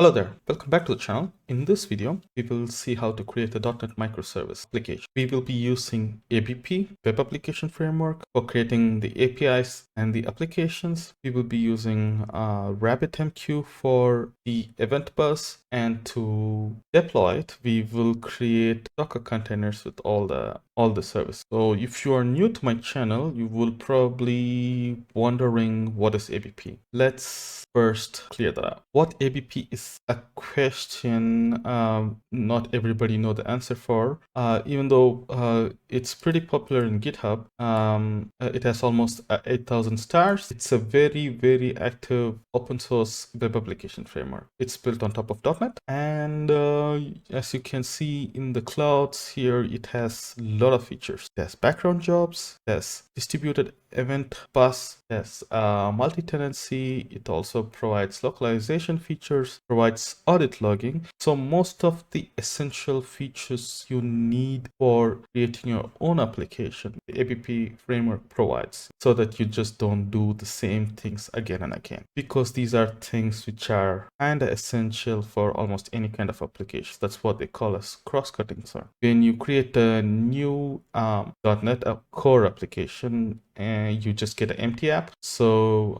Hello there, welcome back to the channel. In this video, we will see how to create a .NET microservice application. We will be using ABP, Web Application Framework, for creating the APIs and the applications. We will be using RabbitMQ for the event bus, and to deploy it, we will create Docker containers with all the service. So if you are new to my channel, you will probably wondering what is ABP. Let's first clear that up. What ABP is a question not everybody know the answer for, even though it's pretty popular in GitHub. It has almost 8,000 stars. It's a very active open source web application framework. It's built on top of .NET, and as you can see in the clouds here, it has a lot of features. It has background jobs, it has distributed event bus, has multi-tenancy. It also provides localization features, provides audit logging. So most of the essential features you need for creating your own application, the ABP framework provides, so that you just don't do the same things again and again, because these are things which are kind of essential for almost any kind of application. That's what they call as cross-cutting. So when you create a new .NET core application, and you just get an empty app. So,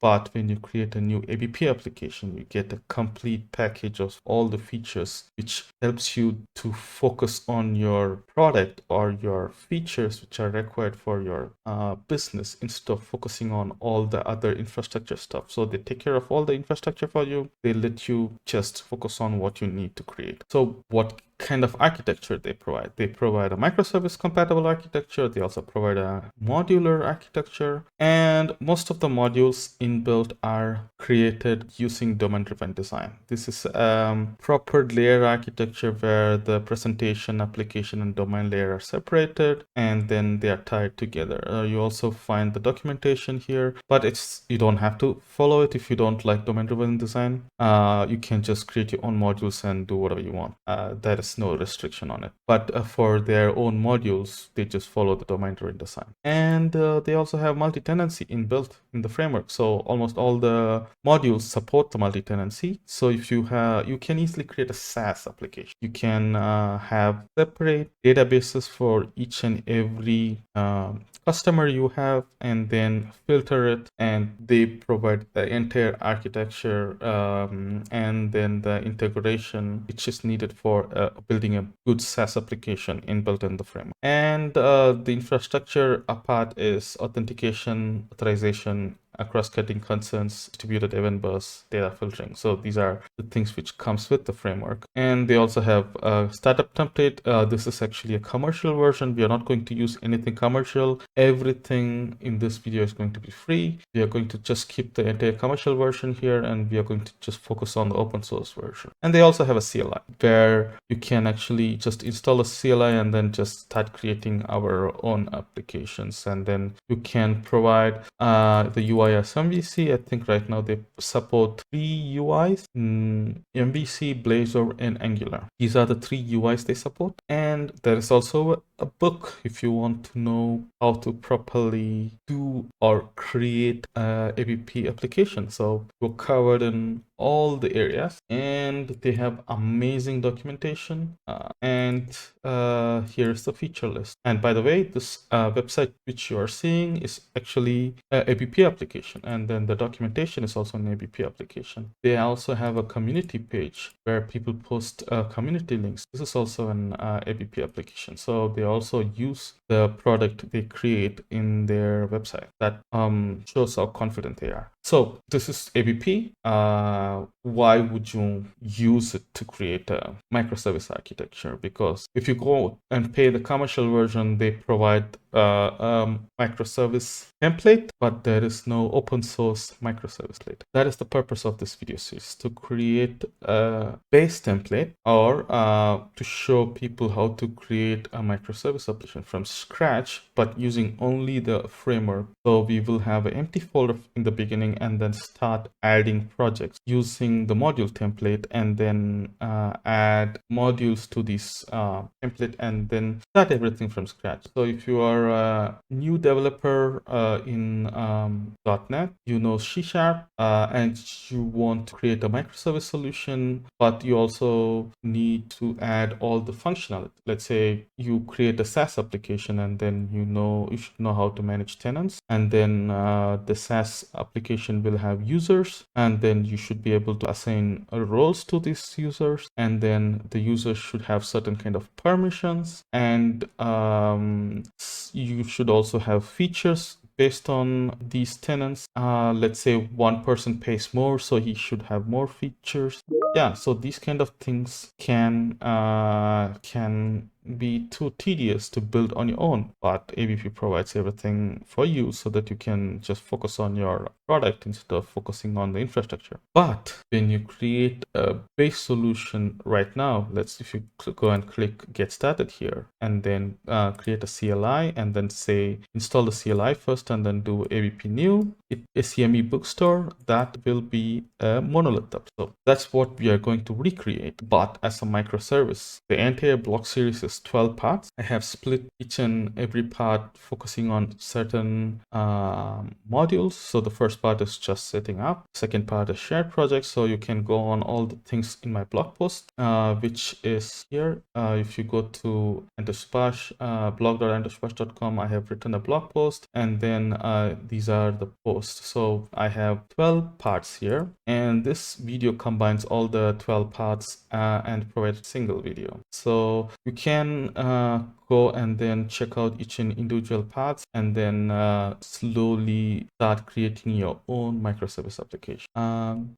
but when you create a new ABP application, you get a complete package of all the features, which helps you to focus on your product or your features which are required for your business, instead of focusing on all the other infrastructure stuff. So they take care of all the infrastructure for you. They let you just focus on what you need to create. So what kind of architecture they provide? They provide a microservice compatible architecture. They also provide a modular architecture, and most of the modules inbuilt are created using domain-driven design. This is proper layer architecture where the presentation, application, and domain layer are separated, and then they are tied together. You also find the documentation here, but you don't have to follow it if you don't like domain-driven design. You can just create your own modules and do whatever you want. That is no restriction on it, but for their own modules, they just follow the domain-driven design. And they also have multi-tenancy inbuilt in the framework. So almost all the modules support the multi-tenancy. So if you can easily create a SaaS application. You can have separate databases for each and every customer you have, and then filter it, and they provide the entire architecture and then the integration which is needed for building a good SaaS application inbuilt in the framework. And the infrastructure part is authentication, authorization, cross-cutting concerns, distributed event bus, data filtering. So these are the things which comes with the framework. And they also have a startup template. This is actually a commercial version. We are not going to use anything commercial. Everything in this video is going to be free. We are going to just keep the entire commercial version here, and we are going to just focus on the open source version. And they also have a CLI where you can actually just install a CLI and then just start creating our own applications. And then you can provide the UI as MVC. I think right now they support 3 UIs: MVC, Blazor, and Angular. These are the 3 UIs they support. And there is also a book if you want to know how to properly do or create a ABP application. So we're covered in all the areas, and they have amazing documentation, and here's the feature list. And by the way, this website which you are seeing is actually an ABP application, and then the documentation is also an ABP application. They also have a community page where people post community links. This is also an ABP application. So they also use the product they create in their website. That shows how confident they are. So this is ABP. Why would you use it to create a microservice architecture? Because if you go and pay the commercial version, they provide a microservice template, but there is no open source microservice later. That is the purpose of this video series, to create a base template, or to show people how to create a microservice application from scratch, but using only the framework. So we will have an empty folder in the beginning, and then start adding projects using the module template, and then add modules to this template, and then start everything from scratch. So if you are are a new developer in .NET, you know C#, and you want to create a microservice solution, but you also need to add all the functionality. Let's say you create a SaaS application, and then you should know how to manage tenants, and then the SaaS application will have users, and then you should be able to assign roles to these users, and then the users should have certain kind of permissions, and you should also have features based on these tenants. Let's say one person pays more, so he should have more features. Yeah, so these kind of things can be too tedious to build on your own, but ABP provides everything for you so that you can just focus on your product instead of focusing on the infrastructure. But when you create a base solution right now, if you go and click get started here, and then create a CLI, and then say install the CLI first, and then do ABP new SEME bookstore, that will be a monolith. So that's what we are going to recreate, but as a microservice. The entire block series is 12 parts. I have split each and every part focusing on certain modules. So the first part is just setting up. Second part is shared projects. So you can go on all the things in my blog post, which is here. If you go to blog.IdentiyServer.com, I have written a blog post, and then these are the posts. So I have 12 parts here, and this video combines all the 12 parts and provides a single video. So you can go and then check out each and individual parts, and then slowly start creating your own microservice application.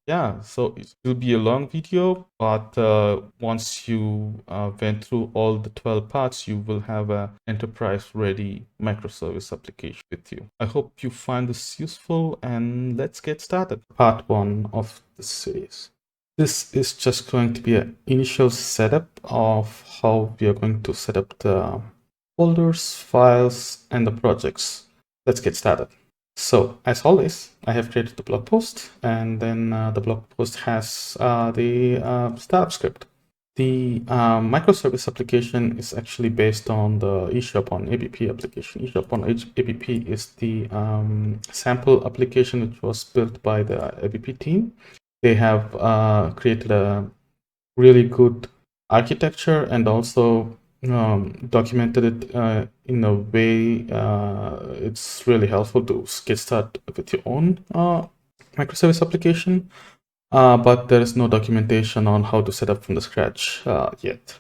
Yeah, so it will be a long video, but once you went through all the 12 parts, you will have an enterprise-ready microservice application with you. I hope you find this useful, and let's get started. Part 1 of the series. This is just going to be an initial setup of how we are going to set up the folders, files, and the projects. Let's get started. So, as always, I have created the blog post, and then the blog post has the startup script. The microservice application is actually based on the eShop on ABP application. eShop on ABP is the sample application which was built by the ABP team. They have created a really good architecture and also documented it in a way it's really helpful to get started with your own microservice application. But there is no documentation on how to set up from the scratch yet.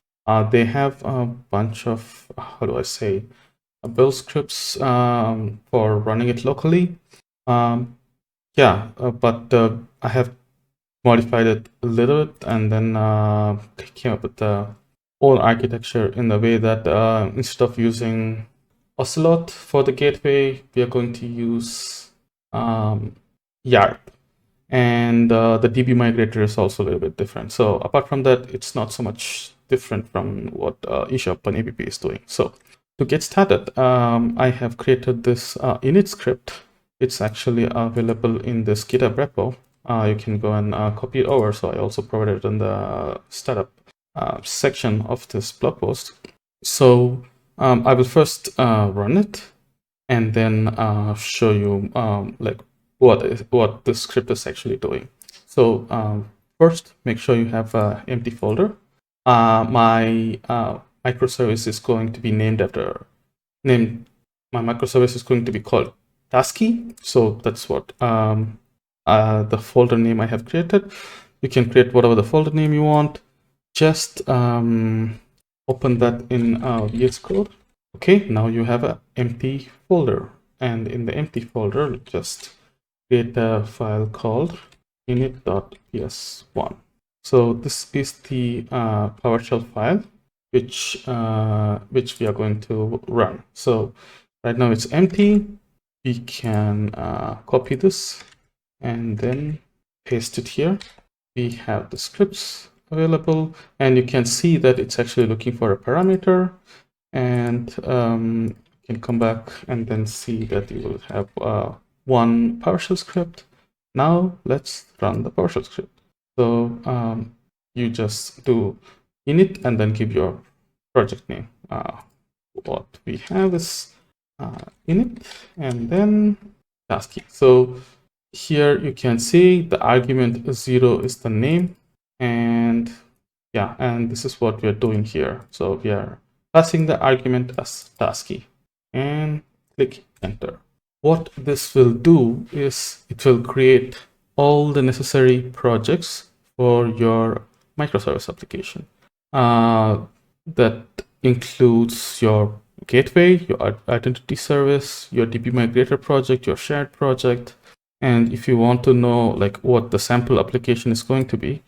They have a bunch of, build scripts for running it locally. But I have modified it a little bit, and then came up with the whole architecture in the way that instead of using Ocelot for the gateway, we are going to use Yarp. And the DbMigrator is also a little bit different. So apart from that, it's not so much different from what eShop and ABP is doing. So to get started, I have created this init script. It's actually available in this GitHub repo. You can go and copy it over. So I also provided it in the startup section of this blog post. So I will first run it, and then show you what the script is actually doing. So first, make sure you have an empty folder. My microservice is going to be my microservice is going to be called Tasky. So that's what the folder name I have created. You can create whatever the folder name you want. Just open that in VS Code. Okay, now you have an empty folder, and in the empty folder, just create a file called init.ps1. So this is the PowerShell file which we are going to run. So right now it's empty. We can copy this and then paste it here. We have the scripts available, and you can see that it's actually looking for a parameter, and you can come back and then see that you will have one PowerShell script. Now let's run the PowerShell script. So you just do init and then give your project name. What we have is init, and then task key. So here you can see the argument 0 is the name, and yeah, and this is what we are doing here. So we are passing the argument as task key, and click enter. What this will do is it will create all the necessary projects for your microservice application. That includes your gateway, your identity service, your DbMigrator project, your shared project. And if you want to know like what the sample application is going to be,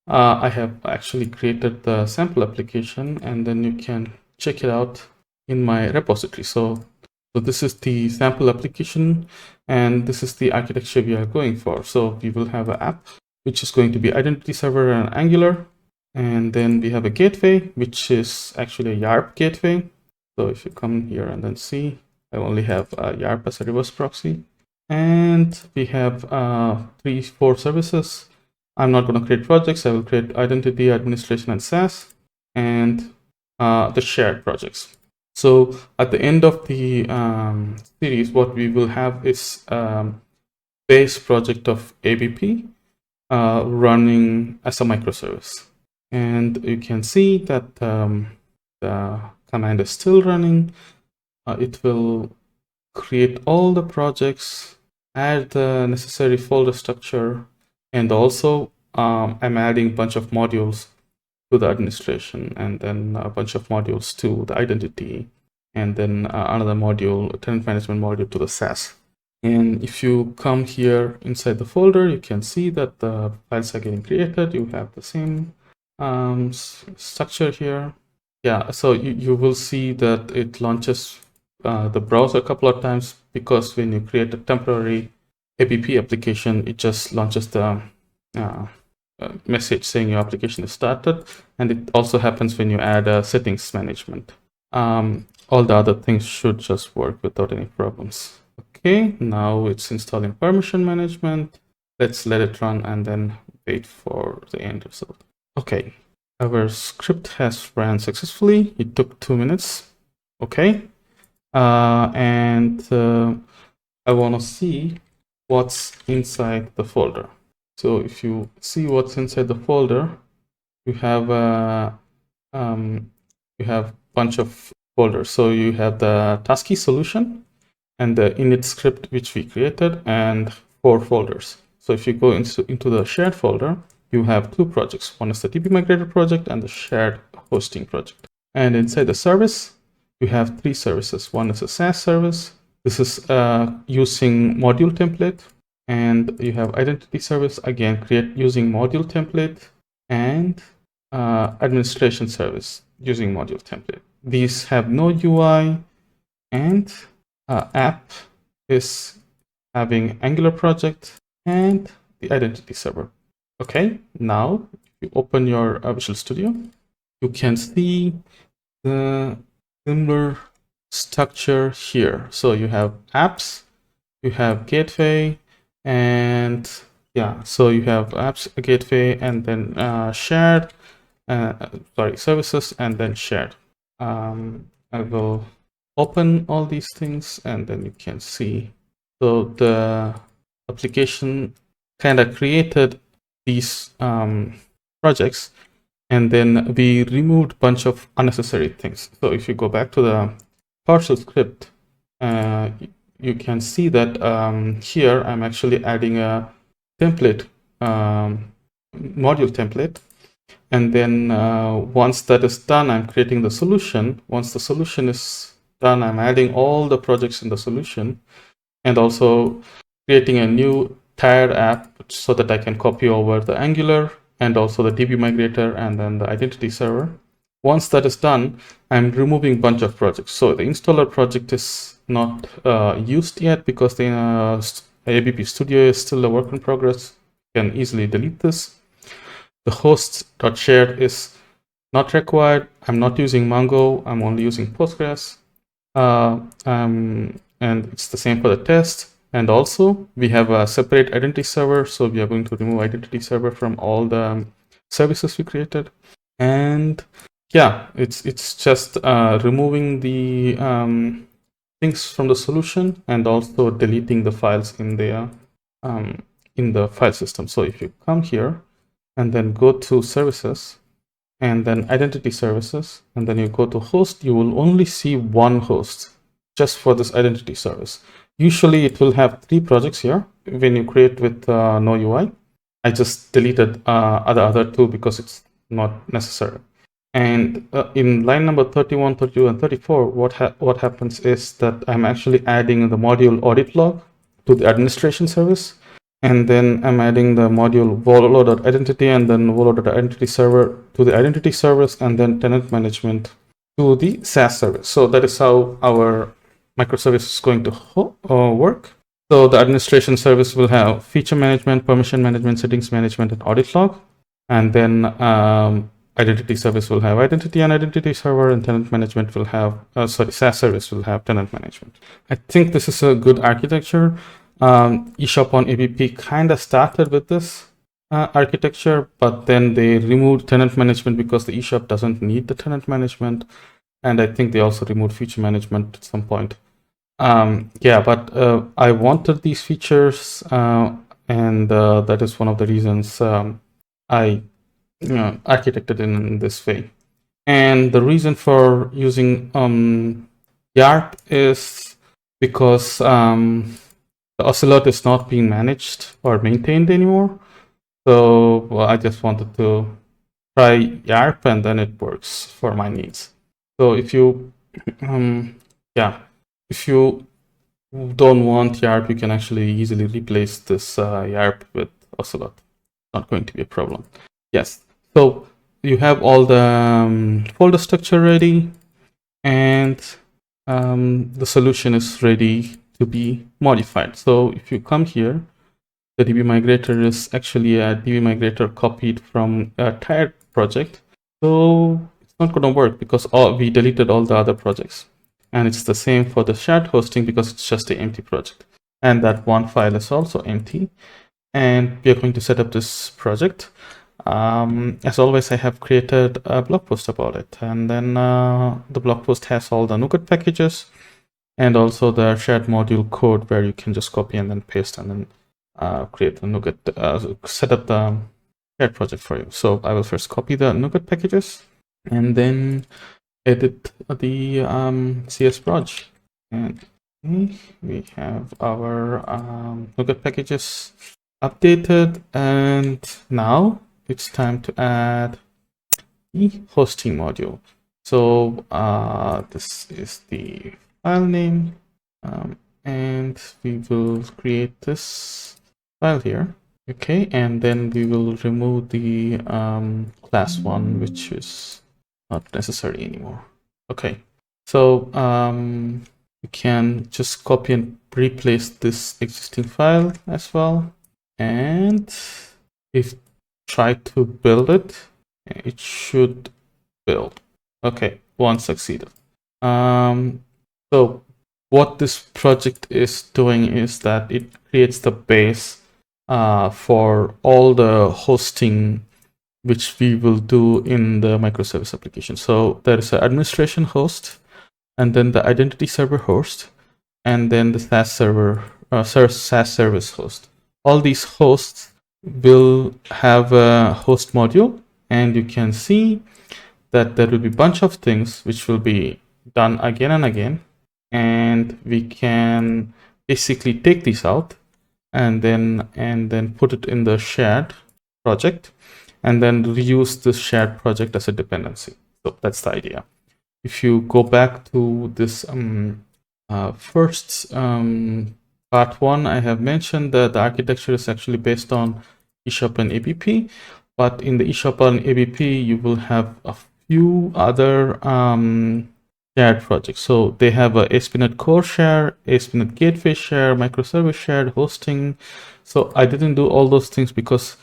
I have actually created the sample application, and then you can check it out in my repository. So this is the sample application, and this is the architecture we are going for. So we will have an app, which is going to be IdentiyServer and Angular. And then we have a gateway, which is actually a Yarp gateway. So if you come here and then see, I only have Yarp as a reverse proxy. And we have 3-4 services. I'm not going to create projects. I will create identity, administration, and SaaS, and the shared projects. So at the end of the series, what we will have is base project of ABP running as a microservice. And you can see that the command is still running. It will create all the projects, add the necessary folder structure, and also I'm adding a bunch of modules to the administration, and then a bunch of modules to the identity, and then another module, tenant management module, to the SaaS. And if you come here inside the folder, you can see that the files are getting created. You have the same structure here. Yeah, so you will see that it launches the browser a couple of times, because when you create a temporary ABP application, it just launches the message saying your application is started. And it also happens when you add settings management. All the other things should just work without any problems. Okay, now it's installing permission management. Let's let it run and then wait for the end result. Okay, our script has ran successfully. It took 2 minutes. Okay, and I want to see what's inside the folder. So if you see what's inside the folder, you have a bunch of folders. So you have the task key solution and the init script which we created, and 4 folders. So if you go into the shared folder, you have 2 projects. One is the DbMigrator project and the shared hosting project. And inside the service, you have 3 services. One is a SaaS service. This is using module template. And you have identity service, again, create using module template, and administration service using module template. These have no UI, and app is having Angular project and the identity server. Okay, now if you open your Visual Studio, you can see the similar structure here. So you have apps, you have gateway, and yeah, so you have apps, gateway, and then shared, services, and then shared. I will open all these things, and then you can see. So the application kind of created these projects, and then we removed a bunch of unnecessary things. So if you go back to the PowerShell script, you can see that here I'm actually adding a template, module template. And then once that is done, I'm creating the solution. Once the solution is done, I'm adding all the projects in the solution, and also creating a new tired app so that I can copy over the Angular and also the DbMigrator and then the identity server. Once that is done, I'm removing a bunch of projects. So the installer project is not used yet because the ABP Studio is still a work in progress. You can easily delete this. The host.shared is not required. I'm not using Mongo. I'm only using Postgres. And it's the same for the test. And also, we have a separate identity server. So we are going to remove identity server from all the services we created. And yeah, it's just removing the things from the solution and also deleting the files in the file system. So if you come here and then go to services and then identity services, and then you go to host, you will only see one host just for this identity service. Usually it will have 3 projects here when you create with no UI. I just deleted the other 2 because it's not necessary. And in line number 31, 32, and 34, what happens is that I'm actually adding the module audit log to the administration service. And then I'm adding the module volo.identity and then volo.identity server to the identity service, and then tenant management to the SaaS service. So that is how our microservice is going to work. So the administration service will have feature management, permission management, settings management, and audit log. And then identity service will have identity and identity server, and tenant management will have, SaaS service will have tenant management. I think this is a good architecture. eShop on ABP kind of started with this architecture, but then they removed tenant management because the eShop doesn't need the tenant management. And I think they also removed feature management at some point. But I wanted these features, and that is one of the reasons I architected in this way. And the reason for using Yarp is because the Ocelot is not being managed or maintained anymore. So I just wanted to try Yarp, and then it works for my needs. So if you if you don't want Yarp, you can actually easily replace this Yarp with Ocelot. Not going to be a problem. Yes. So you have all the folder structure ready, and the solution is ready to be modified. So if you come here, the DbMigrator is actually a DbMigrator copied from a Tye project. So it's not going to work because we deleted all the other projects. And it's the same for the shared hosting because it's just an empty project. And that one file is also empty. And we are going to set up this project. As always, I have created a blog post about it. And then the blog post has all the NuGet packages and also the shared module code where you can just copy and then paste and then create the NuGet, set up the shared project for you. So I will first copy the NuGet packages and then edit the CS project. And we have our NuGet packages updated, and now it's time to add the hosting module. So this is the file name, and we will create this file here. Okay, and then we will remove the class 1, which is not necessary anymore. Okay, so you can just copy and replace this existing file as well. And if try to build it, it should build. Okay, one succeeded. So what this project is doing is that it creates the base for all the hosting which we will do in the microservice application. So there is an administration host, and then the identity server host, and then the SaaS server, SaaS service host. All these hosts will have a host module, and you can see that there will be a bunch of things which will be done again and again, and we can basically take these out and then put it in the shared project, and then reuse this shared project as a dependency. So that's the idea. If you go back to this first part 1, I have mentioned that the architecture is actually based on eShop and ABP, but in the eShop and ABP, you will have a few other shared projects. So they have a ASP.NET Core share, ASP.NET Gateway share, microservice shared, hosting. So I didn't do all those things because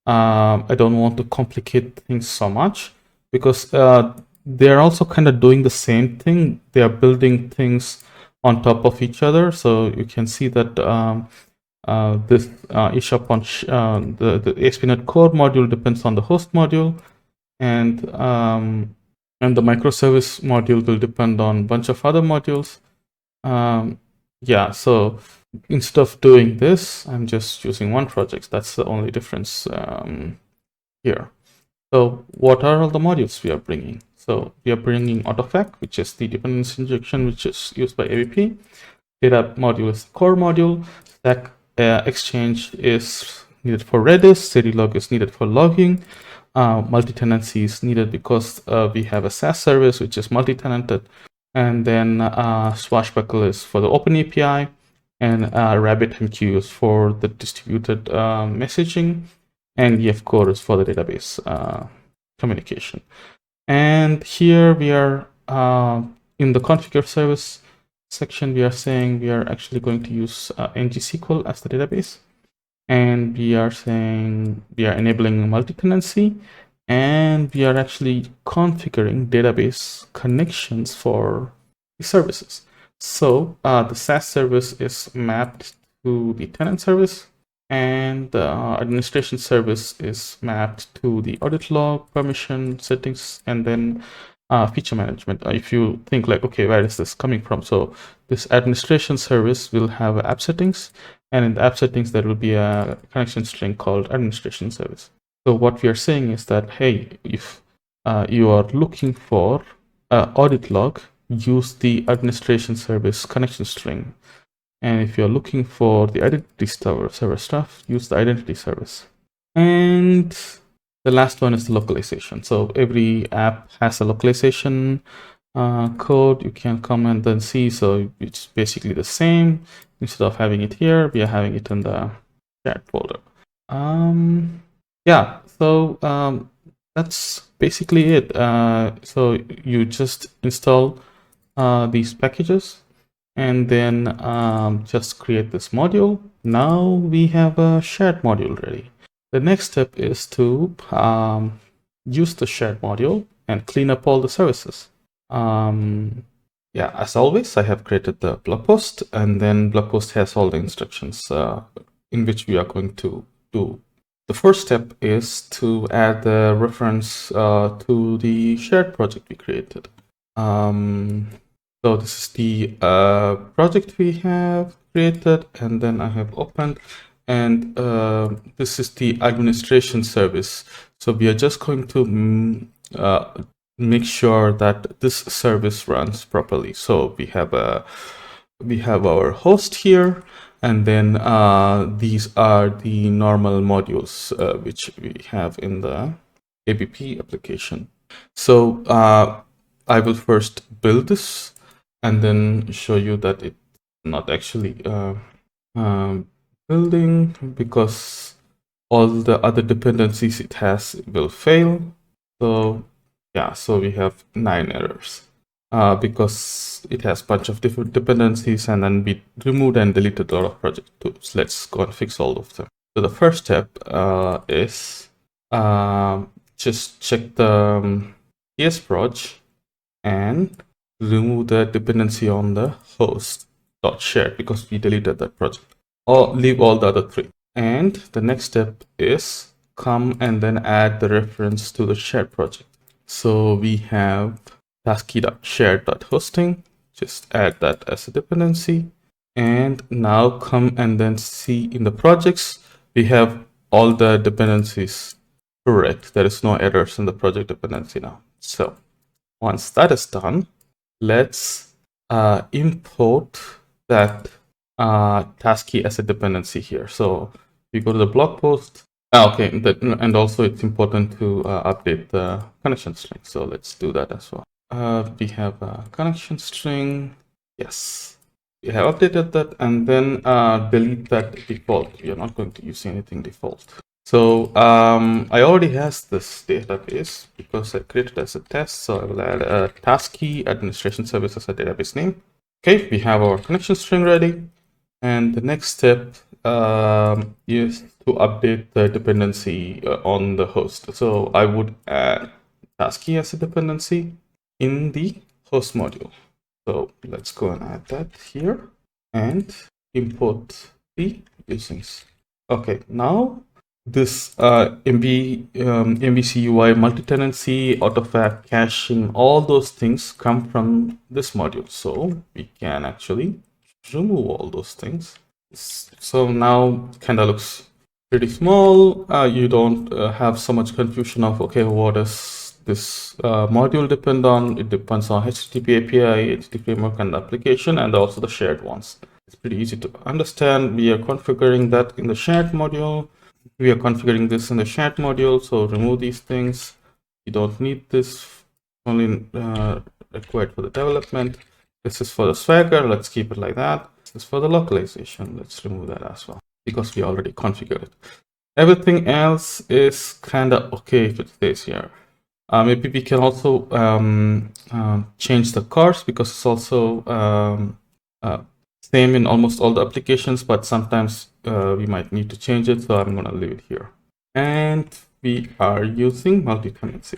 I don't want to complicate things so much, because they're also kind of doing the same thing. They are building things on top of each other. So you can see that this eShop on the ASP.NET Core module depends on the host module, and the microservice module will depend on a bunch of other modules. Yeah, so instead of doing this, I'm just using one project. That's the only difference here. So what are all the modules we are bringing? So we are bringing Autofac, which is the dependency injection, which is used by ABP. Data module is the core module. Stack Exchange is needed for Redis. Citylog is needed for logging. Multi-tenancy is needed because we have a SaaS service which is multi-tenanted. And then Swashbuckle is for the Open API, and RabbitMQ is for the distributed messaging, and EF Core is for the database communication. And here we are in the configure service section, we are saying we are actually going to use ngSQL as the database. And we are saying we are enabling multi-tenancy, and we are actually configuring database connections for the services. So the SaaS service is mapped to the tenant service, and the administration service is mapped to the audit log, permission settings, and then feature management. If you think like, okay, where is this coming from? So this administration service will have app settings, and in the app settings, there will be a connection string called administration service. So what we are saying is that, hey, if you are looking for audit log, use the administration service connection string. And if you're looking for the identity server stuff, use the identity service. And the last one is the localization. So every app has a localization code you can come and then see. So it's basically the same. Instead of having it here, we are having it in the chat folder. Yeah, so that's basically it. So you just install these packages, and then just create this module. Now we have a shared module ready. The next step is to use the shared module and clean up all the services. Yeah, as always, I have created the blog post, and then blog post has all the instructions in which we are going to do. The first step is to add the reference to the shared project we created. So this is the project we have created, and then I have opened, and this is the administration service. So we are just going to make sure that this service runs properly. So we have our host here, and then these are the normal modules which we have in the ABP application. So I will first build this and then show you that it's not actually building, because all the other dependencies it has will fail. So yeah, so we have 9 errors because it has a bunch of different dependencies, and then we removed and deleted a lot of project tools. Let's go and fix all of them. So the first step is just check the tsproj and remove the dependency on the host.shared, because we deleted that project, or leave all the other 3. And the next step is come and then add the reference to the shared project. So we have tasky.shared.hosting, just add that as a dependency. And now come and then see in the projects, we have all the dependencies correct. There is no errors in the project dependency now. So once that is done, let's import that tasky as a dependency here. So we go to the blog post. Okay, and also it's important to update the connection string. So let's do that as well. We have a connection string. Yes, we have updated that, and then delete that default. We are not going to use anything default. So I already has this database because I created as a test. So I will add a tasky administration service as a database name. Okay, we have our connection string ready. And the next step is to update the dependency on the host. So I would add tasky as a dependency in the host module. So let's go and add that here and import the usings. Okay, now this MVC UI, multi-tenancy, auto-fact, caching, all those things come from this module. So we can actually remove all those things. So now kind of looks pretty small. You don't have so much confusion of, okay, what does this module depend on? It depends on HTTP API, HTTP framework, and the application, and also the shared ones. It's pretty easy to understand. We are configuring that in the shared module. We are configuring this in the shared module, so remove these things. You don't need this, only required for the development. This is for the Swagger, let's keep it like that. This is for the localization, let's remove that as well, because we already configured it. Everything else is kind of okay if it stays here. Maybe we can also change the cars, because it's also same in almost all the applications, but sometimes we might need to change it, so I'm going to leave it here. And we are using multi-tenancy.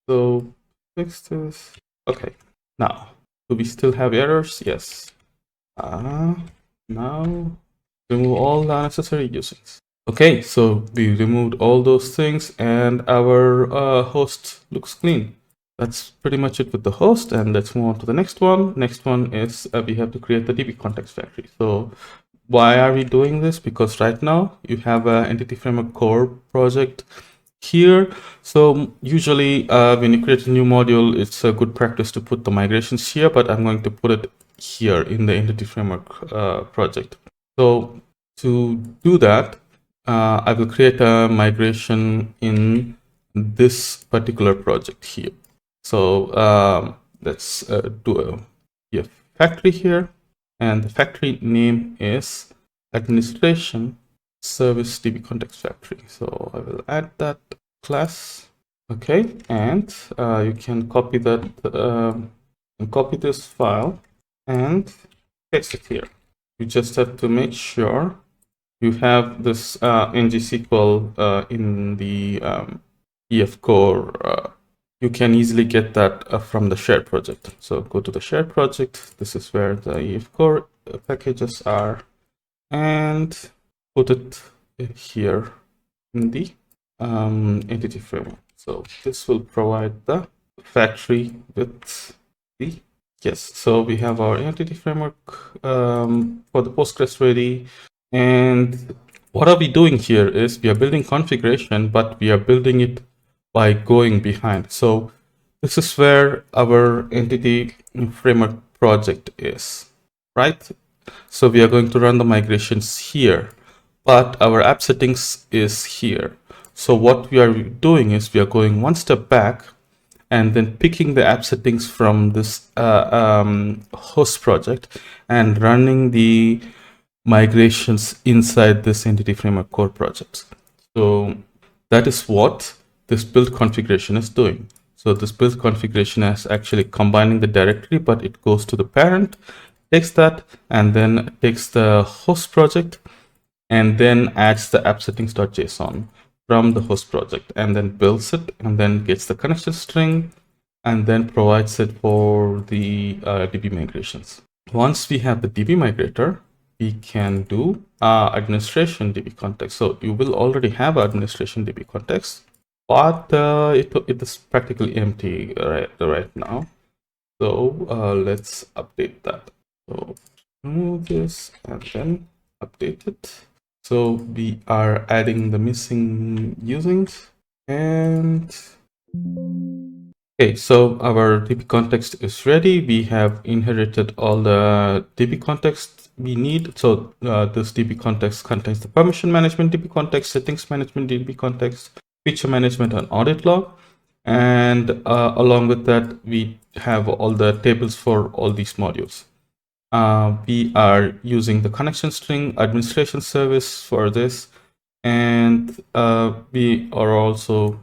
So fix this. Okay, now, do we still have errors? Yes. Now, remove all the unnecessary usings. Okay, so we removed all those things, and our host looks clean. That's pretty much it with the host, and let's move on to the next one. Next one is we have to create the DB context factory. So why are we doing this? Because right now you have an Entity Framework core project here. So usually when you create a new module, it's a good practice to put the migrations here, but I'm going to put it here in the Entity Framework project. So to do that, I will create a migration in this particular project here. So let's do a factory here, and the factory name is Administration Service DB Context Factory. So I will add that class. Okay, and you can copy that, copy this file and paste it here. You just have to make sure you have this ng-SQL in the EF core. You can easily get that from the shared project. So go to the shared project. This is where the EF core packages are, and put it here in the entity framework. So this will provide the factory with the yes. So we have our entity framework for the Postgres ready. And what are we doing here is we are building configuration, but we are building it by going behind. So this is where our entity framework project is, right? So we are going to run the migrations here, but our app settings is here. So what we are doing is we are going one step back and then picking the app settings from this host project and running the migrations inside this entity framework core project. So that is what this build configuration is doing. So this build configuration is actually combining the directory, but it goes to the parent, takes that, and then takes the host project, and then adds the app settings.json from the host project, and then builds it, and then gets the connection string, and then provides it for the DB migrations. Once we have the DB migrator, we can do administration DB context. So you will already have administration DB context, but it is practically empty right now. So let's update that. So remove this and then update it. So we are adding the missing usings, and okay, so our DB context is ready. We have inherited all the DB context we need. So this DB context contains the permission management DB context, settings management DB context, feature management, and audit log. And along with that, we have all the tables for all these modules. We are using the connection string administration service for this, and we are also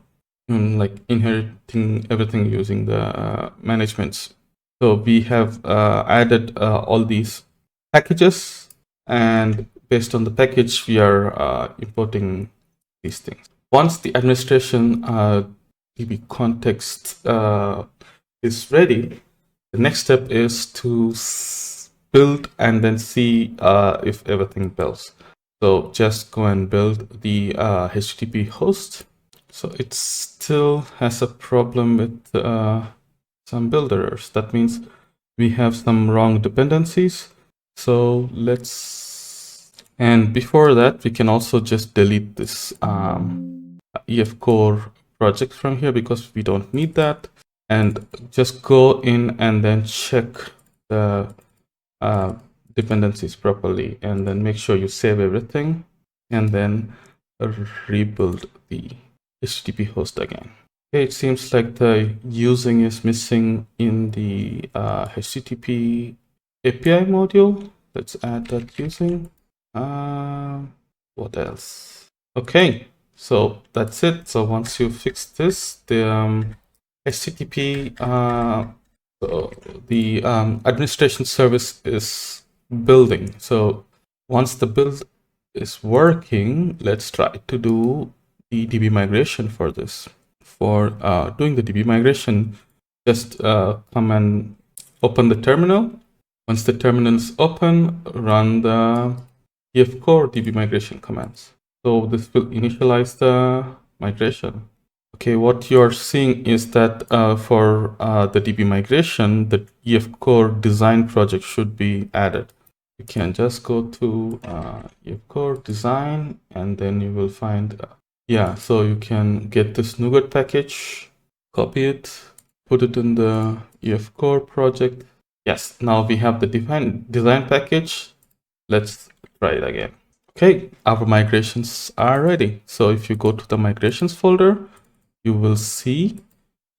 like inheriting everything using the managements. So we have added all these packages, and based on the package, we are importing these things. Once the administration DB context is ready, the next step is to build and then see if everything builds. So just go and build the HTTP host. So it still has a problem with some build errors. That means we have some wrong dependencies. So and before that, we can also just delete this EF core project from here because we don't need that. And just go in and then check the dependencies properly, and then make sure you save everything, and then rebuild the HTTP host again. Okay, it seems like the using is missing in the HTTP API module. Let's add that using. What else? Okay, so that's it. So once you fix this, the HTTP, the administration service is building. So once the build is working, let's try to do the DbMigration for this. For doing the DbMigration, just come and open the terminal. Once the terminal is open, run the EF core DbMigration commands. So this will initialize the migration. Okay, what you're seeing is that for the DbMigration, the EF core design project should be added. You can just go to EF core design, and then you will find, so you can get this NuGet package, copy it, put it in the EF core project. Yes, now we have the design package. Let's try it again. Okay, our migrations are ready. So if you go to the migrations folder, you will see,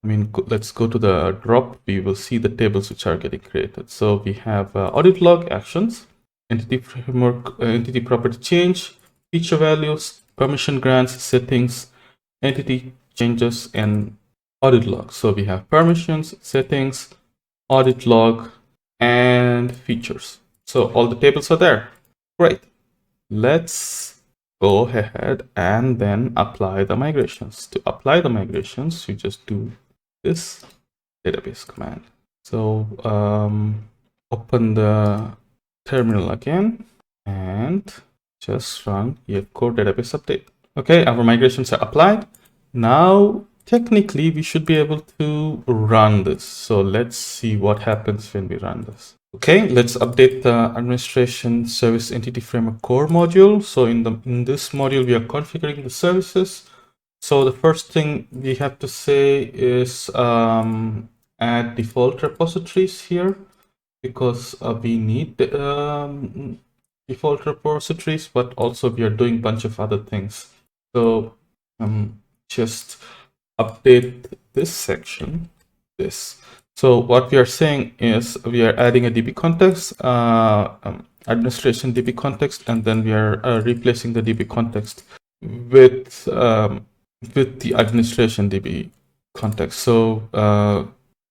let's go to the drop. We will see the tables which are getting created. So we have audit log actions, entity framework, entity property change, feature values, permission grants, settings, entity changes, and audit log. So we have permissions, settings, audit log, and features. So all the tables are there. Great. Let's go ahead and then apply the migrations. To apply the migrations, you just do this database command. So open the terminal again and just run EF core database update. Okay, our migrations are applied. Now, technically, we should be able to run this. So let's see what happens when we run this. Okay, let's update the administration service entity framework core module. So in this module, we are configuring the services. So the first thing we have to say is add default repositories here, because we need default repositories, but also we are doing a bunch of other things. So just update this section, this. So what we are saying is we are adding a DB context, administration DB context, and then we are replacing the DB context with the administration DB context. So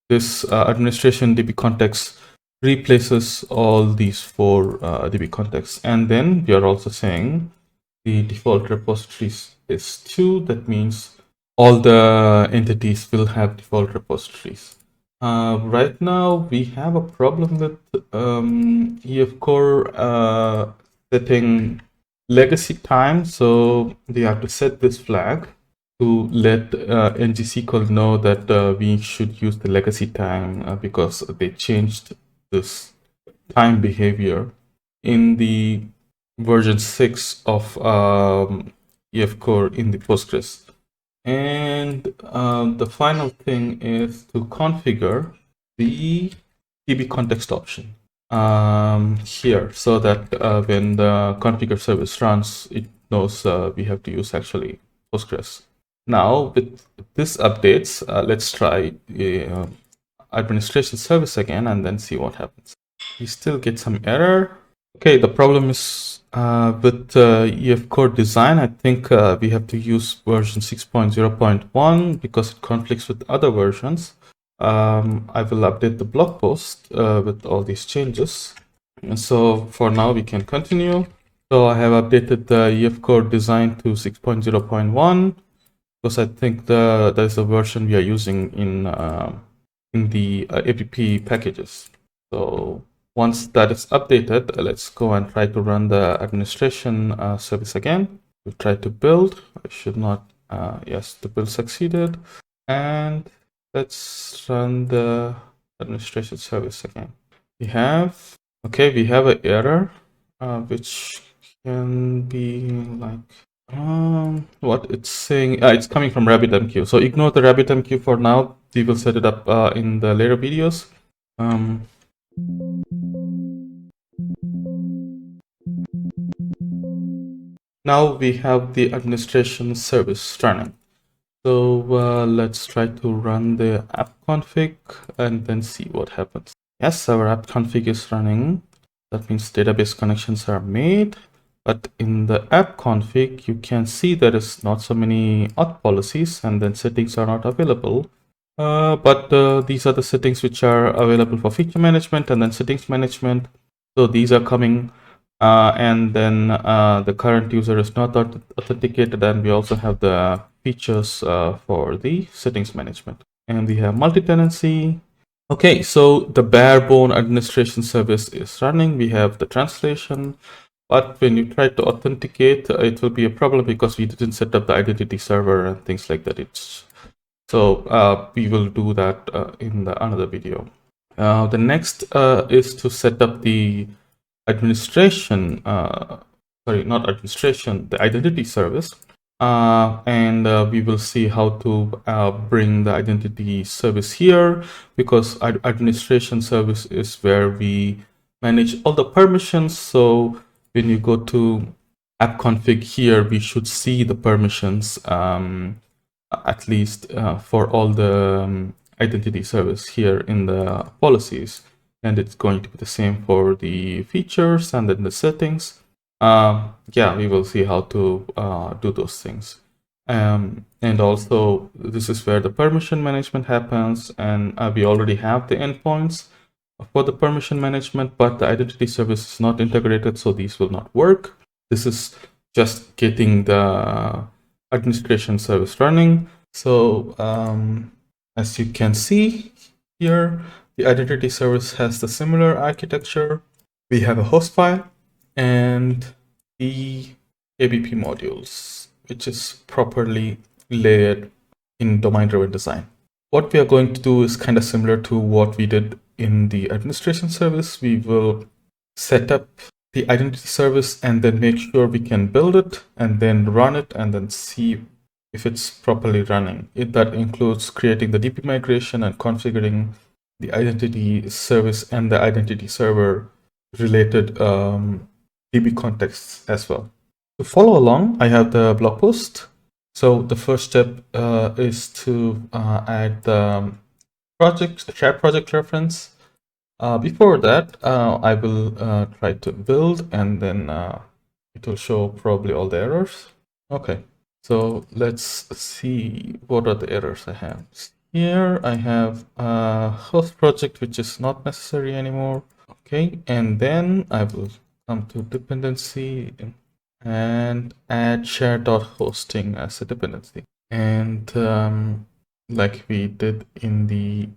this administration DB context replaces all these four DB contexts. And then we are also saying the default repositories is 2. That means all the entities will have default repositories. Right now, we have a problem with EF core setting legacy time. So we have to set this flag to let ngSQL know that we should use the legacy time because they changed this time behavior in the version 6 of EF core in the Postgres. And the final thing is to configure the DB context option here, so that when the configure service runs, it knows we have to use actually Postgres. Now with this updates, let's try the administration service again and then see what happens. We still get some error. Okay, the problem is with EF core design. I think we have to use version 6.0.1 because it conflicts with other versions. I will update the blog post with all these changes. And so for now, we can continue. So I have updated the EF core design to 6.0.1 because I think that is the version we are using in the ABP packages. So Once that is updated, let's go and try to run the administration service again. We try to build. I should not. Yes, the build succeeded. And let's run the administration service again. We have an error, which can be like what it's saying. It's coming from RabbitMQ. So ignore the RabbitMQ for now. We will set it up in the later videos. Now we have the administration service running. So let's try to run the app config and then see what happens. Yes, our app config is running. That means database connections are made. But in the app config, you can see there is not so many auth policies and then settings are not available. But these are the settings which are available for feature management and then settings management. So these are coming. And then the current user is not authenticated, and we also have the features for the settings management. And we have multi-tenancy. Okay, so the bare bone administration service is running. We have the translation, but when you try to authenticate, it will be a problem because we didn't set up the identity server and things like that. So we will do that in the another video. The next is to set up the administration, not administration, the identity service. And we will see how to bring the identity service here, because administration service is where we manage all the permissions. So when you go to app config here, we should see the permissions, at least for all the identity service here in the policies. And it's going to be the same for the features and then the settings. Yeah, we will see how to do those things. And also, this is where the permission management happens. And we already have the endpoints for the permission management, but the identity service is not integrated, so these will not work. This is just getting the administration service running. So as you can see here, the identity service has the similar architecture. We have a host file and the ABP modules, which is properly layered in domain-driven design. What we are going to do is kind of similar to what we did in the administration service. We will set up the identity service and then make sure we can build it and then run it and then see if it's properly running. That includes creating the DbMigration and configuring the identity service and the identity server related DB contexts as well. To follow along, I have the blog post. So the first step is to add the shared project reference. Before that, I will try to build, and then it will show probably all the errors. Okay, so let's see what are the errors I have. Here I have a host project, which is not necessary anymore. Okay, and then I will come to dependency and add share.hosting as a dependency. And like we did in the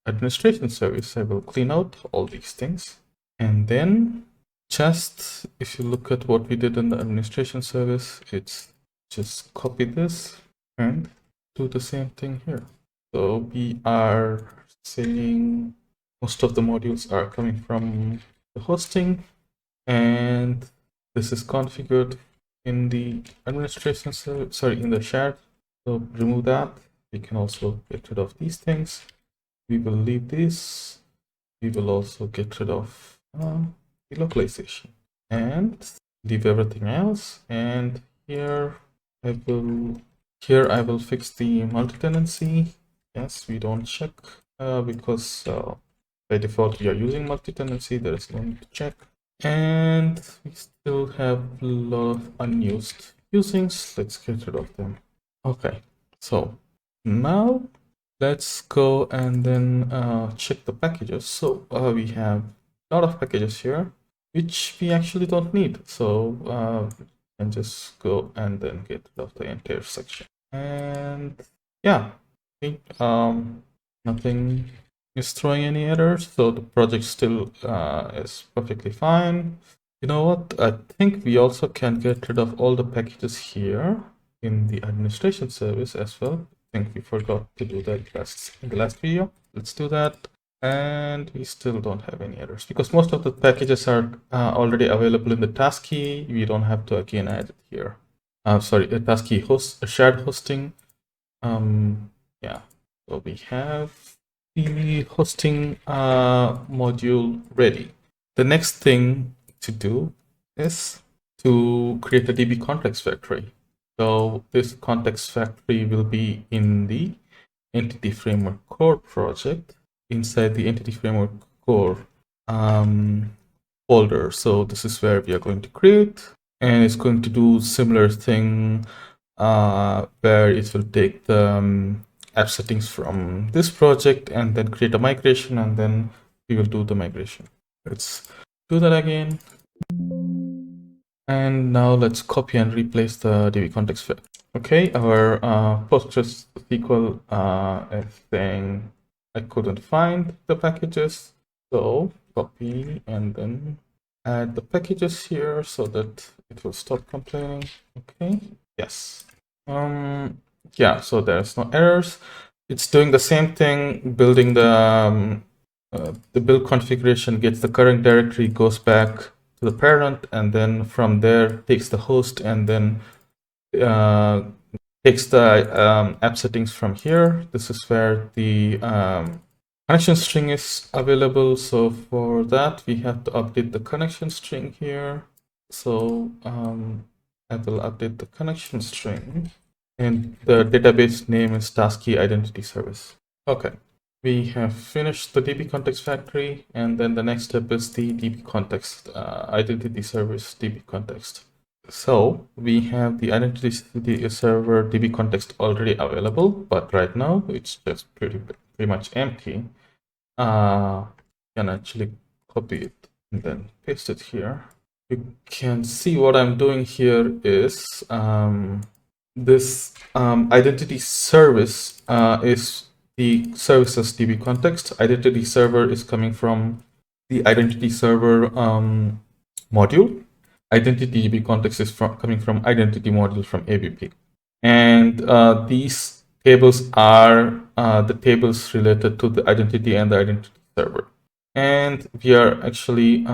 administration service, I will clean out all these things. And then just if you look at what we did in the administration service, it's just copy this and do the same thing here. So we are saying most of the modules are coming from the hosting, and this is configured in the administration service, in the shared. So remove that. We can also get rid of these things. We will leave this. We will also get rid of the localization and leave everything else. And here I will fix the multi-tenancy. Yes, we don't check because by default we are using multi-tenancy. There is no need to check. And we still have a lot of unused usings. Let's get rid of them. Okay, so now let's go and then check the packages. So we have a lot of packages here, which we actually don't need. So and just go and then get rid of the entire section. And yeah, I think nothing is throwing any errors, so the project still is perfectly fine. You know what? I think we also can get rid of all the packages here in the administration service as well. I think we forgot to do that in the last video. Let's do that. And we still don't have any errors because most of the packages are already available in the task key. We don't have to again add it here. Sorry, the task key shared hosting. Yeah, so we have the hosting module ready. The next thing to do is to create a DB context factory. So this context factory will be in the Entity Framework Core project inside the Entity Framework Core folder. So this is where we are going to create, and it's going to do similar thing where it will take the app settings from this project and then create a migration, and then we will do the migration. Let's do that again. And now let's copy and replace the DB context factory. Okay, our PostgreSQL is saying I couldn't find the packages. So copy and then add the packages here so that it will stop complaining. Okay, yes. Yeah, so there's no errors. It's doing the same thing, building the build configuration, gets the current directory, goes back to the parent, and then from there takes the host and then takes the app settings from here. This is where the connection string is available. So for that, we have to update the connection string here. So I will update the connection string, and the database name is task key identity service. Okay, we have finished the DB context factory, and then the next step is the DB context identity service DB context. So we have the IdentiyServer DB context already available, but right now it's just pretty much empty. Can actually copy it and then paste it here. You can see what I'm doing here is this identity service is the services DB context. IdentiyServer is coming from the IdentiyServer module. Identity DB context is coming from identity module from ABP. And these tables are the tables related to the identity and the identity server. And we are actually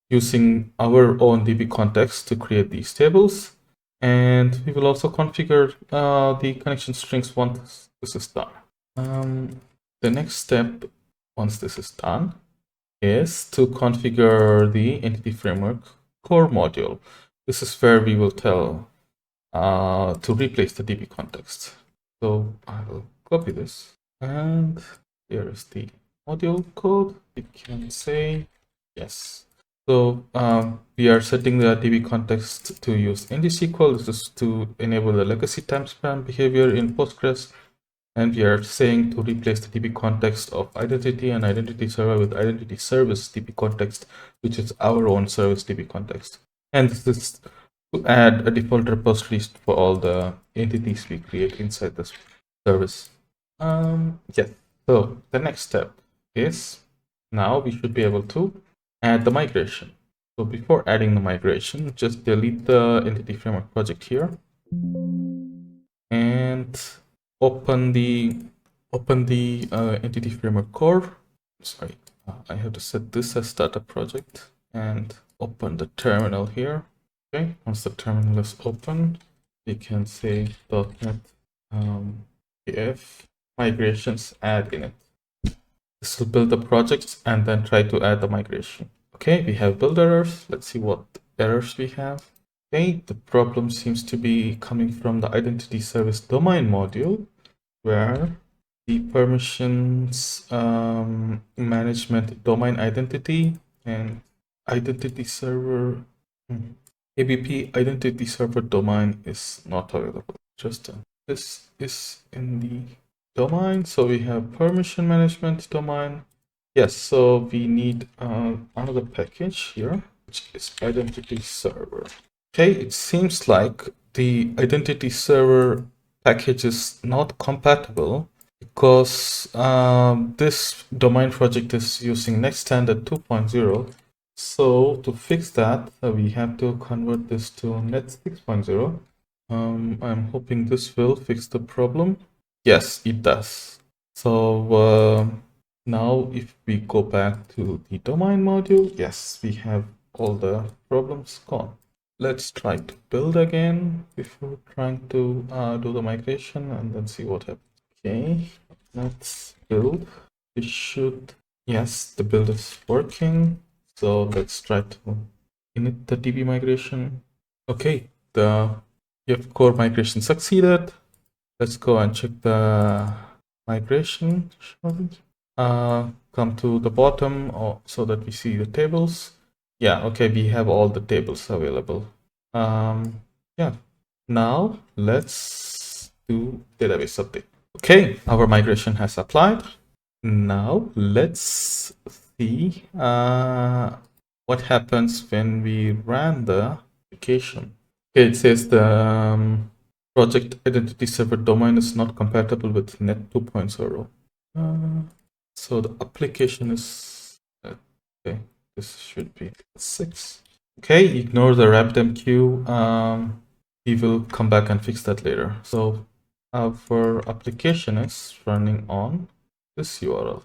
using our own DB context to create these tables. And we will also configure the connection strings once this is done. The next step, once this is done, is to configure the Entity Framework Core module. This is where we will tell to replace the DB context. So I will copy this, and here is the module code. We can say yes. So we are setting the DB context to use IdentYSQL. This is to enable the legacy timestamp behavior in Postgres. And we are saying to replace the DB context of identity and IdentiyServer with IdentiyService DB context, which is our own service DB context. And this is to add a default repository for all the entities we create inside this service. Yes. So the next step is now we should be able to add the migration. So before adding the migration, just delete the Entity Framework project here and open the Entity Framework Core. Sorry, I have to set this as startup project and open the terminal here. Okay, once the terminal is open, we can say .NET if migrations add in it. This will build the project and then try to add the migration. Okay, we have build errors. Let's see what errors we have. Okay, the problem seems to be coming from the identity service domain module, where the permissions management domain identity and IdentiyServer ABP IdentiyServer domain is not available. Just this is in the domain, so we have permission management domain. Yes, so we need another package here, which is IdentiyServer. Okay, it seems like the IdentiyServer package is not compatible because this domain project is using Next Standard 2.0. So to fix that, we have to convert this to Net 6.0. I'm hoping this will fix the problem. Yes, it does. So now if we go back to the domain module, yes, we have all the problems gone. Let's try to build again before trying to do the migration and then see what happens. Okay, let's build. We should, yes, the build is working. So let's try to init the DbMigration. Okay, the core migration succeeded. Let's go and check the migration. Come to the bottom so that we see the tables. Yeah, okay, we have all the tables available. Yeah, now let's do database update. Okay, our migration has applied. Now let's see what happens when we run the application. Okay, it says the project IdentiyServer domain is not compatible with Net 2.0. So the application is okay. This should be 6. Okay, ignore the RabbitMQ. We will come back and fix that later. So our application is running on this URL.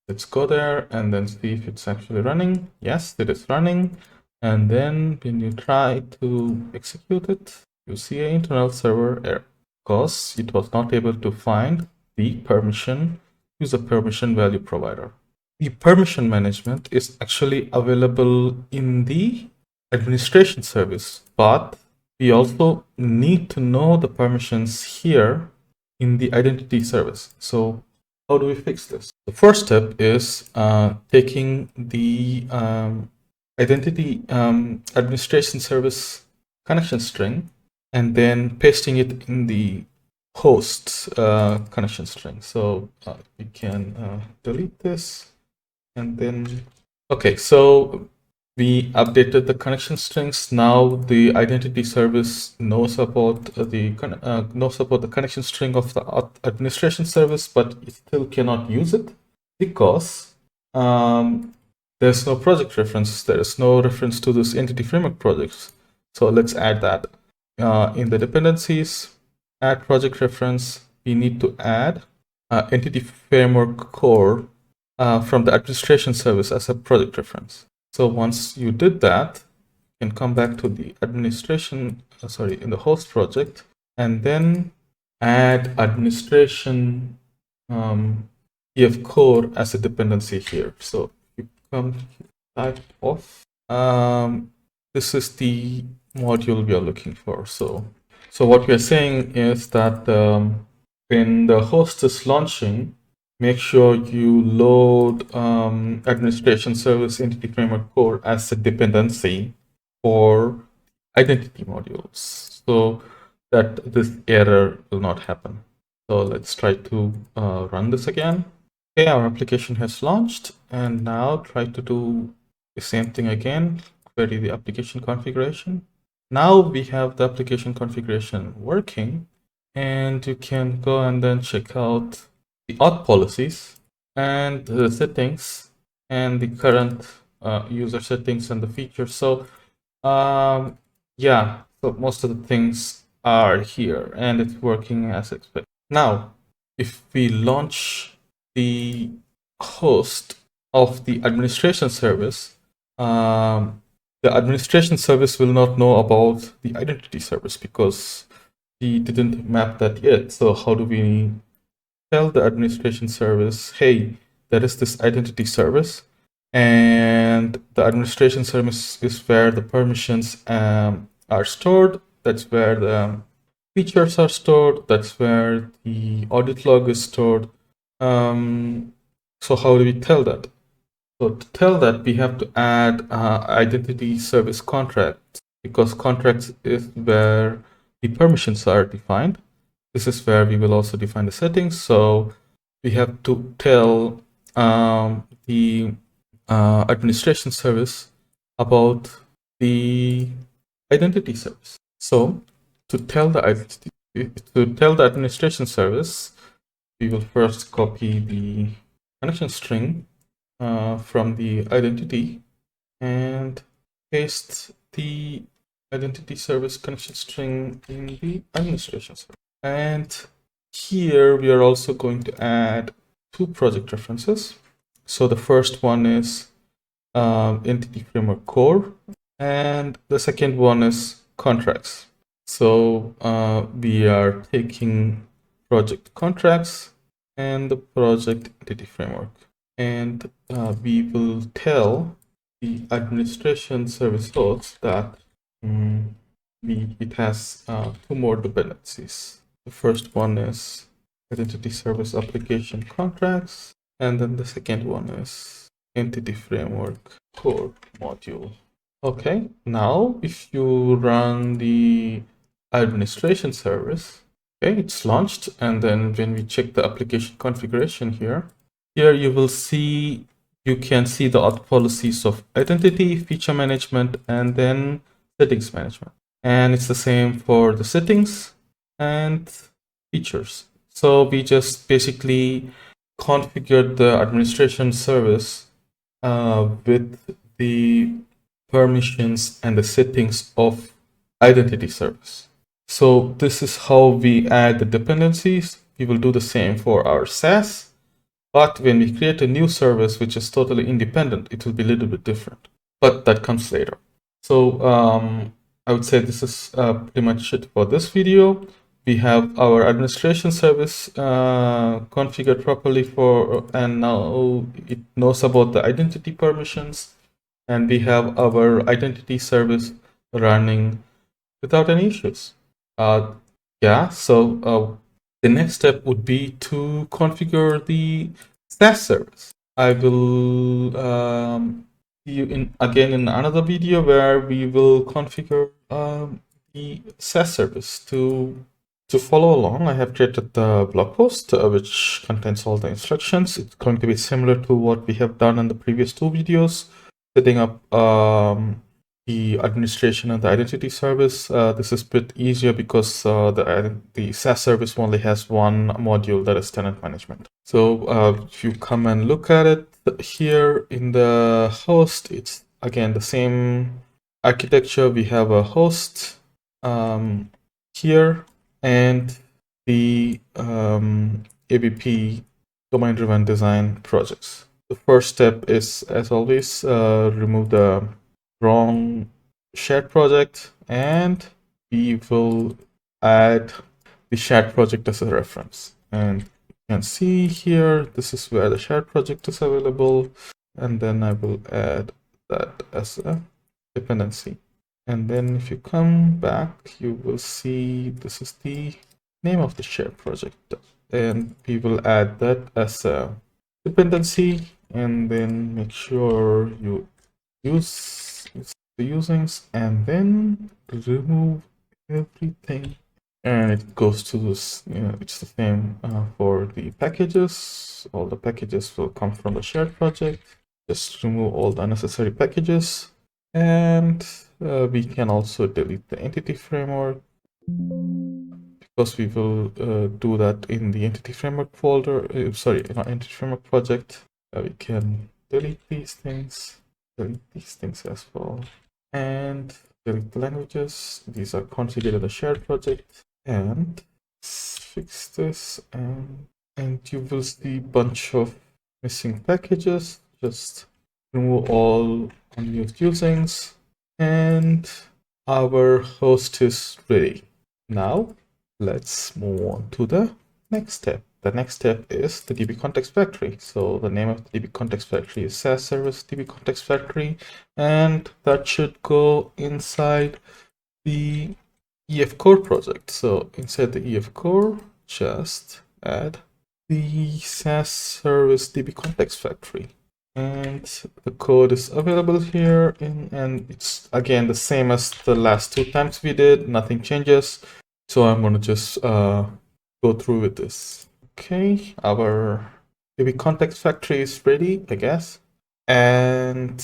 Let's go there and then see if it's actually running. Yes, it is running. And then when you try to execute it, you see an internal server error because it was not able to find the permission, user permission value provider. The permission management is actually available in the administration service, but we also need to know the permissions here in the identity service. So how do we fix this? The first step is taking the identity administration service connection string and then pasting it in the host connection string. So we can delete this and then, okay, so we updated the connection strings. Now the identity service knows about the connection string of the administration service, but it still cannot use it because there's no project reference. There is no reference to this entity framework projects. So let's add that in the dependencies. Add project reference. We need to add entity framework core from the administration service as a project reference. So once you did that, you can come back to the administration, in the host project, and then add administration EF core as a dependency here. So you come type of, this is the module we are looking for. So what we are saying is that when the host is launching, make sure you load administration service entity framework core as a dependency for identity modules so that this error will not happen. So let's try to run this again. Okay, our application has launched, and now try to do the same thing again. Query the application configuration. Now we have the application configuration working, and you can go and then check out the auth policies and the settings and the current user settings and the features. So yeah, so most of the things are here and it's working as expected. Now, if we launch the host of the administration service, the administration service will not know about the identity service because we didn't map that yet. So how do we tell the administration service, hey, there is this identity service, and the administration service is where the permissions are stored. That's where the features are stored. That's where the audit log is stored. So how do we tell that? So to tell that, we have to add identity service contracts, because contracts is where the permissions are defined. This is where we will also define the settings. So we have to tell the administration service about the identity service. So to tell the administration service, we will first copy the connection string from the identity and paste the identity service connection string in the administration server. And here we are also going to add two project references. So the first one is Entity Framework Core, and the second one is contracts. So we are taking project contracts and the project entity framework, and we will tell the administration service host that it has two more dependencies. The first one is identity service application contracts, and then the second one is entity framework core module. Okay, now if you run the administration service, okay, it's launched, and then when we check the application configuration here you will see, you can see the auth policies of identity, feature management, and then settings management. And it's the same for the settings and features. So we just basically configured the administration service with the permissions and the settings of identity service. So this is how we add the dependencies. We will do the same for our SaaS, but when we create a new service which is totally independent, it will be a little bit different, but that comes later. So I would say this is pretty much it for this video. We have our administration service configured properly and now it knows about the identity permissions, and we have our identity service running without any issues. So the next step would be to configure the SaaS service. I will see you again in another video where we will configure the SaaS service. To follow along, I have created the blog post which contains all the instructions. It's going to be similar to what we have done in the previous two videos, setting up the administration and the identity service. This is a bit easier because the SaaS service only has one module, that is tenant management. So if you come and look at it here in the host, it's again the same architecture. We have a host here and the ABP domain-driven design projects. The first step is, as always, remove the wrong shared project, and we will add the shared project as a reference. And you can see here, this is where the shared project is available. And then I will add that as a dependency. And then if you come back, you will see this is the name of the shared project. And we will add that as a dependency, and then make sure you use the usings and then remove everything. And it goes to this, it's the same for the packages. All the packages will come from the shared project. Just remove all the unnecessary packages. And we can also delete the entity framework, because we will do that in the entity framework folder. In our entity framework project. We can delete these things as well, and delete the languages. These are configured in the shared project, and fix this, and you will see a bunch of missing packages. Just remove all unused usings, and our host is ready. Now let's move on to the next step. The next step is the DB Context Factory. So the name of the DB Context Factory is SaaS Service DB Context Factory, and that should go inside the EF Core project. So inside the EF Core, just add the SaaS Service DB Context Factory. And the code is available here, and it's again the same as the last two times we did, nothing changes. So I'm going to just go through with this. Okay, our DB Context Factory is ready, I guess. And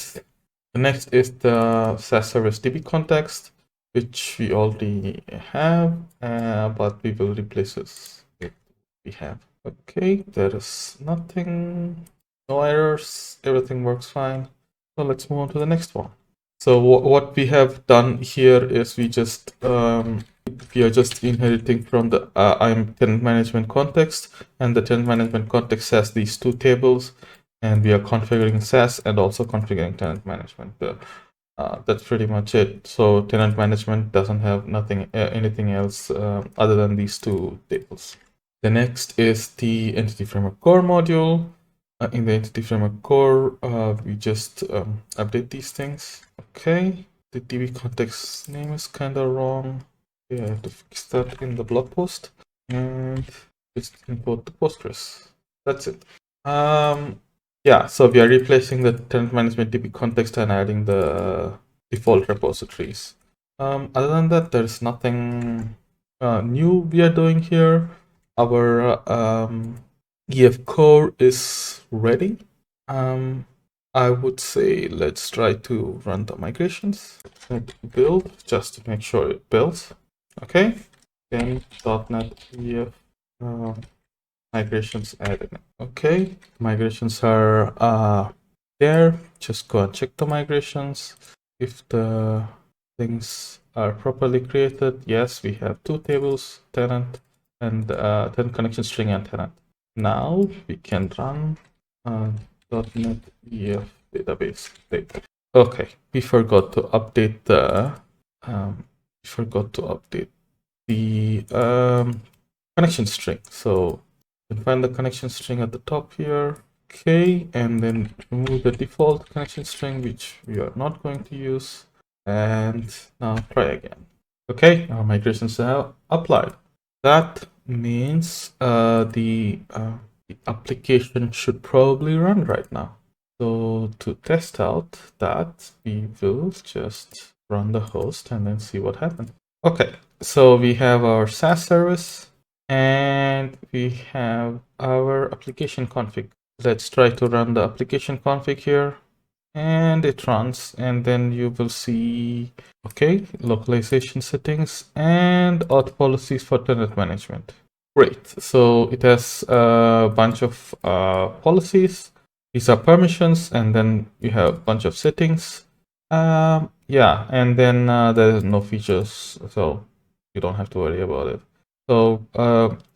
the next is the SaaS Service DB Context, which we already have, but we will replace this with we have. Okay, there is nothing, no errors, everything works fine. So let's move on to the next one. So what we have done here is we are just inheriting from the IAM tenant management context, and the tenant management context has these two tables, and we are configuring SaaS and also configuring tenant management. That's pretty much it. So tenant management doesn't have anything else other than these two tables. The next is the Entity Framework Core module. In the Entity Framework Core, we just update these things. Okay, the DB context name is kind of wrong. Yeah, I have to fix that in the blog post. And just import the Postgres. That's it. Yeah, so we are replacing the tenant management DB context and adding the default repositories. Other than that, there's nothing new we are doing here. Our EF core is ready. I would say let's try to run the migrations. Build just to make sure it builds. Okay, then .NET EF migrations added. Okay, migrations are there. Just go and check the migrations. If the things are properly created, yes, we have two tables, tenant and tenant connection string and tenant. Now we can run .NET EF database data. Okay, we forgot to update the connection string. So you can find the connection string at the top here. Okay, and then remove the default connection string, which we are not going to use. And now try again. Okay, our migrations are applied. That means the application should probably run right now. So to test out that, we will just run the host and then see what happens. Okay, so we have our SaaS service and we have our application config. Let's try to run the application config here, and it runs, and then you will see, okay, localization settings and auth policies for tenant management. Great, so it has a bunch of policies. These are permissions, and then you have a bunch of settings. Yeah, and then there's no features, so you don't have to worry about it. So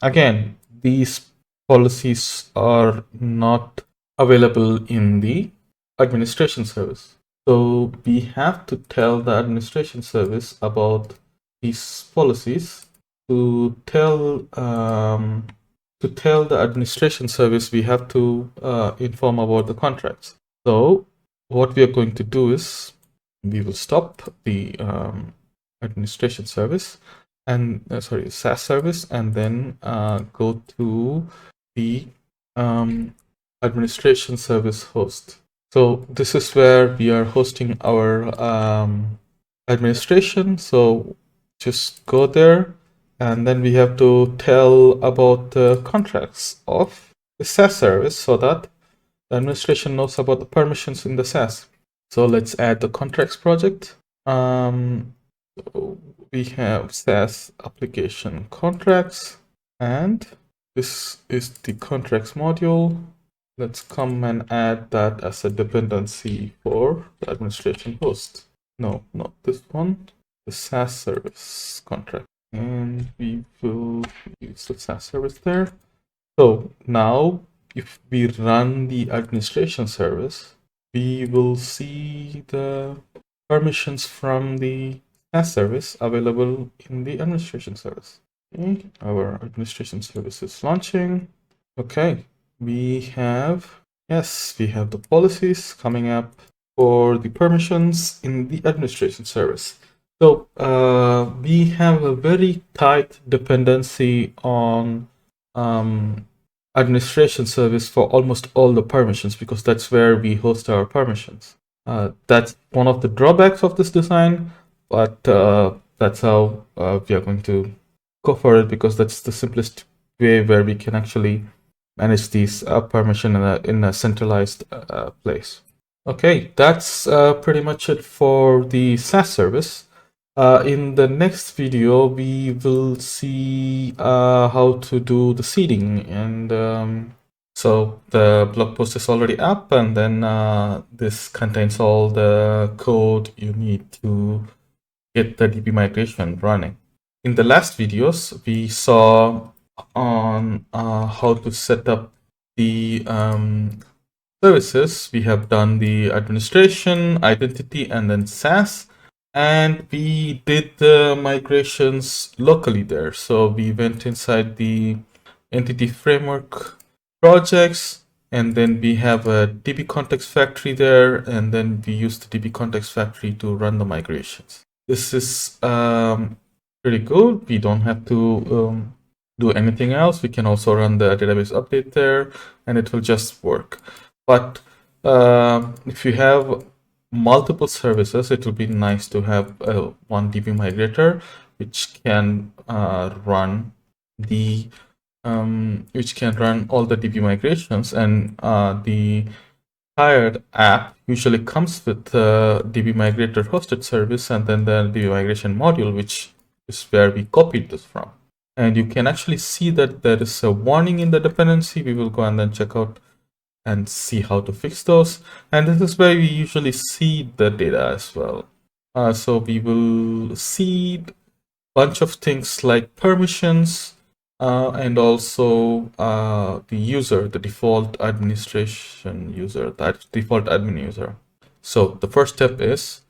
again, these policies are not available in the administration service. So we have to tell the administration service about these policies. To tell the administration service, we have to inform about the contracts. So what we are going to do is we will stop the administration service and SaaS service, and then go to the administration service host. So this is where we are hosting our administration. So just go there, and then we have to tell about the contracts of the SaaS service so that the administration knows about the permissions in the SaaS. So let's add the contracts project. We have SaaS application contracts, and this is the contracts module. Let's come and add that as a dependency for the administration host. No, not this one, the SaaS service contract. And we will use the SaaS service there. So now if we run the administration service, we will see the permissions from the SaaS service available in the administration service. Okay, our administration service is launching. Okay, we have the policies coming up for the permissions in the administration service. So we have a very tight dependency on administration service for almost all the permissions, because that's where we host our permissions. That's one of the drawbacks of this design, but that's how we are going to go for it, because that's the simplest way where we can actually manage these permission in a centralized place. Okay, that's pretty much it for the SaaS service. In the next video, we will see how to do the seeding. And so the blog post is already up, and then this contains all the code you need to get the DbMigration running. In the last videos, we saw on how to set up the services. We have done the administration, identity, and then SaaS. And we did the migrations locally there. So we went inside the entity framework projects, and then we have a DB context factory there, and then we use the DB context factory to run the migrations. This is pretty good. We don't have to do anything else. We can also run the database update there, and it will just work. But if you have multiple services, it will be nice to have one DB migrator which can run the which can run all the DB migrations, and the hired app usually comes with the DB migrator hosted service and then the DB migration module, which is where we copied this from. And you can actually see that there is a warning in the dependency. We will go and then check out and see how to fix those. And this is where we usually seed the data as well. So we will seed a bunch of things like permissions and also the user, the default administration user, that default admin user. So the first step is,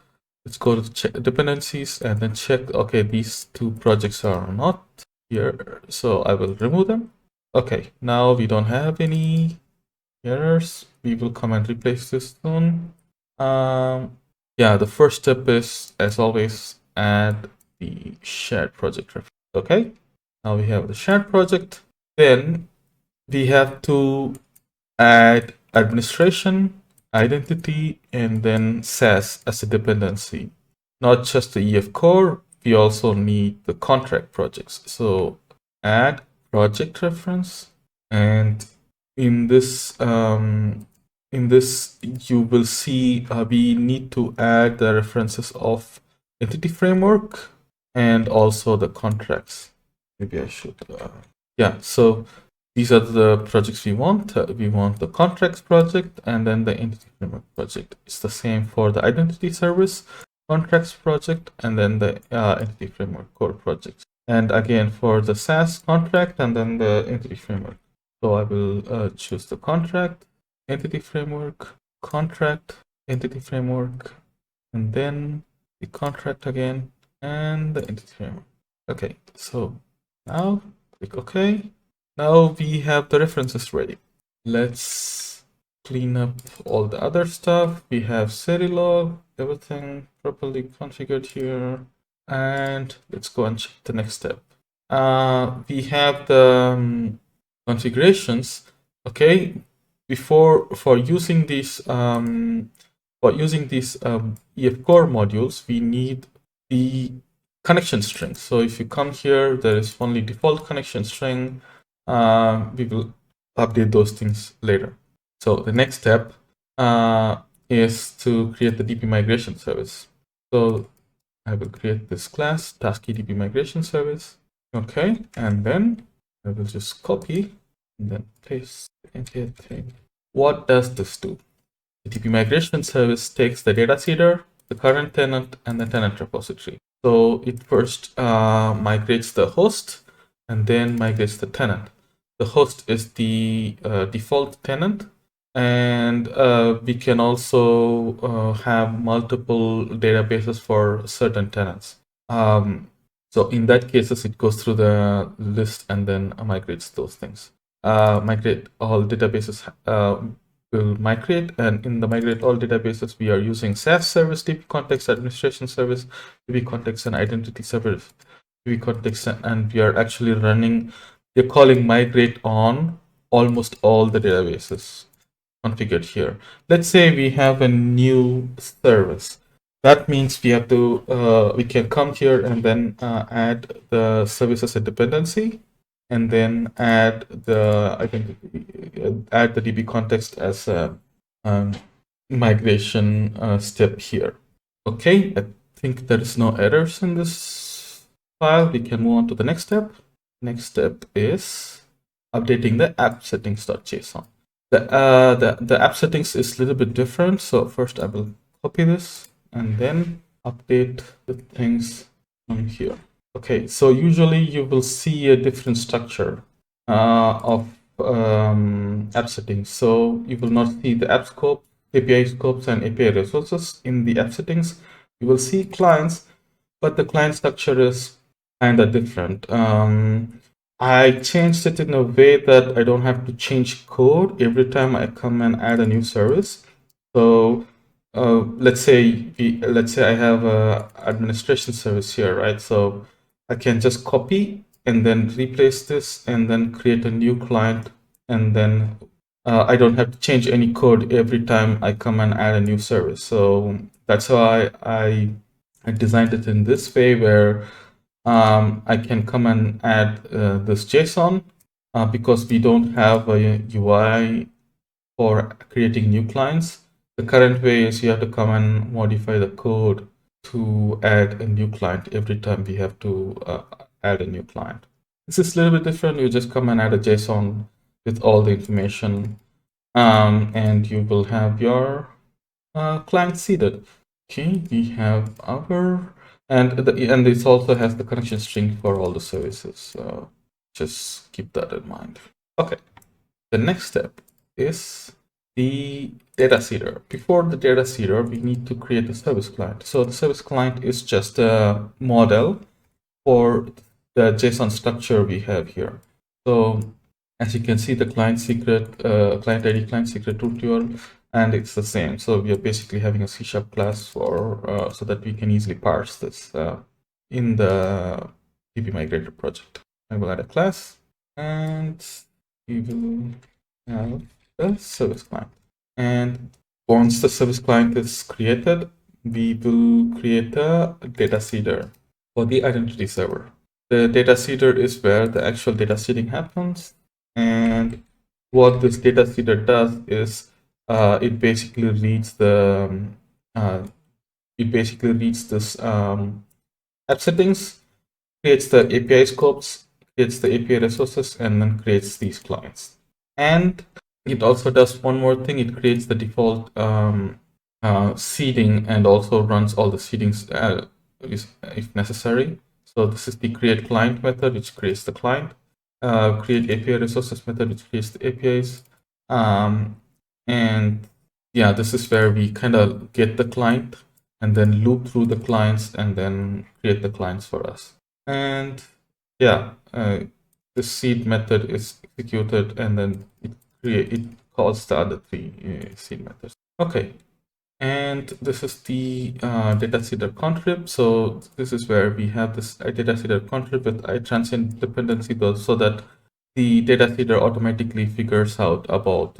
let's go to check dependencies and then check, okay, these two projects are not here. So I will remove them. Okay, now we don't have any errors. We will come and replace this soon. Yeah, the first step is, as always, add the shared project reference. Okay, now we have the shared project. Then we have to add administration, identity, and then SaaS as a dependency. Not just the EF core, we also need the contract projects. So add project reference, and in this you will see we need to add the references of entity framework and also the contracts. Maybe I should yeah, so these are the projects we want. We want the contracts project and then the entity framework project. It's the same for the identity service contracts project and then the entity framework core project. And again for the SaaS contract and then the entity framework. So I will choose the contract, entity framework, contract, entity framework, and then the contract again, and the entity framework. Okay, so now click OK. Now we have the references ready. Let's clean up all the other stuff. We have Serilog, everything properly configured here. And let's go and check the next step. We have the configurations. Okay, for using these EF core modules, we need the connection string. So if you come here, there is only default connection string. We will update those things later. So the next step is to create the DbMigration service. So I will create this class, tasky DbMigration service. Okay, and then I will just copy and then paste the entire thing. What does this do? The DbMigration service takes the data seeder, the current tenant, and the tenant repository. So it first migrates the host and then migrates the tenant. The host is the default tenant, and we can also have multiple databases for certain tenants. So in that cases, it goes through the list and then migrates those things. Migrate all databases will migrate, and in the migrate all databases, we are using SaaS service, DB context administration service, DB context and identity service, DB context, and we are actually running, we're calling migrate on almost all the databases configured here. Let's say we have a new service. That means we have to, we can come here and then add the service as a dependency, and then add the DB context as a migration step here. Okay, I think there is no errors in this file, we can move on to the next step. Next step is updating the app settings.json. The app settings is a little bit different. So first I will copy this and then update the things from here. Okay, so usually you will see a different structure of app settings. So you will not see the app scope, API scopes, and API resources in the app settings. You will see clients, but the client structure is kind of different. I changed it in a way that I don't have to change code every time I come and add a new service. So let's say I have a administration service here, right? So I can just copy and then replace this and then create a new client, and then I don't have to change any code every time I come and add a new service. So that's why I designed it in this way, where I can come and add this JSON because we don't have a UI for creating new clients. The current way is you have to come and modify the code to add a new client every time we have to add a new client. This is a little bit different. You just come and add a JSON with all the information, and you will have your client seeded. Okay, we have our, and this also has the connection string for all the services. So just keep that in mind. Okay, the next step is the data seeder. Before the data seeder, we need to create a service client. So the service client is just a model for the JSON structure we have here. So as you can see, the client secret, client ID, client secret root URL, and it's the same. So we are basically having a C# class for so that we can easily parse this in the DbMigrator project. I will add a class, and we will have the service client. And once the service client is created, we will create a data seeder for the IdentiyServer. The data seeder is where the actual data seeding happens. And what this data seeder does is it basically reads the this app settings, creates the API scopes, creates the API resources, and then creates these clients. And it also does one more thing. It creates the default seeding and also runs all the seedings if necessary. So this is the create client method, which creates the client. Create API resources method, which creates the APIs. And yeah, this is where we kind of get the client and then loop through the clients and then create the clients for us. And yeah, the seed method is executed, and then it calls the other three seed methods. Okay, and this is the data seeder contrib. So this is where we have this data seeder contrib with transient dependency, so that the data seeder automatically figures out about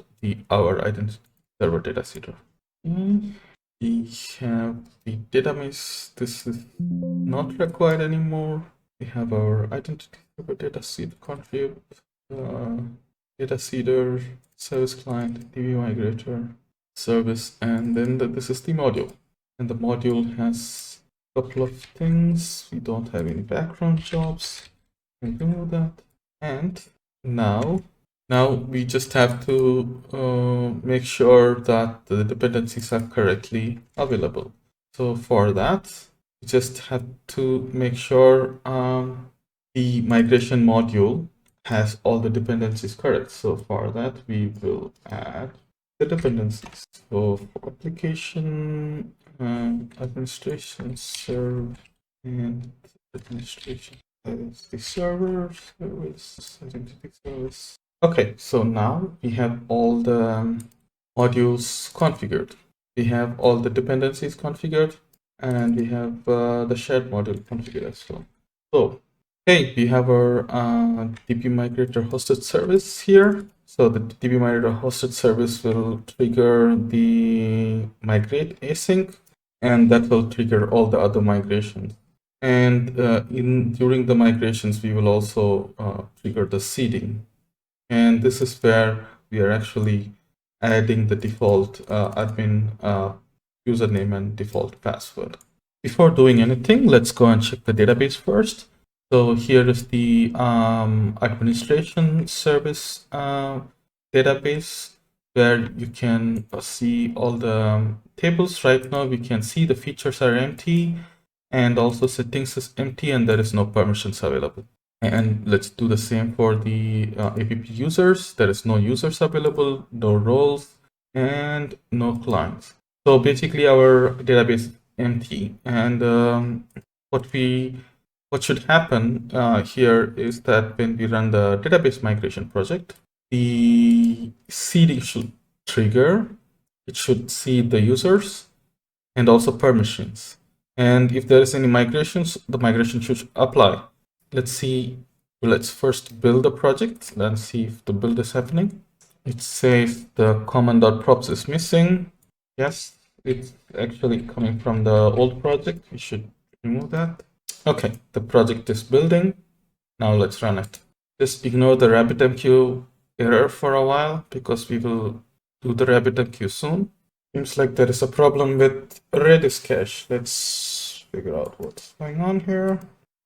our IdentiyServer data seeder. We have the database. This is not required anymore. We have our IdentiyServer data seed contrib, data seeder, service client, DbMigrator, service, and then this is the module. And the module has a couple of things. We don't have any background jobs. We can remove that. And now we just have to make sure that the dependencies are correctly available. So for that, we just have to make sure the migration module has all the dependencies correct. So for that, we will add the dependencies. So for application, administration, serve, and administration. That's the server, service, identity service. Okay, so now we have all the modules configured. We have all the dependencies configured, and we have the shared module configured as well. So, hey, we have our DbMigrator hosted service here. So the DbMigrator hosted service will trigger the migrate async, and that will trigger all the other migrations. And during the migrations, we will also trigger the seeding. And this is where we are actually adding the default admin username and default password. Before doing anything, let's go and check the database first. So here is the administration service database, where you can see all the tables. Right now, we can see the features are empty, and also settings is empty, and there is no permissions available. And let's do the same for the ABP users. There is no users available, no roles, and no clients. So basically, our database is empty. And what should happen here is that when we run the database migration project, the seeding should trigger. It should seed the users and also permissions. And if there is any migrations, the migration should apply. Let's see. Let's first build a project. Let's see if the build is happening. It says the common.props is missing. Yes, it's actually coming from the old project. We should remove that. Okay, the project is building. Now let's run it. Just ignore the RabbitMQ error for a while because we will do the RabbitMQ soon. Seems like there is a problem with Redis cache. Let's figure out what's going on here.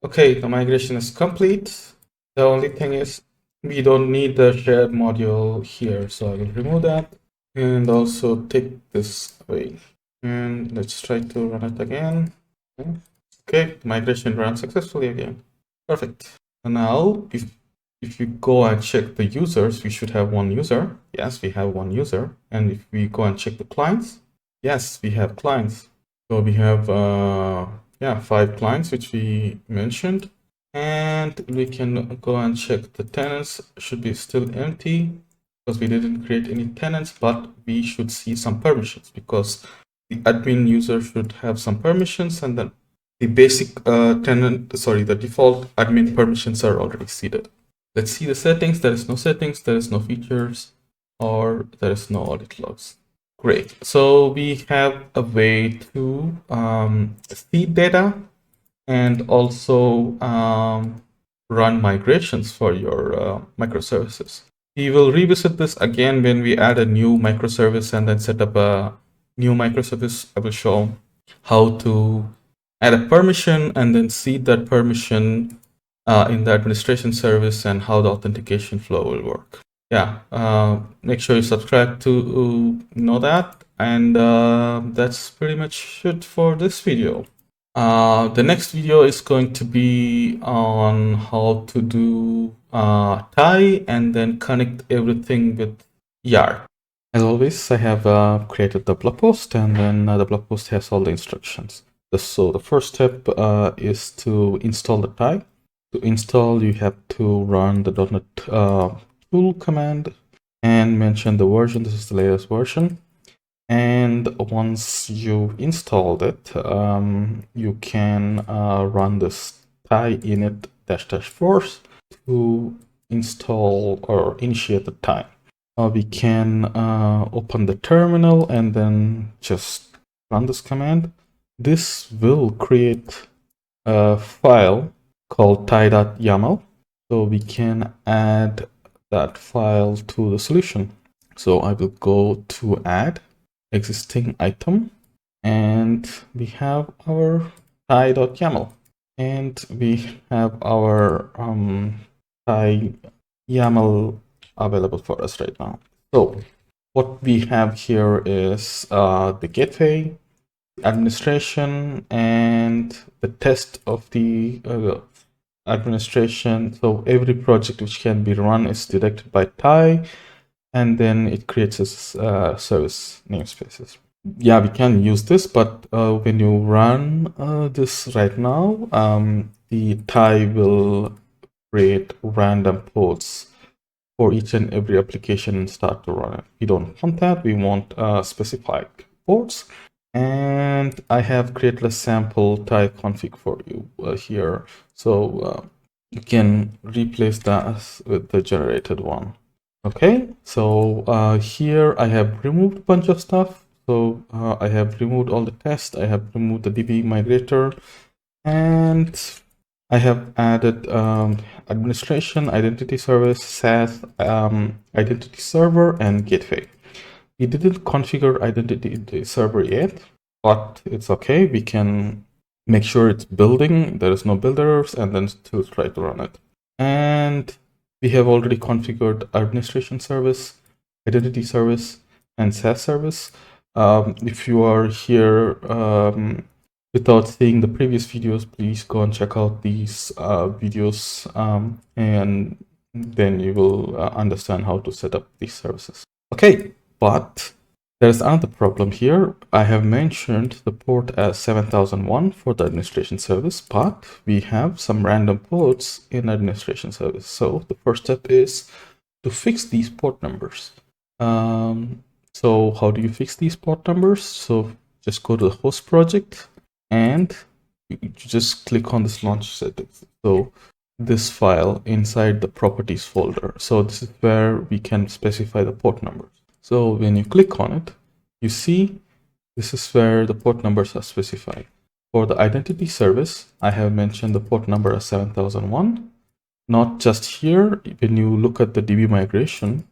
Okay, the migration is complete. The only thing is we don't need the shared module here, so I will remove that and also take this away. And let's try to run it again. Okay, migration ran successfully again. Perfect. And now, if you go and check the users, we should have one user. Yes, we have one user. And if we go and check the clients, yes, we have clients. So we have 5 clients, which we mentioned. And we can go and check the tenants should be still empty because we didn't create any tenants, but we should see some permissions because the admin user should have some permissions, and then the basic the default admin permissions are already seeded. Let's see the settings. There is no settings, there is no features, or there is no audit logs. Great. So we have a way to seed data and also run migrations for your microservices. We will revisit this again when we add a new microservice and then set up a new microservice. I will show how to add a permission and then seed that permission in the administration service and how the authentication flow will work. Yeah, make sure you subscribe to know that. And that's pretty much it for this video. The next video is going to be on how to do Tye and then connect everything with Yarp. As always, I have created the blog post, and then the blog post has all the instructions. So the first step is to install the Tye. To install, you have to run the .NET tool command and mention the version. This is the latest version. And once you installed it, you can run this Tye init --force to install or initiate the Tye. We can open the terminal and then just run this command. This will create a file called tye.yaml. So we can add that file to the solution. So I will go to add existing item, and we have our tye.yaml, and we have our Tye YAML available for us right now. So what we have here is the gateway, administration, and the test of the administration. So every project which can be run is directed by Tye, and then it creates its service namespaces. Yeah, we can use this, but when you run this right now, the Tye will create random ports for each and every application and start to run it. We don't want that. We want specified ports. And I have created a sample Tye config for you here. So you can replace that with the generated one. Okay, so here I have removed a bunch of stuff. So I have removed all the tests. I have removed the DbMigrator, and I have added administration, IdentiyServer, SaaS, IdentiyServer, and gateway. We didn't configure IdentiyServer yet, but it's okay. We can make sure it's building, there is no build errors, and then still try to run it. And we have already configured administration service, identity service, and SaaS service. If you are here without seeing the previous videos, please go and check out these videos, and then you will understand how to set up these services. Okay, but there's another problem here. I have mentioned the port as 7001 for the administration service, but we have some random ports in administration service. So the first step is to fix these port numbers. So how do you fix these port numbers? So just go to the host project and you just click on this launch settings. So this file inside the properties folder. So this is where we can specify the port numbers. So when you click on it, you see this is where the port numbers are specified. For the identity service, I have mentioned the port number as 7001. Not just here, when you look at the DbMigration,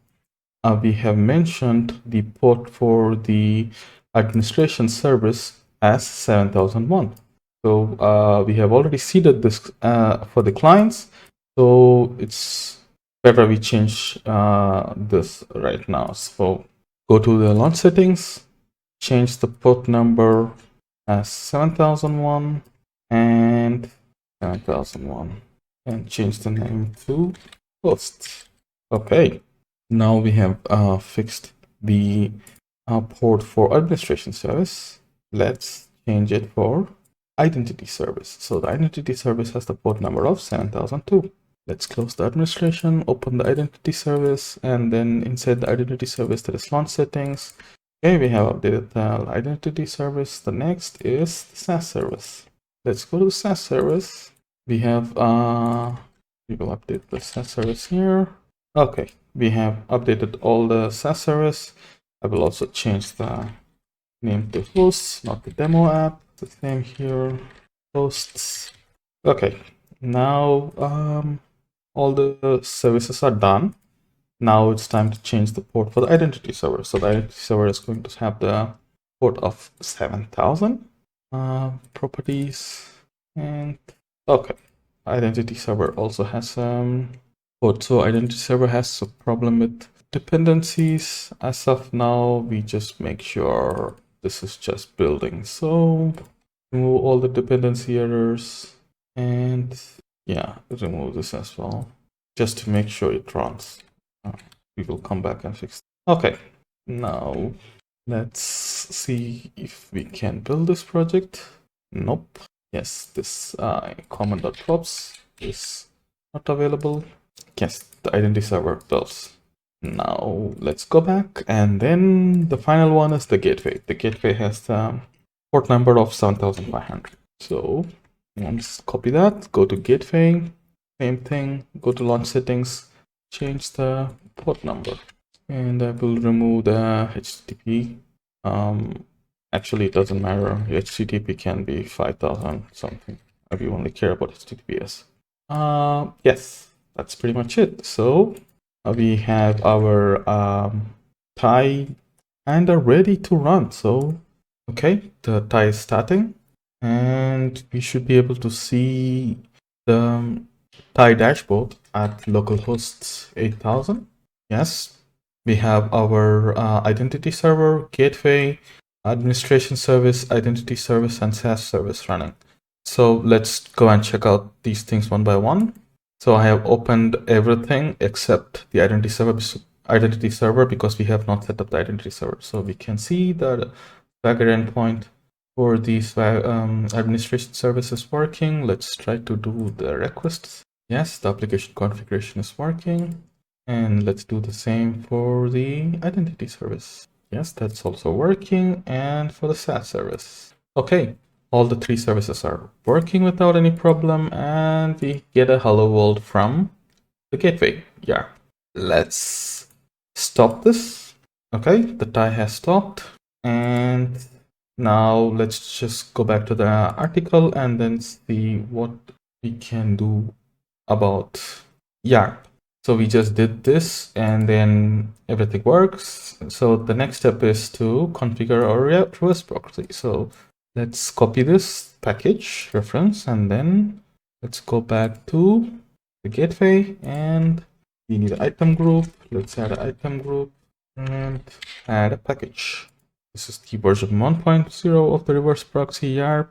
we have mentioned the port for the administration service as 7001. So we have already seeded this for the clients. So it's better we change this right now. So go to the launch settings, change the port number as 7001 and 7001, and change the name to host. Okay, now we have fixed the port for administration service. Let's change it for identity service. So the identity service has the port number of 7002. Let's close the administration, open the identity service, and then inside the identity service there is launch settings. Okay, we have updated the identity service. The next is the SaaS service. Let's go to the SaaS service. We have we will update the SaaS service here. Okay, we have updated all the SaaS service. I will also change the name to hosts, not the demo app. The same here, hosts. Okay, now all the services are done. Now it's time to change the port for the identity server. So the identity server is going to have the port of 7000 properties, and okay, identity server also has port. So identity server has a problem with dependencies. As of now, we just make sure this is just building. So remove all the dependency errors, and yeah, remove this as well, just to make sure it runs. We will come back and fix it. Okay, now let's see if we can build this project. Nope. Yes, this common.props is not available. Yes, the identity server builds. Now let's go back, and then the final one is the gateway. The gateway has the port number of 7500. So let's copy that, go to gateway, same thing, go to launch settings, change the port number, and I will remove the HTTP. Actually, it doesn't matter. HTTP can be 5000 something. We only care about HTTPS. Yes, that's pretty much it. So we have our Tye and are ready to run. So okay, the Tye is starting, and we should be able to see the Tye dashboard at localhost 8000. Yes, we have our identity server, gateway, administration service, identity service, and SaaS service running. So let's go and check out these things one by one. So I have opened everything except the identity server because we have not set up the identity server. So we can see the Swagger endpoint for these administration services working. Let's try to do the requests. Yes, the application configuration is working. And let's do the same for the identity service. Yes, that's also working. And for the SaaS service. Okay, all the three services are working without any problem. And we get a hello world from the gateway. Yeah, let's stop this. Okay, the Tye has stopped. And now let's just go back to the article and then see what we can do about Yarp. So we just did this and then everything works. So the next step is to configure our reverse proxy. So let's copy this package reference, and then let's go back to the gateway, and we need an item group. Let's add an item group and add a package. This is the version 1.0 of the reverse proxy Yarp.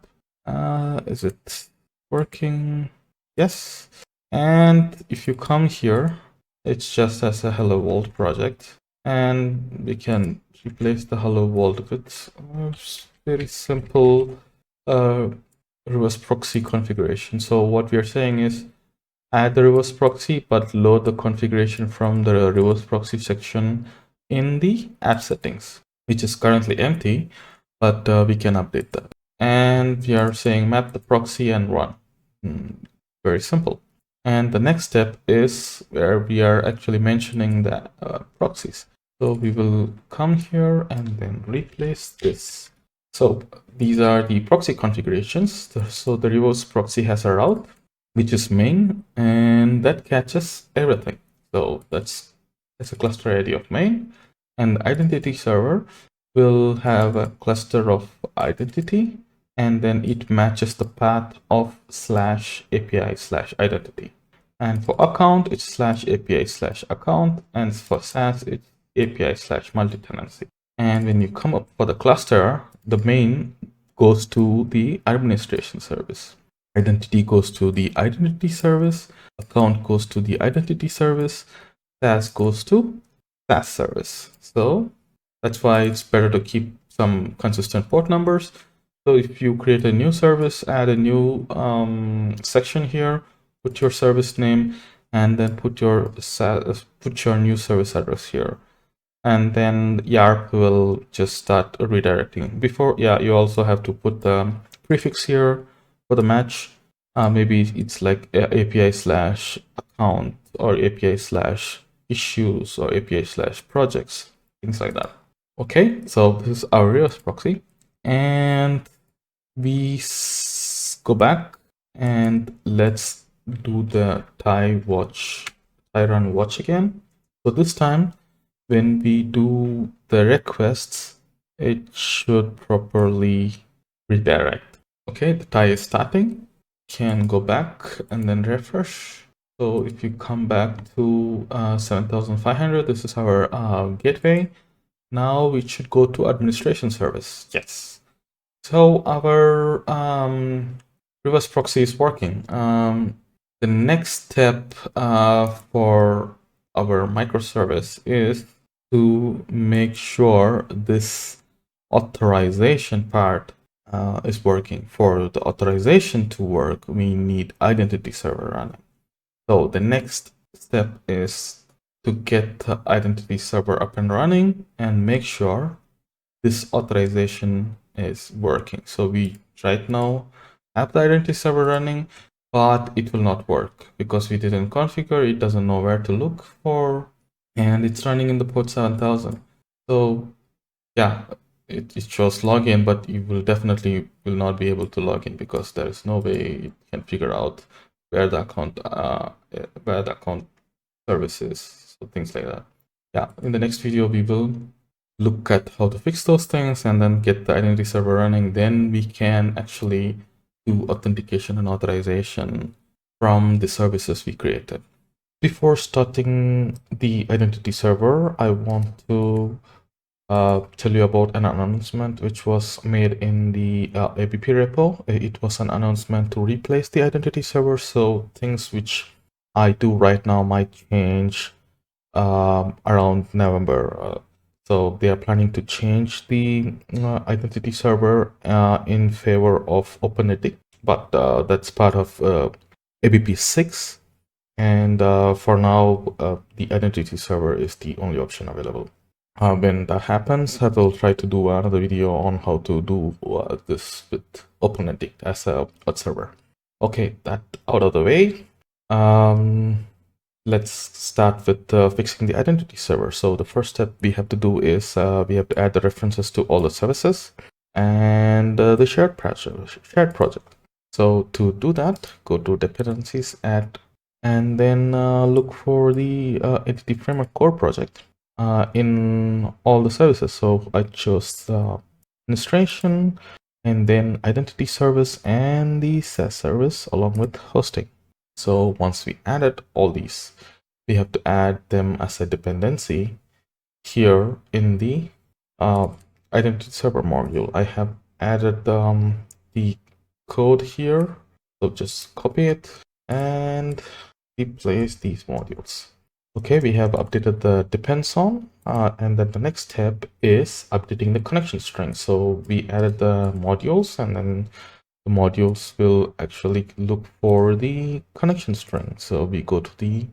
Is it working? Yes. And if you come here, it's just as a hello world project, and we can replace the hello world with very simple reverse proxy configuration. So what we are saying is add the reverse proxy, but load the configuration from the reverse proxy section in the app settings, which is currently empty, but we can update that. And we are saying map the proxy and run. Very simple. And the next step is where we are actually mentioning the proxies. So we will come here and then replace this. So these are the proxy configurations. So the reverse proxy has a route, which is main, and that catches everything. So that's a cluster ID of main, and the identity server will have a cluster of identity, and then it matches the path of /API/identity. And for account, it's /API/account, and for SaaS, it's API/multi-tenancy. And when you come up for the cluster, the main goes to the administration service. Identity goes to the identity service, account goes to the identity service, SaaS goes to SaaS service. So that's why it's better to keep some consistent port numbers. So if you create a new service, add a new section here, put your service name, and then put your new service address here. And then Yarp will just start redirecting. Before, you also have to put the prefix here for the match. Maybe it's like API/account or API/issues or API/projects, things like that. Okay, so this is our reverse proxy, and we go back and let's do the Tye run watch again. So this time, when we do the requests, it should properly redirect. Okay, the Tye is starting. Can go back and then refresh. So if you come back to 7500, this is our gateway. Now we should go to administration service. Yes. So our reverse proxy is working. The next step for our microservice is to make sure this authorization part is working. For the authorization to work, we need IdentiyServer running. So the next step is to get the IdentiyServer up and running and make sure this authorization is working. So we right now have the IdentiyServer running, but it will not work because we didn't configure. It doesn't know where to look for, and it's running in the port 7000. So yeah, it shows login, but you will definitely not be able to log in because there is no way it can figure out where the account service is. So things like that. Yeah, in the next video we will look at how to fix those things and then get the IdentiyServer running. Then we can actually do authentication and authorization from the services we created. Before starting the IdentiyServer, I want to tell you about an announcement which was made in the ABP repo. It was an announcement to replace the IdentiyServer. So things which I do right now might change around November. So they are planning to change the IdentiyServer in favor of OpenEdit, but that's part of ABP 6. And for now, the IdentiyServer is the only option available. When that happens, I will try to do another video on how to do this with OpenEdit as a server. Okay, that out of the way. Let's start with fixing the IdentiyServer. So the first step we have to do is we have to add the references to all the services and the shared project. So to do that, go to dependencies, add, and then look for the entity framework core project in all the services. So I chose administration, and then identity service and the SaaS service along with hosting. So once we added all these, we have to add them as a dependency here in the IdentiyServer module. I have added the code here, so just copy it and replace these modules. Okay, we have updated the depends on, and then the next step is updating the connection string. So we added the modules, and then the modules will actually look for the connection string. So we go to the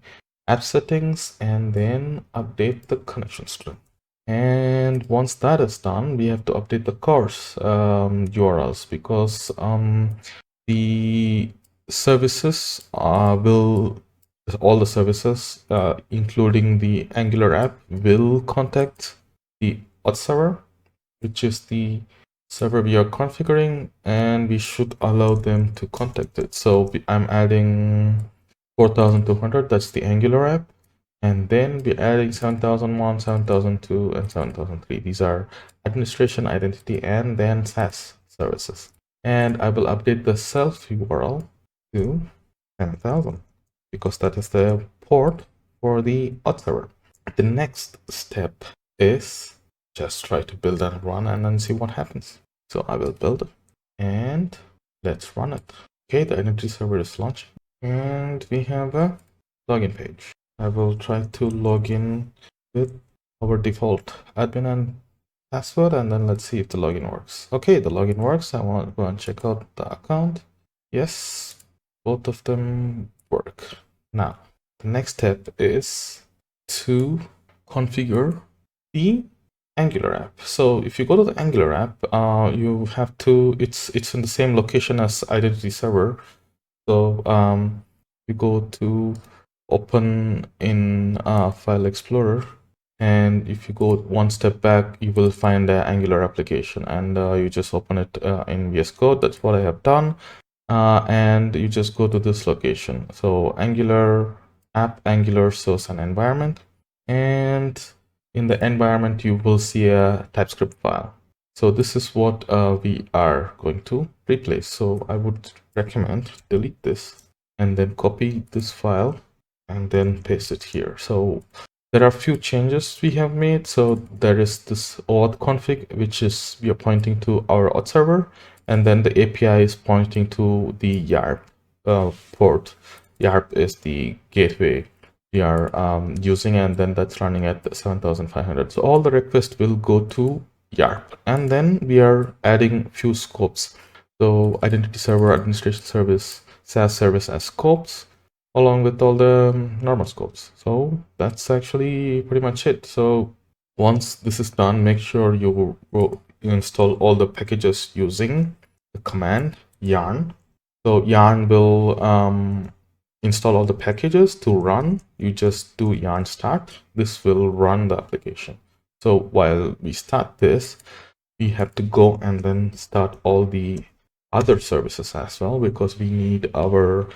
app settings and then update the connection string. And once that is done, we have to update the course URLs, because the services all the services, including the Angular app, will contact the auth server, which is the server we are configuring, and we should allow them to contact it. So I'm adding 4200, that's the Angular app, and then we're adding 7001, 7002, and 7003. These are administration, identity, and then SaaS services. And I will update the self URL to 10,000 because that is the port for the auth server. The next step is just try to build and run and then see what happens. So I will build it and let's run it. Okay, the IdentiyServer is launching and we have a login page. I will try to log in with our default admin and password, and then let's see if the login works. Okay, the login works. I want to go and check out the account. Yes, both of them work. Now, the next step is to configure the Angular app. So if you go to the Angular app, you have to, it's in the same location as IdentiyServer. So you go to open in File Explorer, and if you go one step back, you will find the Angular application, and you just open it in VS Code. That's what I have done. And you just go to this location. So Angular app, Angular source and environment. And in the environment, you will see a TypeScript file. So this is what we are going to replace. So I would recommend delete this and then copy this file and then paste it here. So there are a few changes we have made. So there is this auth config, which is we are pointing to our auth server, and then the API is pointing to the Yarp port. Yarp is the gateway we are using, and then that's running at 7500. So all the requests will go to Yarp, and then we are adding few scopes. So IdentiyServer, administration service, SaaS service as scopes, along with all the normal scopes. So that's actually pretty much it. So once this is done, make sure you install all the packages using the command yarn. So yarn will install all the packages to run. You just do yarn start. This will run the application. So while we start this, we have to go and then start all the other services as well, because we need our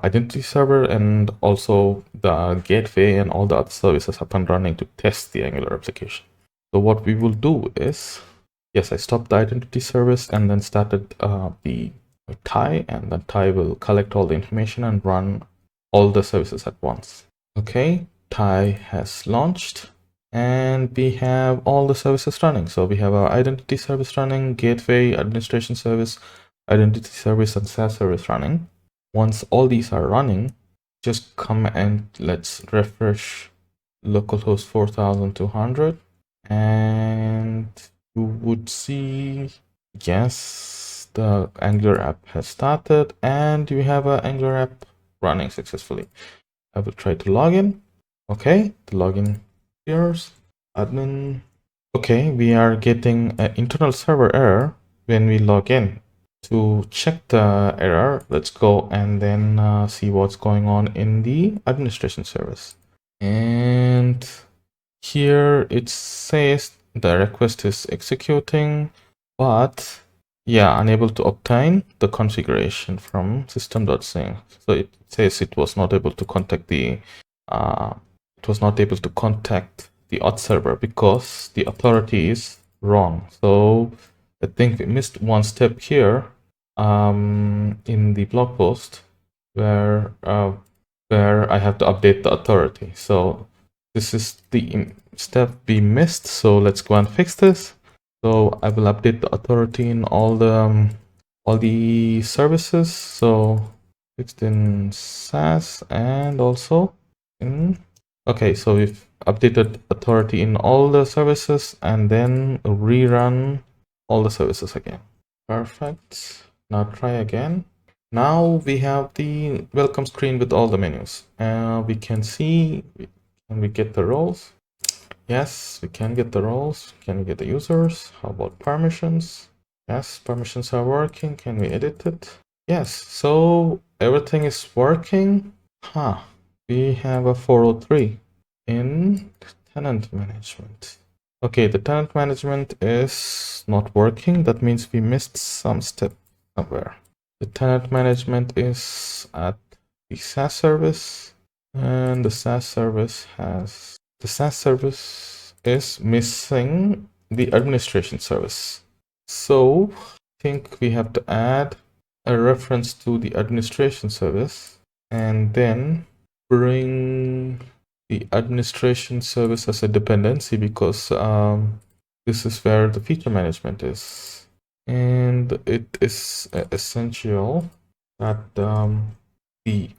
IdentiyServer and also the gateway and all the other services up and running to test the Angular application. So what we will do is, yes, I stopped the IdentiyService and then started the Tye, and then Tye will collect all the information and run all the services at once. Okay, Tye has launched and we have all the services running. So we have our identity service running, gateway, administration service, identity service, and SaaS service running. Once all these are running, just come and let's refresh localhost 4200, and you would see, yes, the Angular app has started and you have an Angular app running successfully. I will try to log in. Okay, the login appears. Admin. Okay, we are getting an internal server error when we log in. To check the error, let's go and then see what's going on in the administration service. And here it says the request is executing, but yeah, unable to obtain the configuration from system.sync. So it says it was not able to contact the auth server because the authority is wrong. So I think we missed one step here in the blog post where I have to update the authority. So this is the step we missed. So let's go and fix this. So I will update the authority in all the services. So fixed in SaaS and also in, okay, so we've updated authority in all the services and then rerun all the services again. Perfect. Now try again. Now we have the welcome screen with all the menus. We can see, can we get the roles? Yes, we can get the roles. Can we get the users? How about permissions? Yes, permissions are working. Can we edit it? Yes, so everything is working. We have a 403 in tenant management. Okay, the tenant management is not working. That means we missed some step somewhere. The tenant management is at the SaaS service, and the SaaS service is missing the administration service. So I think we have to add a reference to the administration service and then bring the administration service as a dependency, because this is where the feature management is. And it is essential that the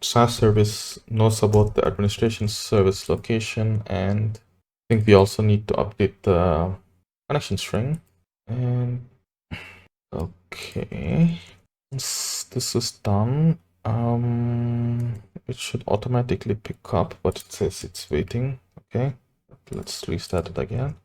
SaaS service knows about the administration service location, and I think we also need to update the connection string. And okay, once this is done, it should automatically pick up, but it says it's waiting. Okay, let's restart it again.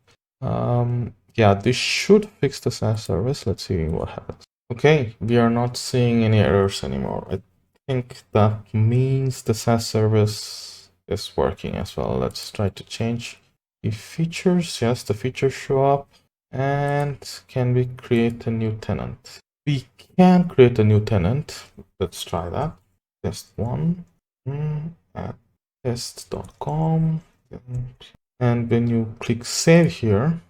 Yeah, this should fix the SaaS service. Let's see what happens. Okay, we are not seeing any errors anymore. I think that means the SaaS service is working as well. Let's try to change the features. Yes, the features show up. And can we create a new tenant? We can create a new tenant. Let's try that. Test one at test.com. And when you click save here,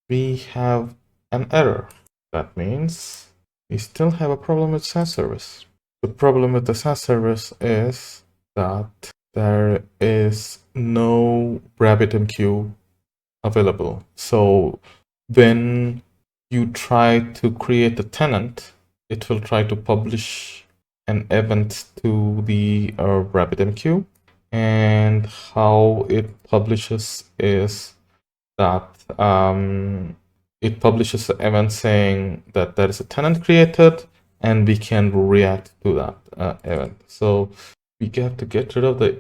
we have an error. That means we still have a problem with SaaS service. The problem with the SaaS service is that there is no RabbitMQ available. So when you try to create a tenant, it will try to publish an event to the RabbitMQ. And how it publishes is that it publishes an event saying that there is a tenant created, and we can react to that event. So we have to get rid of the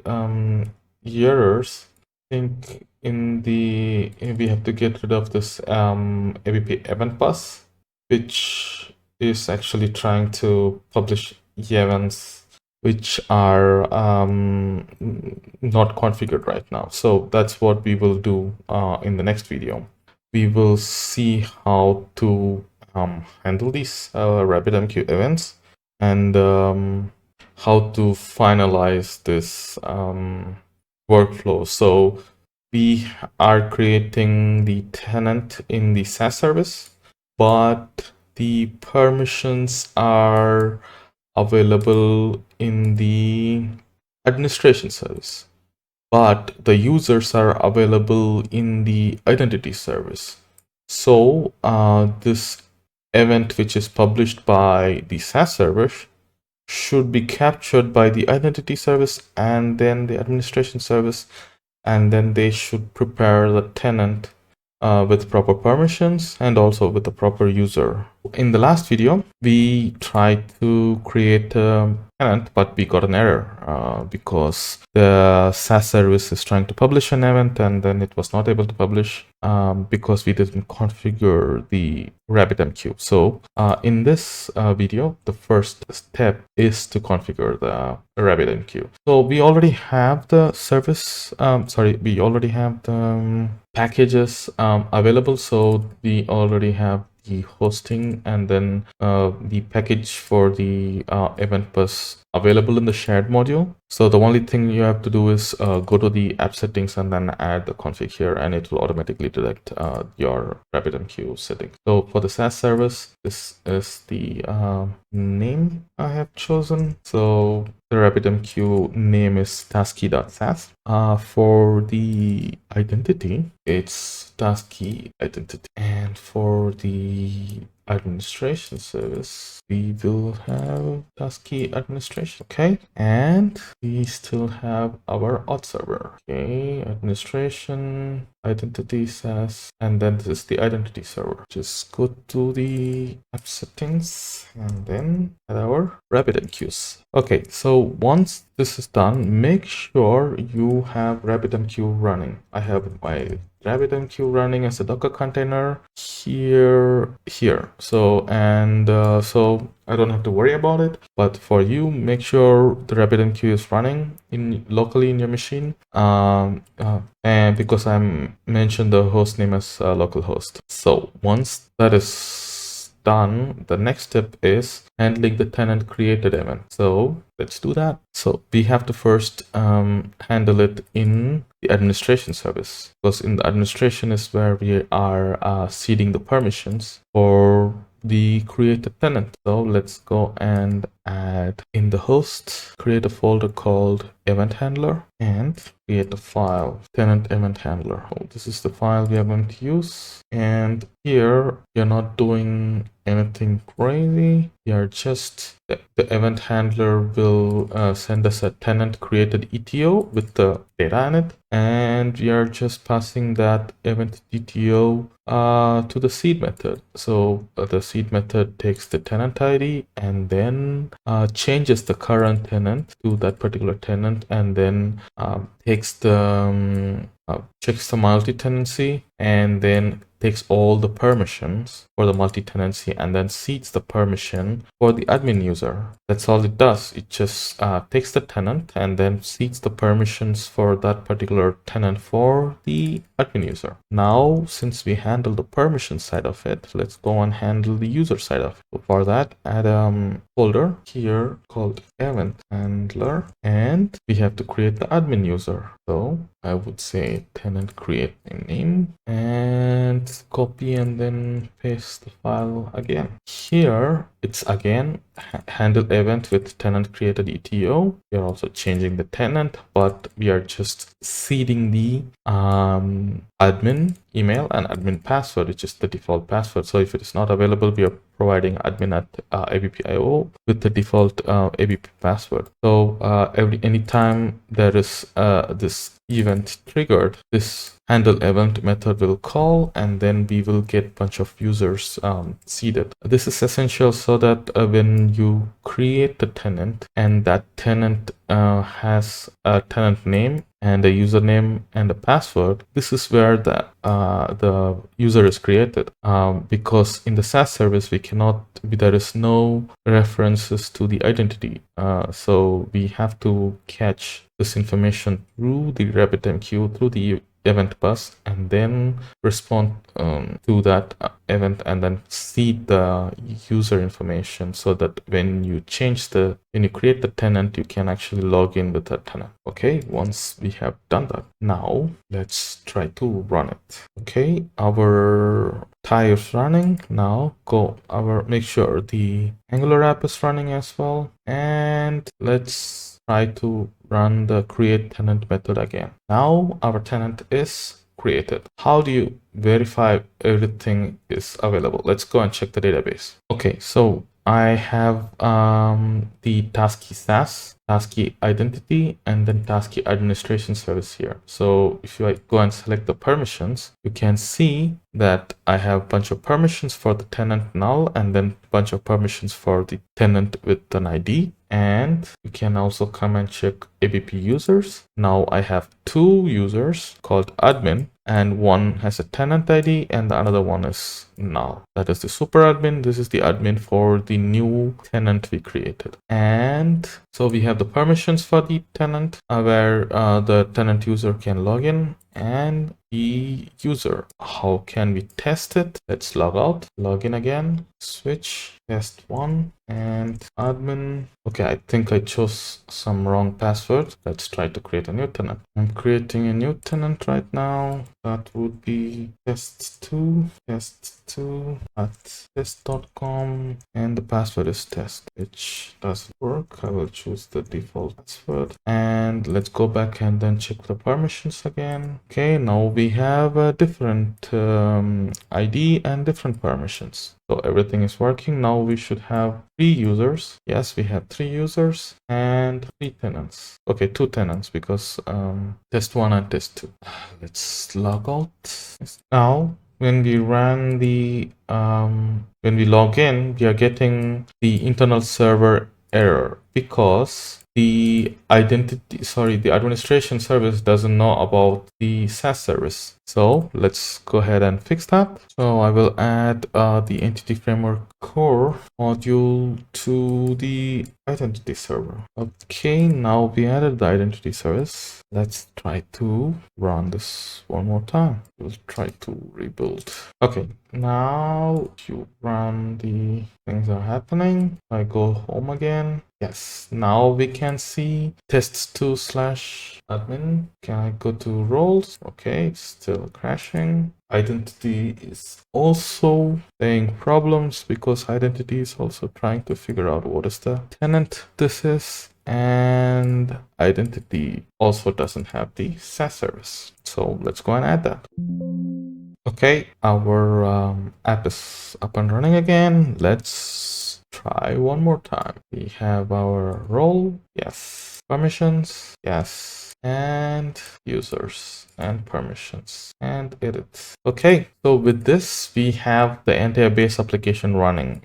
errors. I think we have to get rid of this ABP event bus, which is actually trying to publish events which are not configured right now. So that's what we will do in the next video. We will see how to handle these RabbitMQ events and how to finalize this workflow. So we are creating the tenant in the SaaS service, but the permissions are available in the administration service, but the users are available in the identity service. So this event which is published by the SaaS server should be captured by the identity service and then the administration service, and then they should prepare the tenant with proper permissions and also with the proper user. In the last video, we tried to create a tenant, but we got an error because the SaaS service is trying to publish an event and then it was not able to publish because we didn't configure the RabbitMQ. So in this video, the first step is to configure the RabbitMQ. So we already have the service, we already have the packages available. So we already have the hosting and then the package for the event bus available in the shared module. So the only thing you have to do is go to the app settings and then add the config here, and it will automatically detect your RabbitMQ setting. So for the SaaS service, this is the name I have chosen. So the RabbitMQ name is tasky.saas. For the identity, it's tasky identity. And for the administration service, we will have tasky administration. Okay, and we still have our auth server. Okay, administration, identity, SaaS, and then this is the identity server. Just go to the app settings and then add our RabbitMQs. Okay, so once this is done, make sure you have RabbitMQ running. I have my RabbitMQ running as a Docker container here. So so I don't have to worry about it. But for you, make sure the RabbitMQ is running locally in your machine. And because I mentioned the host name as localhost. So once that is done, the next step is handling the tenant created event. So let's do that. So we have to first handle it in the administration service, because in the administration is where we are seeding the permissions for the created tenant. So let's go and add in the host, create a folder called event handler and create a file, tenant event handler. Oh, this is the file we are going to use. And here you're not doing anything crazy. You're just, the event handler will send us a tenant created ETO with the data in it. And we are just passing that event ETO to the seed method. So the seed method takes the tenant ID and then changes the current tenant to that particular tenant, and then takes the checks the multi-tenancy and then takes all the permissions for the multi-tenancy and then seeds the permission for the admin user. That's all it does. It just takes the tenant and then seeds the permissions for that particular tenant for the admin user. Now, since we handle the permission side of it, let's go and handle the user side of it. So for that, add a folder here called event handler, and we have to create the admin user. So I would say tenant create a name and copy and then paste the file again. Here it's again handle event with tenant created ETO. We are also changing the tenant, but we are just seeding the admin email and admin password, which is the default password. So if it is not available, we are providing admin at ABP.io with the default ABP password. So anytime there is this event triggered, this handle event method will call, and then we will get bunch of users seeded. This is essential so that when you create the tenant and that tenant has a tenant name and a username and a password, this is where the user is created. Because in the SaaS service, there is no references to the identity. So we have to catch this information through the RabbitMQ, through the event bus, and then respond to that event and then seed the user information so that when you create the tenant, you can actually log in with that tenant. Okay, once we have done that, now let's try to run it. Okay, our Tye is running. Now make sure the Angular app is running as well, and let's try to run the create tenant method again. Now our tenant is created. How do you verify everything is available? Let's go and check the database. Okay, so I have the Tasky SaaS, Tasky Identity, and then Tasky Administration Service here. So if you go and select the permissions, you can see that I have a bunch of permissions for the tenant null and then a bunch of permissions for the tenant with an ID. And you can also come and check ABP users. Now I have two users called admin, and one has a tenant ID and the another one is null. That is the super admin. This is the admin for the new tenant we created. And so we have the permissions for the tenant where the tenant user can log in, and the user. How can we test it? Let's log out, log in again, switch, test one, and admin. Okay, I think I chose some wrong password. Let's try to create a new tenant. I'm creating a new tenant right now. That would be test2 at test.com, and the password is test, which doesn't work. I will choose the default password, and let's go back and then check the permissions again. Okay, now we have a different ID and different permissions. So everything is working. Now we should have 3 users. Yes, we have 3 users and 3 tenants. Okay, 2 tenants because test1 and test2. Let's log out. Now, when we run the when we log in, we are getting the internal server error because the administration service doesn't know about the SaaS service. So let's go ahead and fix that. So I will add the entity framework core module to the identity server. Okay, now we added the identity service. Let's try to run this one more time. We'll try to rebuild. Okay, now you run, the things are happening. I go home again. Yes, now we can see test2/admin. Can I go to roles? Okay, it's still crashing. Identity is also saying problems because identity is also trying to figure out what is the tenant this is. And identity also doesn't have the SaaS service. So let's go and add that. Okay, our app is up and running again. Let's try one more time. We have our role, yes. Permissions, yes. And users and permissions and edits. Okay, so with this, we have the entire base application running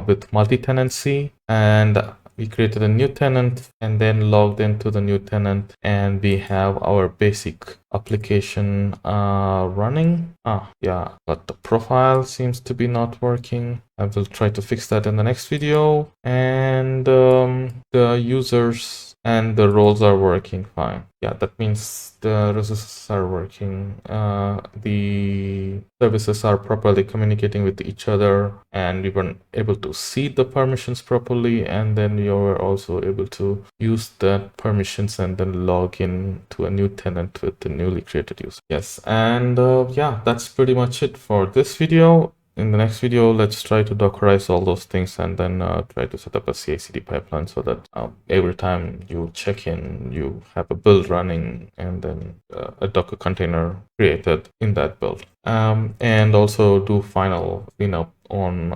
with multi-tenancy, and we created a new tenant and then logged into the new tenant, and we have our basic application running. Yeah, but the profile seems to be not working. I will try to fix that in the next video. And the users and the roles are working fine. Yeah, that means the resources are working. The services are properly communicating with each other, and we were able to see the permissions properly, and then we were also able to use the permissions and then log in to a new tenant with the newly created user. Yes, and yeah, that's pretty much it for this video. In the next video, let's try to Dockerize all those things and then try to set up a CI/CD pipeline so that every time you check in, you have a build running and then a Docker container created in that build. And also do final cleanup on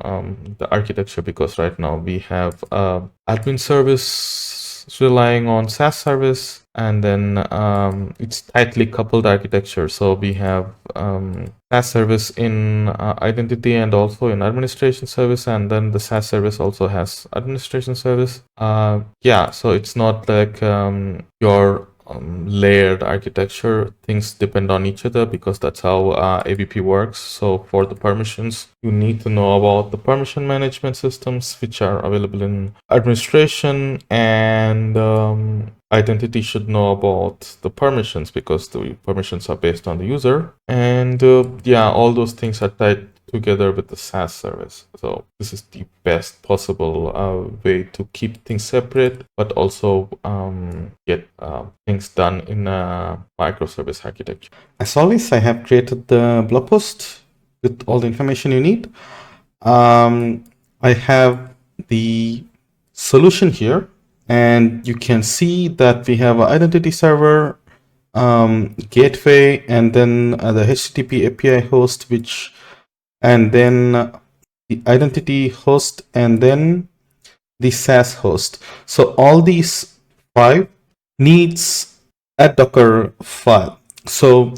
the architecture, because right now we have admin service relying on SaaS service, and then it's tightly coupled architecture. So we have SaaS service in identity and also in administration service, and then the SaaS service also has administration service. Yeah, so it's not like your layered architecture. Things depend on each other because that's how ABP works. So for the permissions, you need to know about the permission management systems which are available in administration, and identity should know about the permissions because the permissions are based on the user. And yeah, all those things are tied together with the SaaS service. So this is the best possible way to keep things separate, but also get things done in a microservice architecture. As always, I have created the blog post with all the information you need. I have the solution here, and you can see that we have an identity server, gateway, and then the HTTP API host, and then the identity host, and then the SaaS host. So all these 5 needs a Docker file. So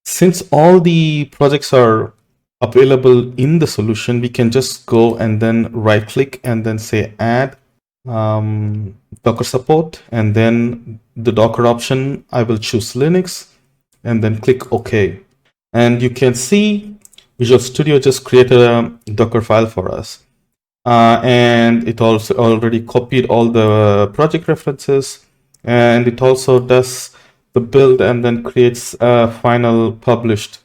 since all the projects are available in the solution, we can just go and then right click and then say add Docker support, and then the Docker option, I will choose Linux and then click OK. And you can see Visual Studio just created a Docker file for us. And it also already copied all the project references, and it also does the build and then creates a final published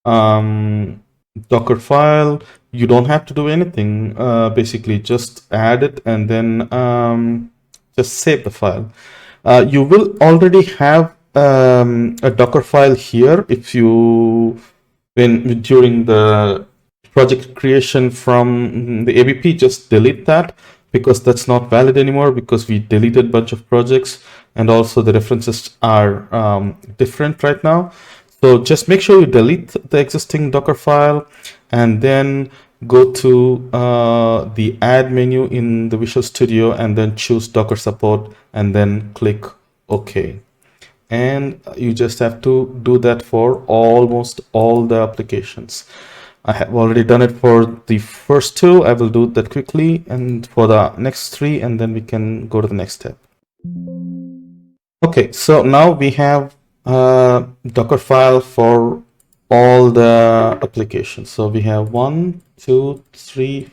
Docker file. You don't have to do anything. Basically, just add it and then just save the file. You will already have a Docker file here if you during the project creation from the ABP, just delete that because that's not valid anymore because we deleted a bunch of projects and also the references are different right now. So just make sure you delete the existing Docker file and then go to the add menu in the Visual Studio and then choose Docker support and then click OK. And you just have to do that for almost all the applications. I have already done it for the first two. I will do that quickly and for the next three, and then we can go to the next step. Okay, so now we have a Docker file for all the applications. So we have 1, 2, 3,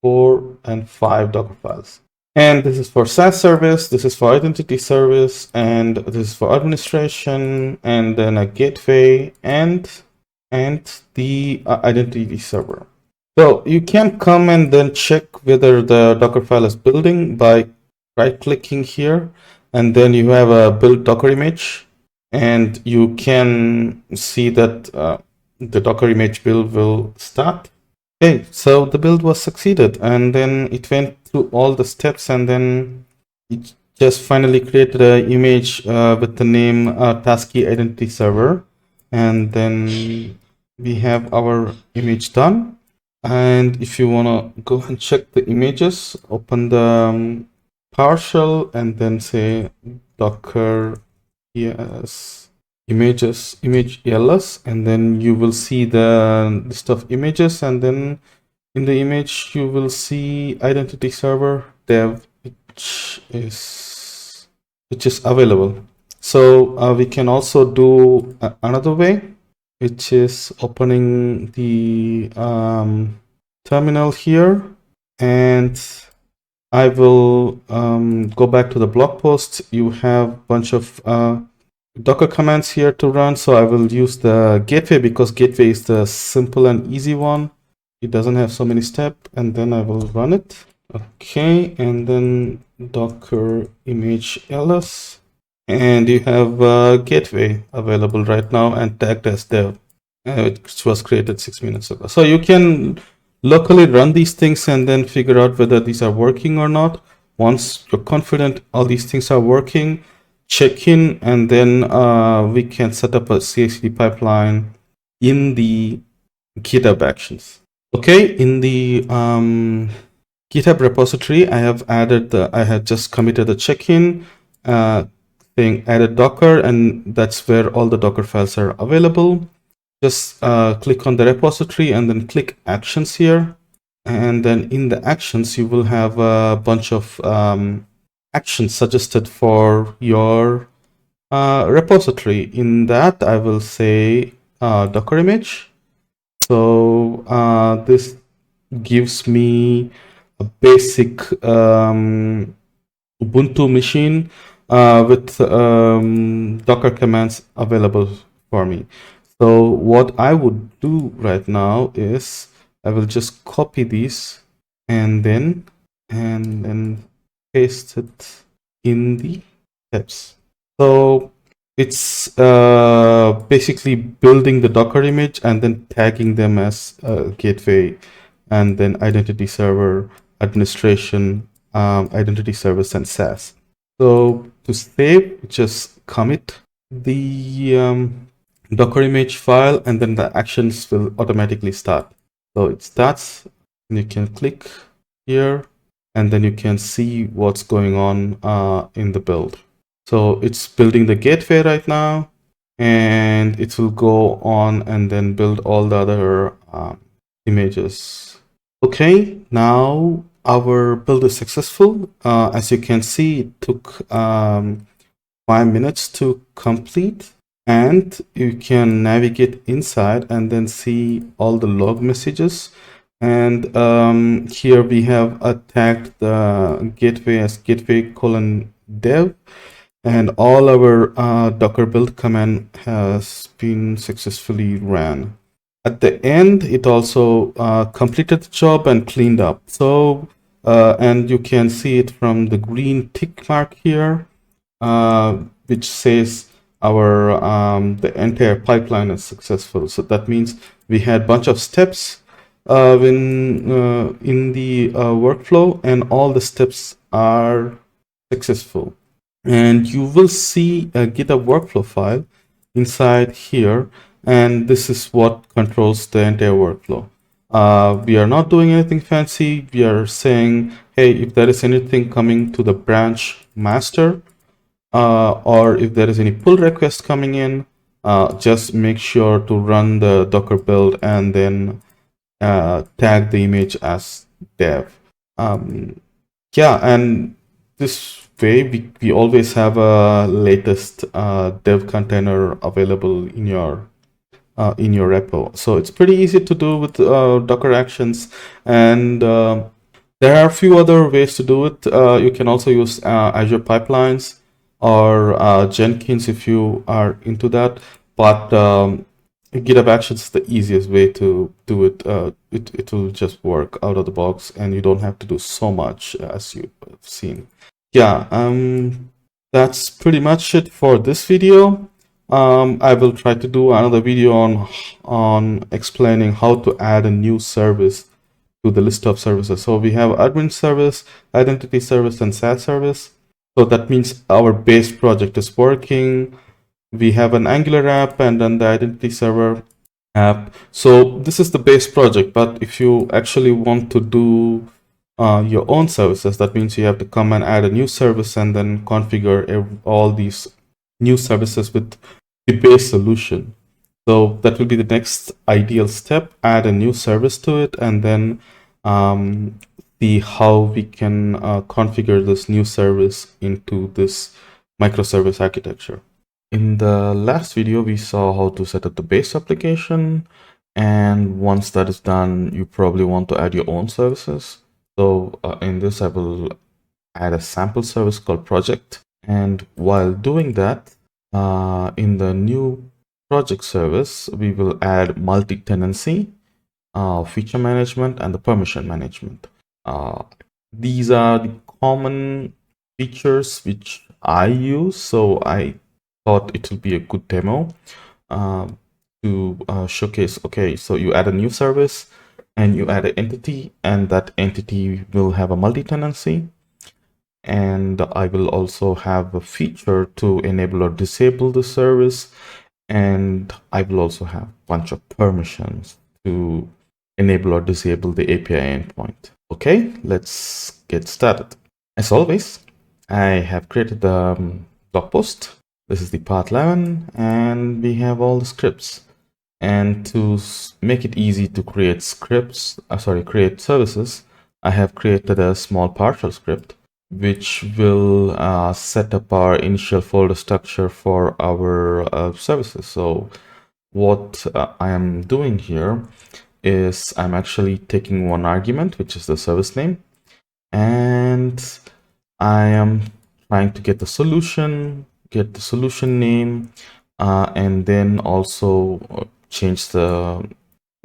4, and 5 Docker files. And this is for SaaS service, this is for IdentiyServer, and this is for administration, and then a gateway and the IdentiyServer. So you can come and then check whether the Docker file is building by right-clicking here, and then you have a build Docker image, and you can see that the Docker image build will start. Okay, so the build was succeeded, and then it went through all the steps, and then it just finally created an image with the name Tasky IdentiyServer, and then we have our image done. And if you want to go and check the images, open the PowerShell and then say Docker yes images image ls, and then you will see the list of images, and then in the image you will see IdentiyServer dev, which is available. So we can also do another way, which is opening the terminal here, and I will go back to the blog post. You have a bunch of Docker commands here to run, so I will use the gateway because gateway is the simple and easy one. It doesn't have so many steps, and then I will run it. Okay, and then Docker image ls, and you have gateway available right now and tagged as dev, which was created 6 minutes ago. So you can locally run these things and then figure out whether these are working or not. Once you're confident all these things are working, check in, and then we can set up a CI/CD pipeline in the GitHub Actions. Okay, in the GitHub repository, I had just committed a check-in thing, added Docker, and that's where all the Docker files are available. Just click on the repository and then click Actions here, and then in the Actions you will have a bunch of actions suggested for your repository. In that, I will say Docker image. So this gives me a basic Ubuntu machine with Docker commands available for me. So what I would do right now is I will just copy these and then paste it in the steps. So it's basically building the Docker image and then tagging them as gateway, and then IdentiyServer, administration, IdentiyServer, and SaaS. So to save, just commit the Docker image file, and then the actions will automatically start. So it starts, and you can click here, and then you can see what's going on in the build. So it's building the gateway right now, and it will go on and then build all the other images. Okay, now our build is successful. As you can see, it took 5 minutes to complete, and you can navigate inside and then see all the log messages. And here we have tagged the gateway as gateway:dev. and all our Docker build command has been successfully ran. At the end, it also completed the job and cleaned up. So, and you can see it from the green tick mark here, which says our the entire pipeline is successful. So that means we had a bunch of steps in the workflow, and all the steps are successful. And you will see a GitHub workflow file inside here, and this is what controls the entire workflow. We are not doing anything fancy. We are saying, hey, if there is anything coming to the branch master, or if there is any pull request coming in, just make sure to run the Docker build and then tag the image as dev. Yeah, and this way we always have a latest dev container available in your repo. So it's pretty easy to do with Docker Actions, and there are a few other ways to do it. You can also use Azure pipelines or Jenkins if you are into that. But GitHub Actions is the easiest way to do it. It will just work out of the box, and you don't have to do so much as you've seen. Yeah, that's pretty much it for this video. I will try to do another video on explaining how to add a new service to the list of services. So we have admin service, identity service, and SaaS service. So that means our base project is working. We have an Angular app and then the identity server app. So this is the base project, but if you actually want to do your own services, that means you have to come and add a new service and then configure all these new services with the base solution. So that will be the next ideal step. Add a new service to it, and then see how we can configure this new service into this microservice architecture. In the last video, we saw how to set up the base application. And once that is done, you probably want to add your own services. So in this, I will add a sample service called project. And while doing that, in the new project service, we will add multi-tenancy, feature management, and the permission management. These are the common features which I use, so I thought it will be a good demo to showcase. Okay, so you add a new service and you add an entity, and that entity will have a multi-tenancy. And I will also have a feature to enable or disable the service, and I will also have a bunch of permissions to enable or disable the API endpoint. Okay, let's get started. As always, I have created the blog post. This is the part 11, and we have all the scripts. And to make it easy to create create services, I have created a small PowerShell script which will set up our initial folder structure for our services. So what I am doing here is I'm actually taking one argument, which is the service name, and I am trying to get the solution name, and then also change the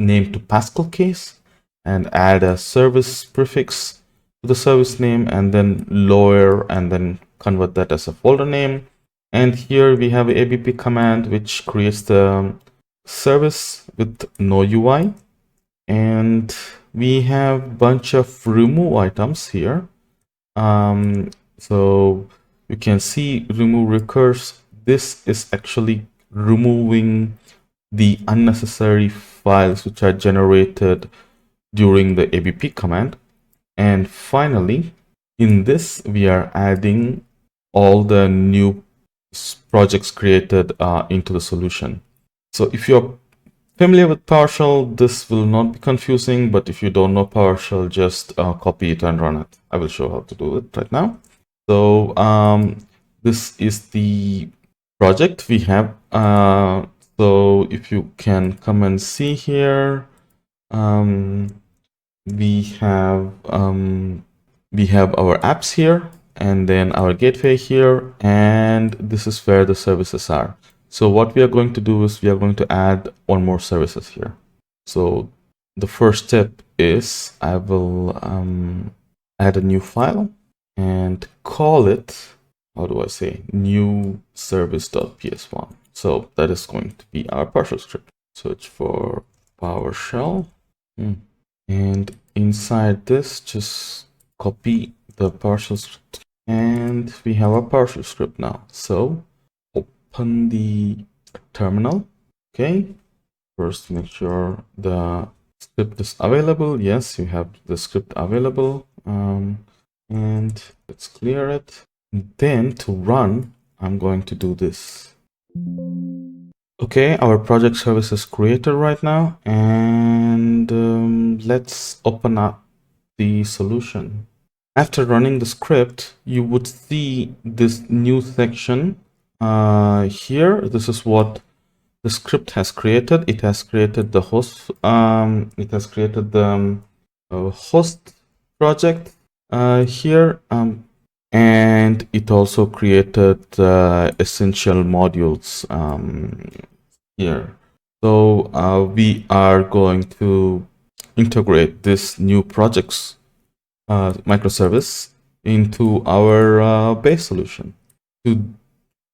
name to Pascal case and add a service prefix to the service name, and then lower and then convert that as a folder name. And here we have a ABP command which creates the service with no UI, and we have a bunch of remove items here. So you can see remove recurse. This is actually removing the unnecessary files which are generated during the ABP command. And finally, in this, we are adding all the new projects created into the solution. So if you're familiar with PowerShell, this will not be confusing, but if you don't know PowerShell, just copy it and run it. I will show how to do it right now. So this is the project we have. So if you can come and see here, we have our apps here, and then our gateway here, and this is where the services are. So what we are going to do is we are going to add one more services here. So the first step is I will add a new file and call it, how do I say, new service.ps1. So that is going to be our PowerShell script. Search for PowerShell. And inside this, just copy the PowerShell script. And we have a PowerShell script now. So open the terminal. Okay. First, make sure the script is available. Yes, you have the script available. And let's clear it. Then to run, I'm going to do this. Okay, our project service is created right now, and let's open up the solution. After running the script, you would see this new section here. This is what the script has created. It has created the host. It has created the host project here, and it also created essential modules here. So we are going to integrate this new projects microservice into our base solution.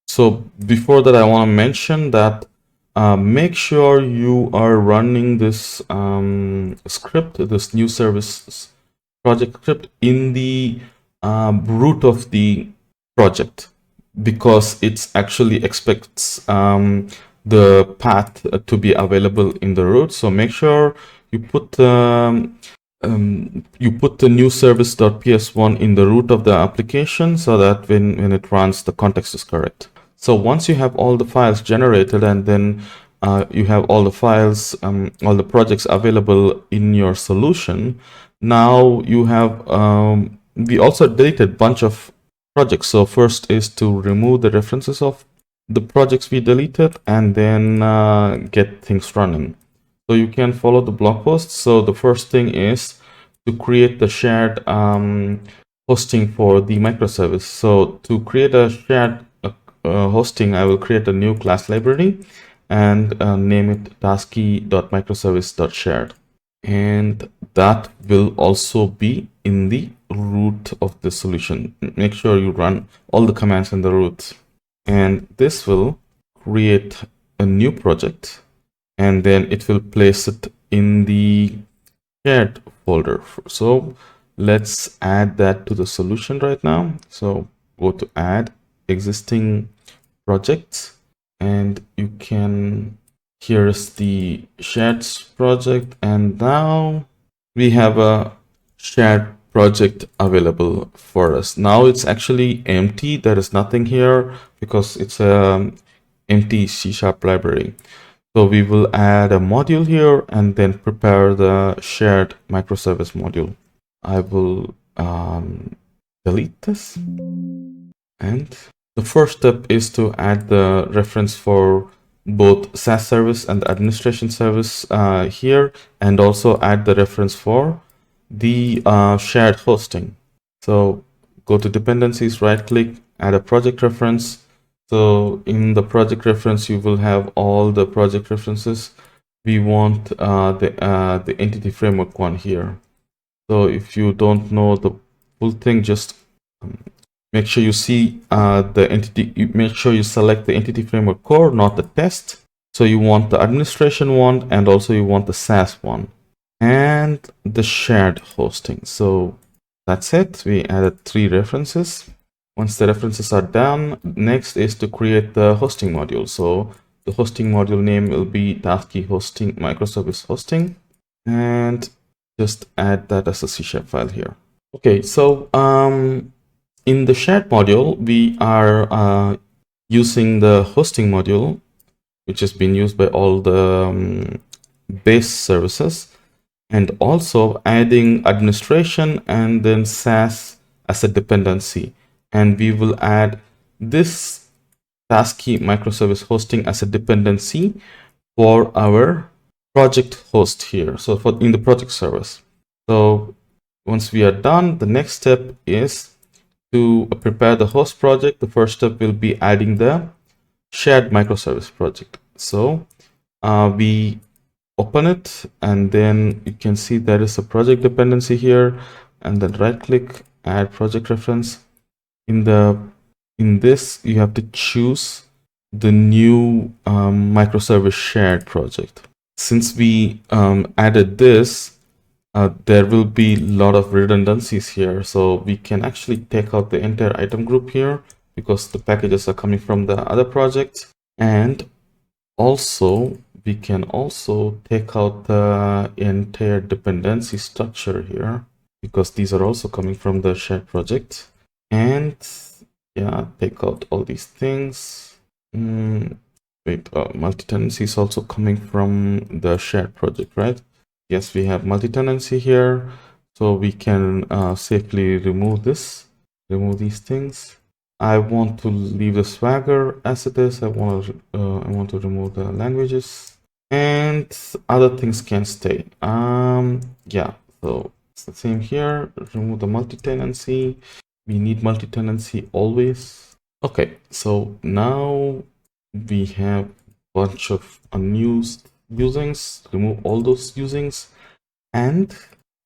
So before that, I want to mention that make sure you are running this script, this new service project script, in the root of the project, because it actually expects the path to be available in the root. So make sure you put the new service.ps1 in the root of the application, so that when it runs, the context is correct. So once you have all the files generated, and then you have all the files, all the projects available in your solution, now you have, we also deleted a bunch of projects. So first is to remove the references of the projects we deleted, and then get things running. So you can follow the blog post. So the first thing is to create the shared hosting for the microservice. So to create a shared hosting, I will create a new class library and name it tasky.microservice.shared. And that will also be in the root of the solution. Make sure you run all the commands in the root. And this will create a new project, and then it will place it in the shared folder. So let's add that to the solution right now. So go to add existing projects, and you can, here's the shared project, and now we have a shared project available for us. Now it's actually empty. There is nothing here because it's a empty C# library. So we will add a module here and then prepare the shared microservice module. I will delete this. And the first step is to add the reference for both SaaS service and the administration service here, and also add the reference for the shared hosting. So go to dependencies, right click, add a project reference. So in the project reference, you will have all the project references. We want the entity framework one here. So if you don't know the full thing, just make sure you see the entity. Make sure you select the entity framework core, not the test. So you want the administration one, and also you want the SaaS one, and the shared hosting. So that's it. We added 3 references. Once the references are done, next is to create the hosting module. So the hosting module name will be Tasky Hosting Microservice Hosting, and just add that as a C# file here. Okay, so in the shared module, we are using the hosting module, which has been used by all the base services, and also adding administration and then SaaS as a dependency. And we will add this Tasky microservice hosting as a dependency for our project host here. So in the project service. So once we are done, the next step is to prepare the host project, the first step will be adding the shared microservice project. So we open it, and then you can see there is a project dependency here, and then right click, add project reference. In this you have to choose the new microservice shared project. Since we added this, there will be a lot of redundancies here, so we can actually take out the entire item group here because the packages are coming from the other project. And also we can also take out the entire dependency structure here because these are also coming from the shared project. And yeah, take out all these things. Wait, multi-tenancy is also coming from the shared project, right? Yes, we have multi-tenancy here, so we can safely remove these things. I want to leave the Swagger as it is. I want to remove the languages, and other things can stay. Yeah, so it's the same here. Remove the multi-tenancy. We need multi-tenancy always. Okay, so now we have a bunch of unused usings. Remove all those usings and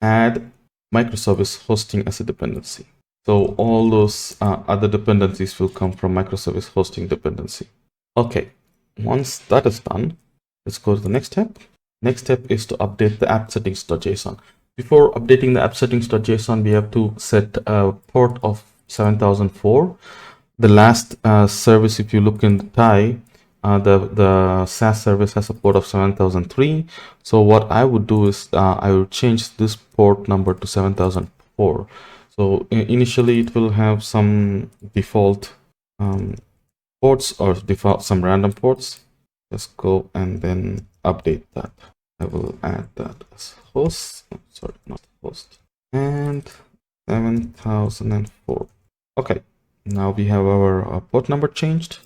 add microservice hosting as a dependency. So all those other dependencies will come from microservice hosting dependency. Okay, once that is done, let's go to the next step. Next step is to update the app settings.json. Before updating the app settings.json, we have to set a port of 7004. The last service, if you look in the Tye, the SaaS service has a port of 7003. So what I would do is I would change this port number to 7004. So initially it will have some default ports or some random ports. Let's go and then update that. I will add that as host. Sorry, not host. And 7004. Okay, now we have our port number changed.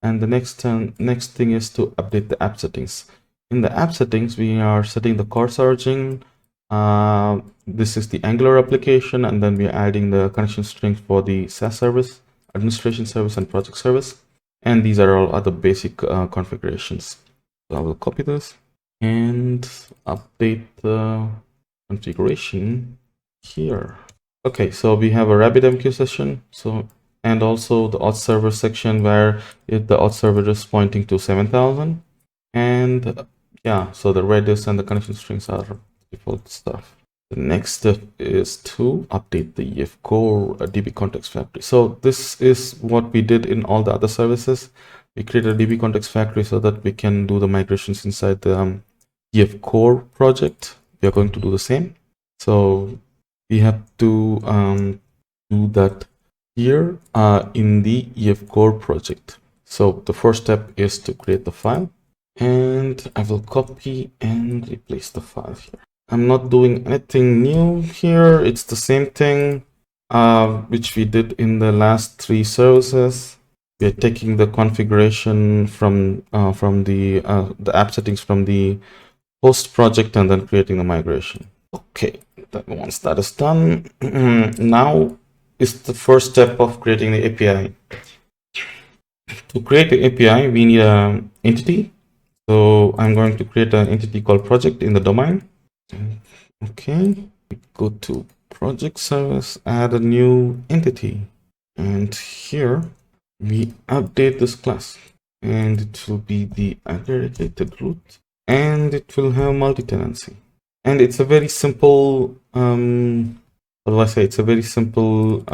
And the next thing is to update the app settings. In the app settings, we are setting the CORS origin. This is the Angular application, and then we are adding the connection strings for the SaaS service, administration service, and project service. And these are all other basic configurations. So I will copy this and update the configuration here. Okay, so we have a RabbitMQ session. And also the auth server section where the auth server is pointing to 7000. And yeah, so the radius and the connection strings are default stuff. The next step is to update the EF core DB context factory. So this is what we did in all the other services. We created a DB context factory so that we can do the migrations inside the EF core project. We are going to do the same. So we have to do that here in the EF core project. So the first step is to create the file, and I will copy and replace the file here. I'm not doing anything new here. It's the same thing which we did in the last 3 services. We are taking the configuration from the app settings from the host project and then creating the migration. Okay, once that is done, now is the first step of creating the API. To create the API, we need an entity. So I'm going to create an entity called project in the domain. Okay, we go to project service, add a new entity. And here we update this class. And it will be the aggregated root. And it will have multi-tenancy. And it's a very simple what do I say? It's a very simple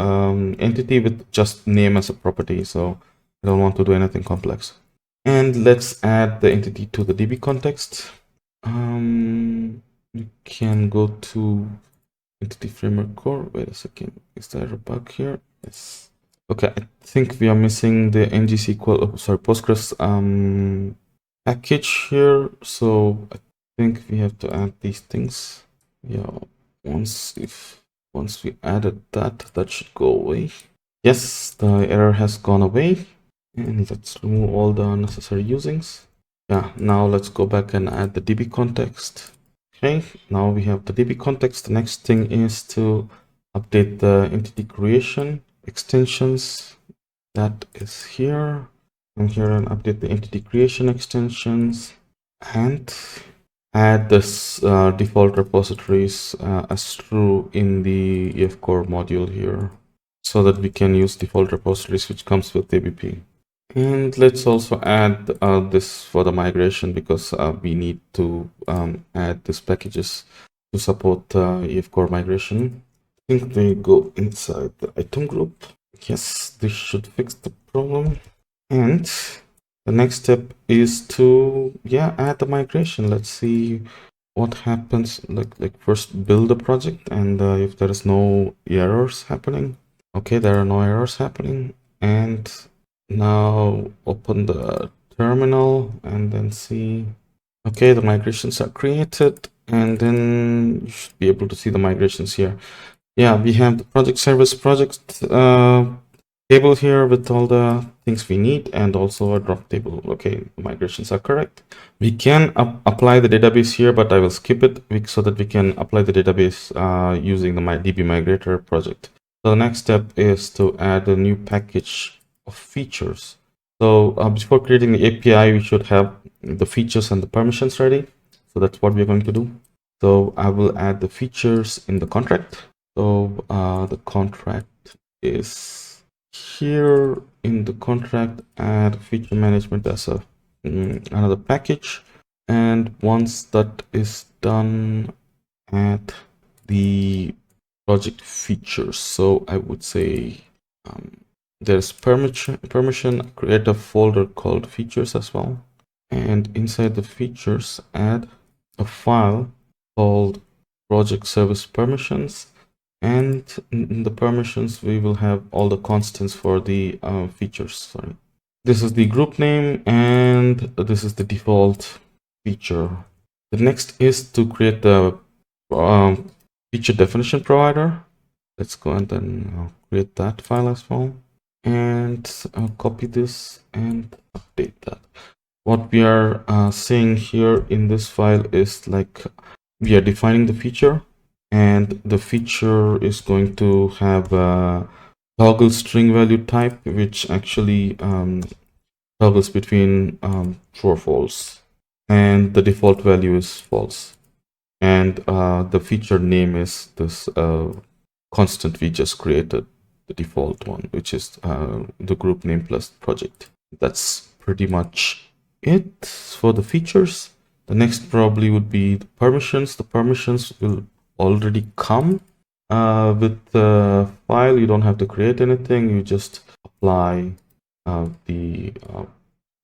entity with just name as a property. So I don't want to do anything complex. And let's add the entity to the DB context. You can go to entity framework core. Wait a second. Is there a bug here? Yes. Okay, I think we are missing the Postgres package here. So I think we have to add these things. Yeah, once we added that should go away. Yes, the error has gone away. And let's remove all the unnecessary usings. Yeah, now let's go back and add the DB context. Okay, now we have the DB context. The next thing is to update the entity creation. extensions. That is here. Come here and update the entity creation extensions and add this default repositories as true in the EF core module here, so that we can use default repositories which comes with ABP. And let's also add this for the migration, because we need to add these packages to support EF core migration. I think they go inside the item group. Yes, this should fix the problem. And the next step is to add the migration. Let's see what happens. Like first build the project, and if there is no errors happening. Okay, there are no errors happening. And now open the terminal and then see. Okay, the migrations are created, and then you should be able to see the migrations here. Yeah, we have the project service project table here with all the things we need, and also a drop table. Okay, the migrations are correct. We can apply the database here, but I will skip it so that we can apply the database using the DbMigrator project. So the next step is to add a new package of features. So before creating the API, we should have the features and the permissions ready. So that's what we're going to do. So I will add the features in the contract. So the contract is here. In the contract, add feature management as a another package. And once that is done, add the project features. So I would say there's permission, create a folder called features as well. And inside the features, add a file called project service permissions. And in the permissions, we will have all the constants for the features. Sorry. This is the group name, and this is the default feature. The next is to create the feature definition provider. Let's go and then create that file as well. And copy this and update that. What we are seeing here in this file is like we are defining the feature, and the feature is going to have a toggle string value type, which actually toggles between true or false, and the default value is false. And the feature name is this constant we just created, the default one, which is the group name plus project. That's pretty much it for the features. The next probably would be the permissions. The permissions will already come with the file. You don't have to create anything. You just apply the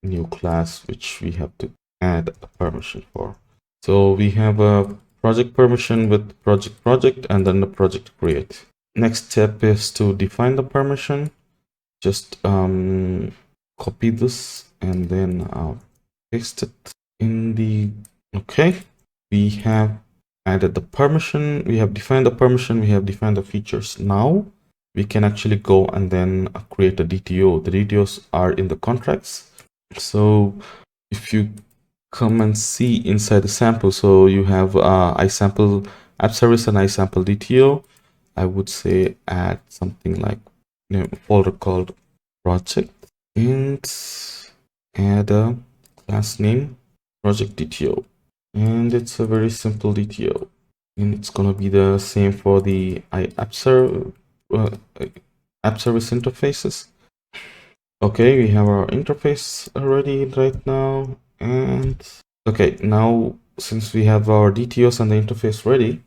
new class which we have to add a permission for. So we have a project permission with project, and then the project create. Next step is to define the permission. Just copy this and then paste it in the. Okay, we have added the permission, we have defined the permission, we have defined the features. Now we can actually go and then create a DTO. The DTOs are in the contracts. So if you come and see inside the sample, so you have iSample app service and iSample DTO. I would say add something like a folder called project and add a class name project DTO. And it's a very simple DTO, and it's gonna be the same for the app service interfaces. Okay, we have our interface ready right now. And okay, now since we have our DTOs and the interface ready,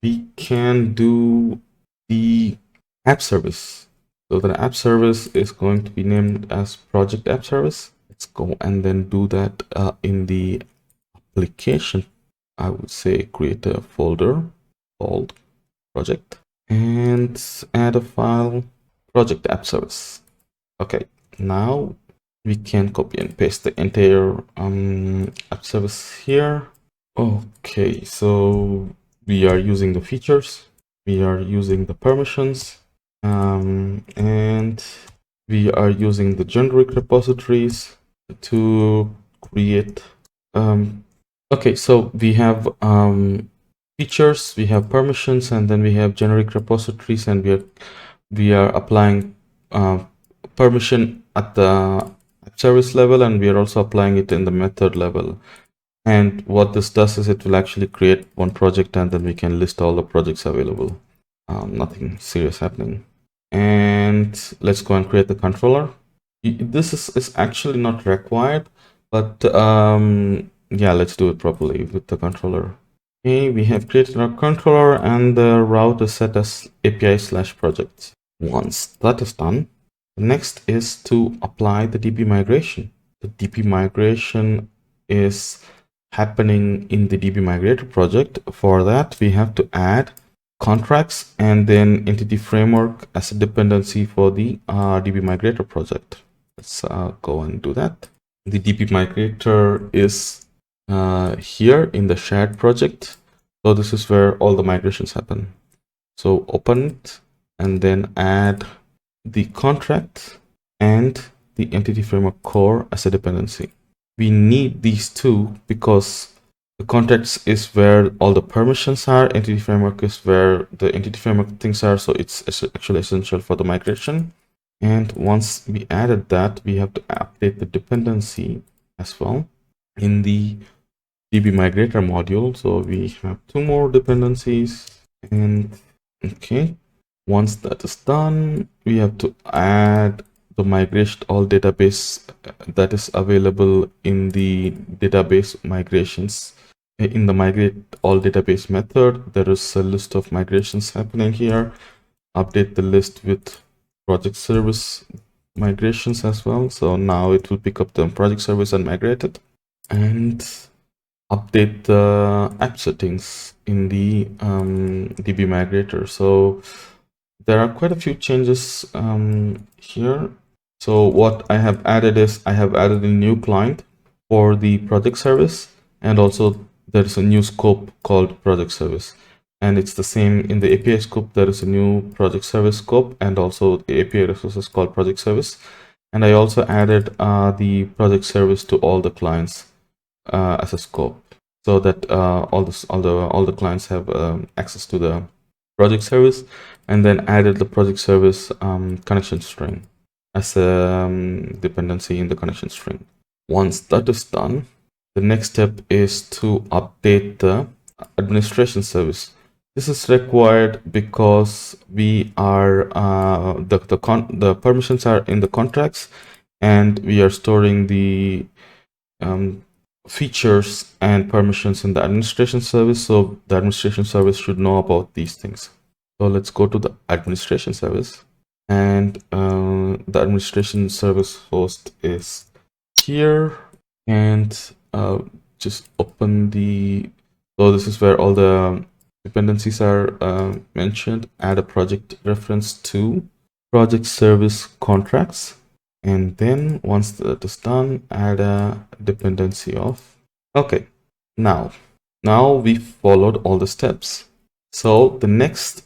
we can do the app service. So the app service is going to be named as project app service. Let's go and then do that in the application. I would say create a folder called project and add a file project app service. Okay, now we can copy and paste the entire app service here. Okay, so we are using the features, we are using the permissions, and we are using the generic repositories to create. Okay, so we have features, we have permissions, and then we have generic repositories, and we are applying permission at the service level, and we are also applying it in the method level. And what this does is it will actually create one project, and then we can list all the projects available. Nothing serious happening. And let's go and create the controller. This is actually not required, but yeah, let's do it properly with the controller. Okay, we have created our controller, and the route is set as API/projects. Once that is done, the next is to apply the DbMigration. The DbMigration is happening in the DbMigrator project. For that, we have to add contracts and then entity framework as a dependency for the DbMigrator project. Let's go and do that. The DbMigrator is here in the shared project. So this is where all the migrations happen. So open it and then add the contract and the entity framework core as a dependency. We need these two because the contracts is where all the permissions are, entity framework is where the entity framework things are, so it's actually essential for the migration. And once we added that, we have to update the dependency as well in the DbMigrator module. So we have two more dependencies, and okay, once that is done, we have to add the migration all database that is available in the database migrations. In the migrate all database method, there is a list of migrations happening here. Update the list with project service migrations as well. So now it will pick up the project service and migrate it, and update the app settings in the DbMigrator. So there are quite a few changes here. So what I have added is I have added a new client for the project service, and also there is a new scope called project service. And it's the same in the API scope. There is a new project service scope and also the API resources called project service. And I also added the project service to all the clients as a scope, so that all the clients have access to the project service, and then added the project service connection string as a dependency in the connection string. Once that is done, the next step is to update the administration service. This is required because we are the permissions are in the contracts, and we are storing the features and permissions in the administration service. So the administration service should know about these things. So let's go to the administration service, and the administration service host is here, and just open the, so this is where all the dependencies are mentioned. Add a project reference to project service contracts, and then once that is done, add a dependency of. Okay, now we followed all the steps. So the next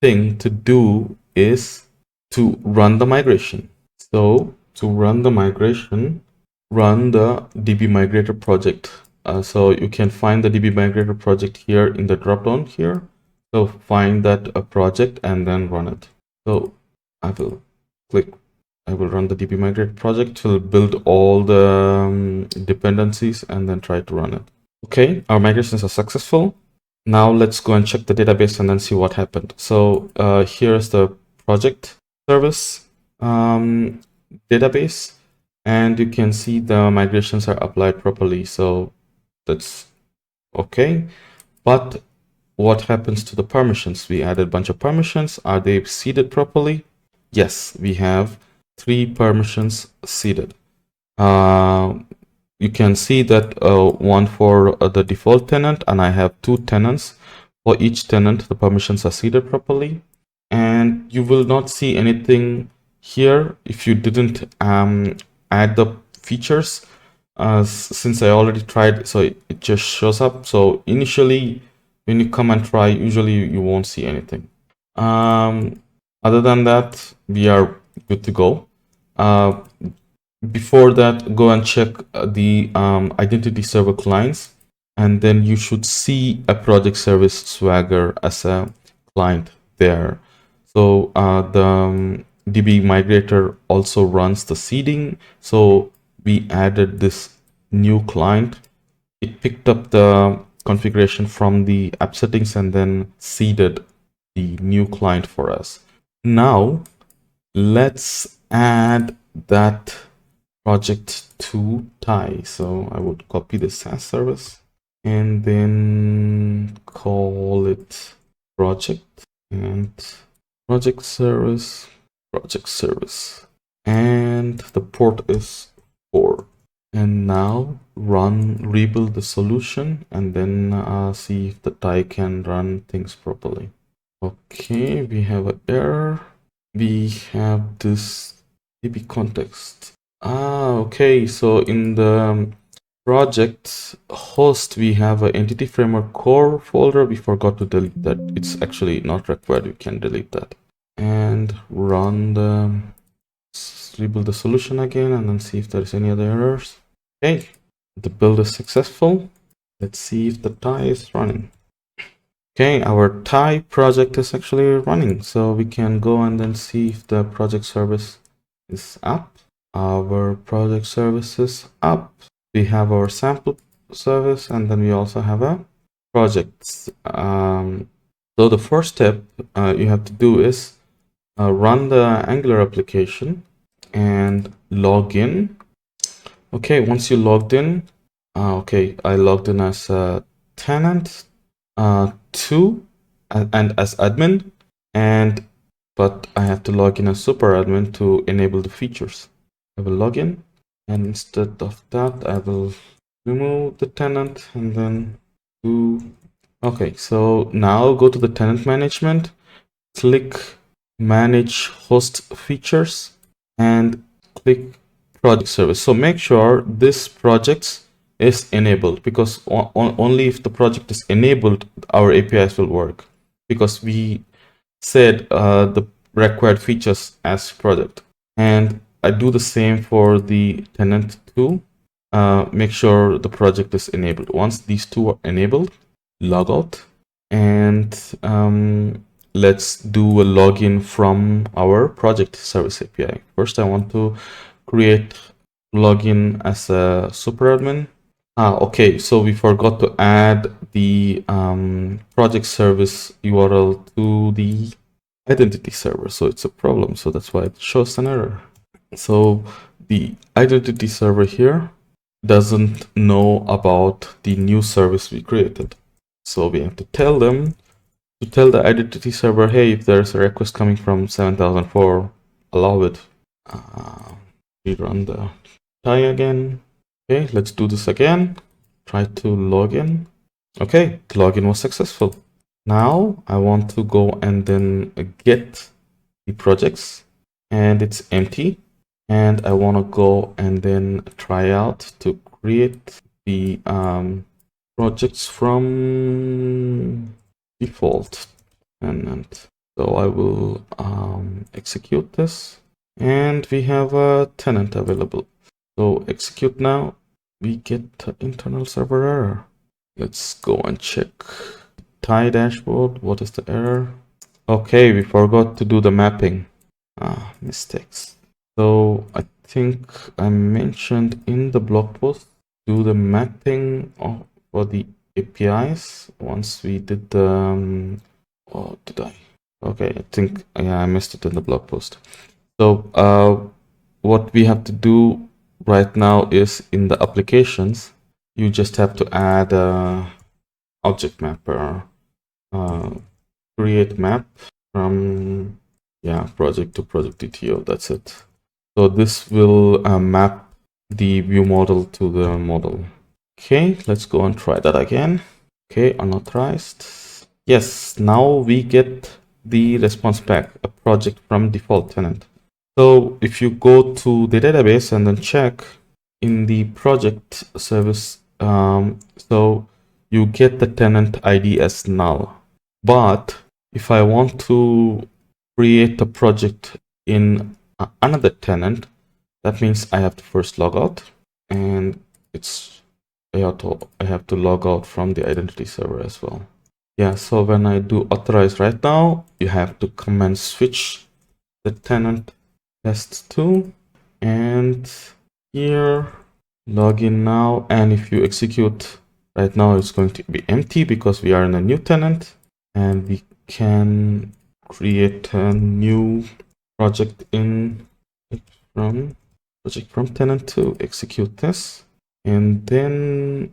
thing to do is to run the migration. So to run the migration, run the DbMigrator project. So you can find the DbMigrator project here in the dropdown here. So find that project and then run it. So I will run the DbMigrator project, will build all the dependencies and then try to run it. Okay, our migrations are successful. Now let's go and check the database and then see what happened. So here is the project service database, and you can see the migrations are applied properly. So that's okay. But what happens to the permissions? We added a bunch of permissions. Are they seeded properly? Yes, we have 3 permissions seeded. You can see that one for the default tenant, and I have 2 tenants. For each tenant, the permissions are seeded properly, and you will not see anything here if you didn't add the features. Since I already tried, so it just shows up. So initially, when you come and try, usually you won't see anything. Other than that, we are good to go. Before that, go and check the IdentiyServer clients, and then you should see a project service Swagger as a client there. So DbMigrator also runs the seeding. So we added this new client. It picked up the configuration from the app settings and then seeded the new client for us. Now let's add that project to Tye. So I would copy the SaaS service and then call it project and project service, and the port is 4. And now rebuild the solution and then see if the Tye can run things properly. Okay, we have an error. We have this DB context. Okay, so in the project host, we have an entity framework core folder. We forgot to delete that. It's actually not required. We can delete that. And rebuild the solution again and then see if there's any other errors. Okay, the build is successful. Let's see if the Tye is running. Okay, our Tye project is actually running. So we can go and then see if the project service is up. Our project service is up. We have our sample service and then we also have a project. So the first step you have to do is run the Angular application and log in. Okay, once you logged in, okay, I logged in as a tenant 2 and as admin, but I have to log in as super admin to enable the features. I will log in, and instead of that, I will remove the tenant and then do. Okay, so now go to the tenant management, click manage host features, and click project service. So make sure this project is enabled, because only if the project is enabled, our APIs will work, because we said the required features as project. And I do the same for the tenant 2. Make sure the project is enabled. Once these two are enabled, log out, and let's do a login from our project service API. First, I want to create login as a super admin. Okay, so we forgot to add the project service URL to the IdentiyServer, so it's a problem. So that's why it shows an error. So the IdentiyServer here doesn't know about the new service we created. So we have to tell them, to tell the IdentiyServer, hey, if there's a request coming from 7004, allow it. Rerun the Tye again. Okay, let's do this again. Try to log in. Okay, the login was successful. Now I want to go and then get the projects, and it's empty. And I want to go and then try out to create the projects from default tenant. So I will execute this, and we have a tenant available. So execute now. We get the internal server error. Let's go and check Tye dashboard. What is the error? Okay, we forgot to do the mapping. Mistakes. So I think I mentioned in the blog post, do the mapping for the APIs once we did the oh, did I? Okay, I think I missed it in the blog post. So what we have to do right now is in the applications, you just have to add a object mapper, create map from project to project DTO. That's it. So this will map the view model to the model. Okay, let's go and try that again. Okay, unauthorized. Yes, now we get the response back, a project from default tenant. So if you go to the database and then check in the project service, so you get the tenant ID as null. But if I want to create a project in another tenant, that means I have to first log out, and I have to log out from the IdentiyServer as well. Yeah, so when I do authorize right now, you have to come and switch the tenant test2, and here login now. And if you execute right now, it's going to be empty because we are in a new tenant, and we can create a new project in from tenant to execute this, and then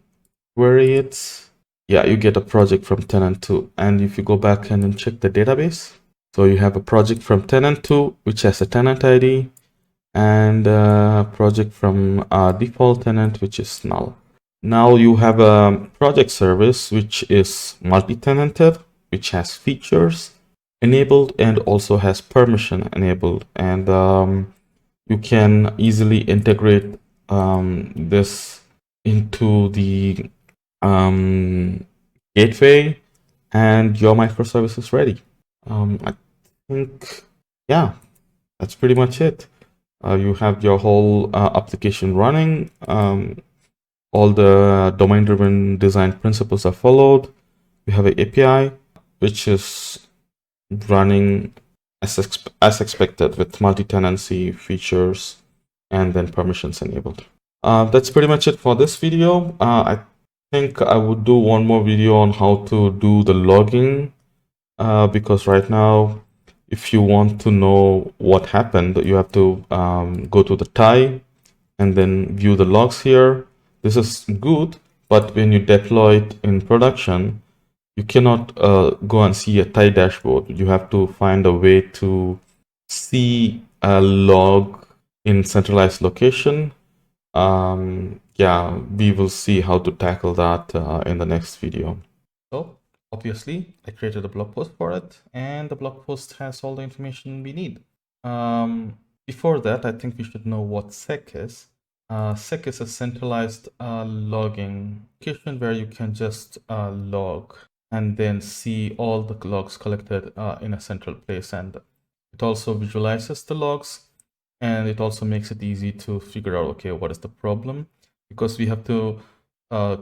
query it. Yeah, you get a project from tenant 2. And if you go back and then check the database, so you have a project from tenant 2, which has a tenant ID, and a project from a default tenant, which is null. Now you have a project service, which is multi-tenanted, which has features enabled and also has permission enabled. And you can easily integrate this into the gateway, and your microservice is ready. I think, yeah, that's pretty much it. You have your whole application running. All the domain-driven design principles are followed. You have an API, which is running as expected with multi-tenancy features and then permissions enabled. That's pretty much it for this video. I think I would do one more video on how to do the logging, because right now, if you want to know what happened, you have to go to the Tye and then view the logs here. This is good, but when you deploy it in production, you cannot go and see a Tye dashboard. You have to find a way to see a log in centralized location. Yeah, we will see how to tackle that in the next video. So obviously, I created a blog post for it, and the blog post has all the information we need. Before that, I think we should know what sec is. Sec is a centralized logging application where you can just log and then see all the logs collected in a central place. And it also visualizes the logs, and it also makes it easy to figure out, okay, what is the problem? Because we have to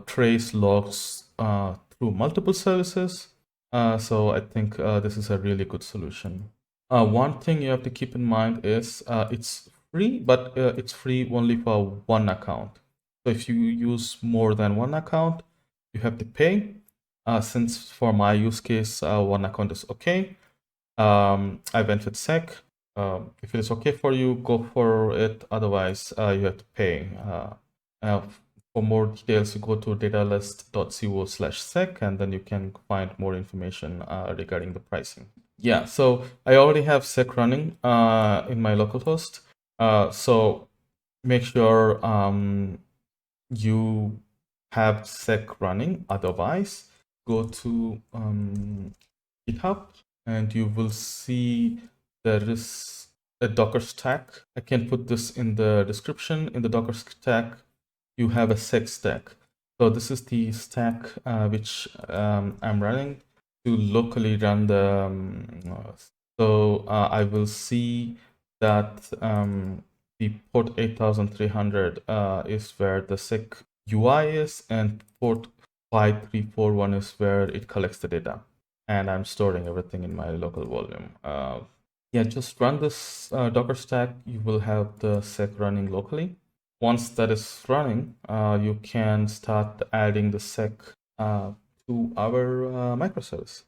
trace logs through multiple services. So I think this is a really good solution. One thing you have to keep in mind is it's free, but it's free only for one account. So if you use more than one account, you have to pay. Since for my use case, one account is okay. I went with sec. If it is okay for you, go for it. Otherwise, you have to pay. For more details, you go to datalist.co/sec, and then you can find more information regarding the pricing. Yeah, so I already have sec running in my localhost. So make sure you have sec running. Otherwise, go to GitHub, and you will see there is a Docker stack. I can put this in the description. In the Docker stack, you have a sec stack. So this is the stack which I'm running to locally run the. I will see that the port 8300 is where the sec UI is, and port 5341 is where it collects the data. And I'm storing everything in my local volume. Yeah, just run this Docker stack. You will have the sec running locally. Once that is running, you can start adding the sec to our microservice.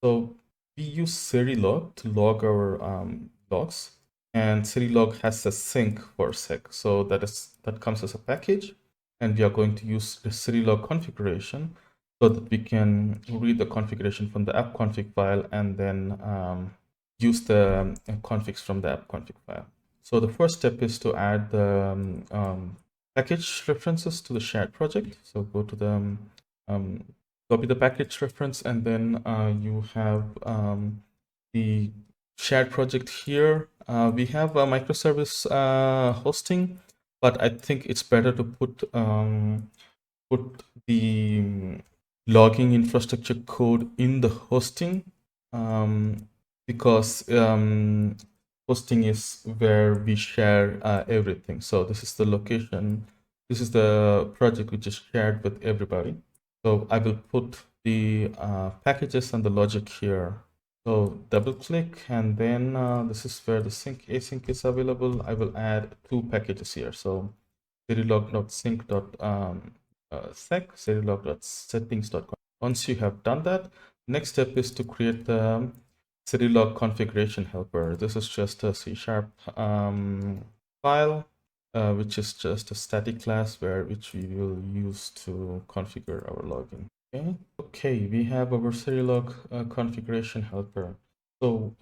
So we use Serilog to log our logs, and Serilog has a sync for sec. So that comes as a package, and we are going to use the Serilog configuration so that we can read the configuration from the app config file and then use the configs from the app config file. So the first step is to add the package references to the shared project. So go to the copy the package reference, and then you have the shared project here. We have a microservice hosting, but I think it's better to put the logging infrastructure code in the hosting, because hosting is where we share everything. So this is the location. This is the project which is shared with everybody. So I will put the packages and the logic here. So double click, and then this is where the sync async is available. I will add two packages here. So serilog.sync.sec, serilog.settings.com. Once you have done that, next step is to create the Serilog configuration helper. This is just a C# file, which is just a static class which we will use to configure our login. Okay, we have our Serilog configuration helper. So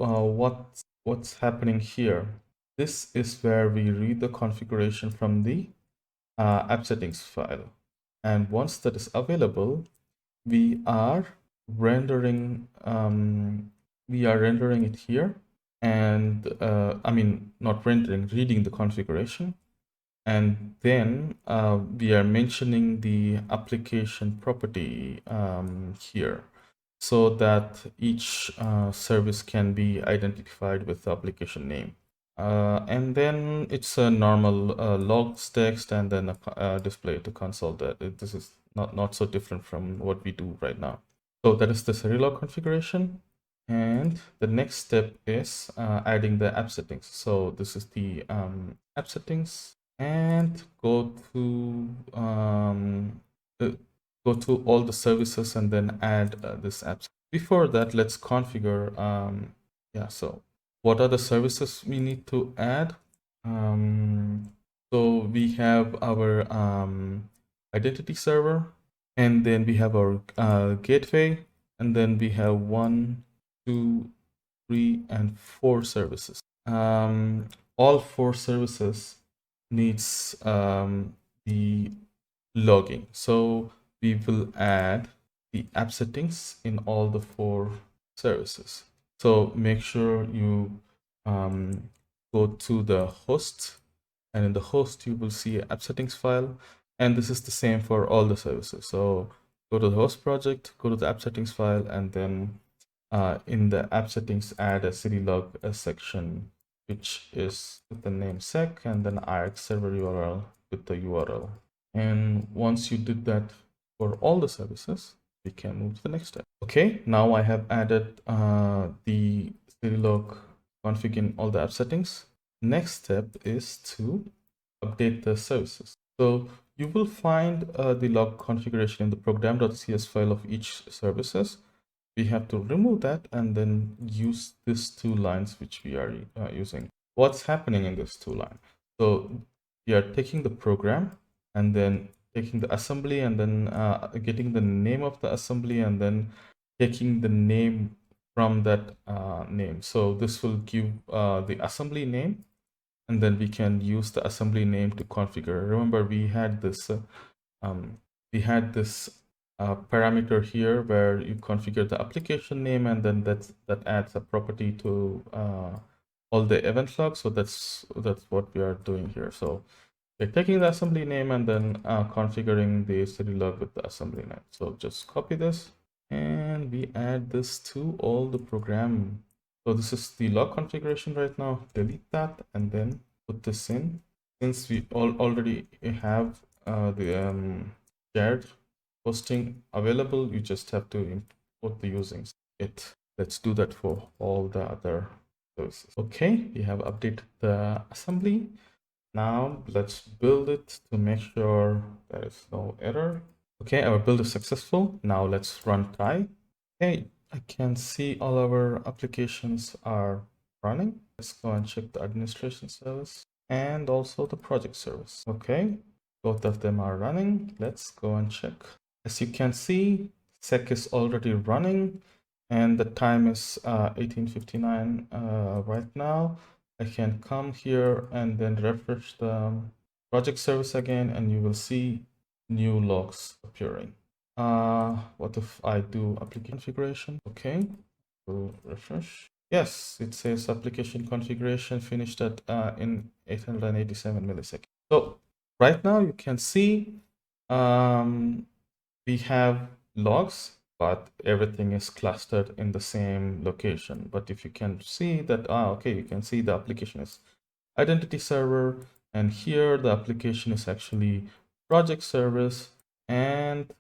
what's happening here? This is where we read the configuration from the app settings file. And once that is available, we are rendering it here. And I mean, not rendering, reading the configuration. And then we are mentioning the application property here, so that each service can be identified with the application name. And then it's a normal logs text, and then a display to console. That this is not so different from what we do right now. So that is the Serilog configuration. And the next step is adding the app settings. So this is the app settings, and go to all the services and then add this app. Before that, let's configure. So what are the services we need to add? So we have our IdentiyServer, and then we have our gateway, and then we have 1, 2, 3, and 4 services. All 4 services needs the logging. So we will add the app settings in all the 4 services. So make sure you go to the host, and in the host you will see an app settings file, and this is the same for all the services. So go to the host project, go to the app settings file, and then in the app settings add a Serilog section, which is with the name sec, and then IRX server URL with the URL. And once you did that for all the services, we can move to the next step. Okay, now I have added the Serilog config in all the app settings. Next step is to update the services. So you will find the log configuration in the program.cs file of each services. We have to remove that and then use these 2 lines which we are using. What's happening in this 2 line? So we are taking the program and then taking the assembly, and then getting the name of the assembly, and then taking the name from that name. So this will give the assembly name, and then we can use the assembly name to configure. Remember, we had this parameter here where you configure the application name, and then that adds a property to all the event logs. So that's what we are doing here. So we're taking the assembly name and then configuring the Serilog with the assembly name. So just copy this, and we add this to all the program. So this is the log configuration right now. Delete that and then put this in. Since we already have the shared hosting available, you just have to import the using it. Let's do that for all the other services. Okay, we have updated the assembly. Now let's build it to make sure there is no error. Okay, our build is successful. Now let's run Tye. Okay, I can see all our applications are running. Let's go and check the administration service and also the project service. Okay, both of them are running. Let's go and check. As you can see, sec is already running, and the time is 18:59 right now. I can come here and then refresh the project service again, and you will see new logs appearing. What if I do application configuration? Okay, we'll refresh. Yes, it says application configuration finished at in 887 milliseconds. So right now you can see we have logs, but everything is clustered in the same location. But if you can see that, okay, you can see the application is IdentiyServer, and here the application is actually project service, and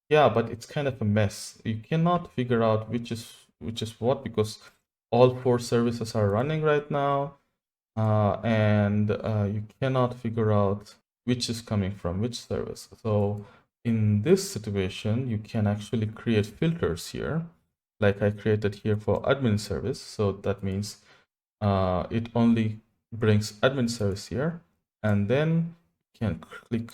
yeah, but it's kind of a mess. You cannot figure out which is what, because all 4 services are running right now, and you cannot figure out which is coming from which service. So in this situation, you can actually create filters here, like I created here for admin service. So that means it only brings admin service here, and then you can click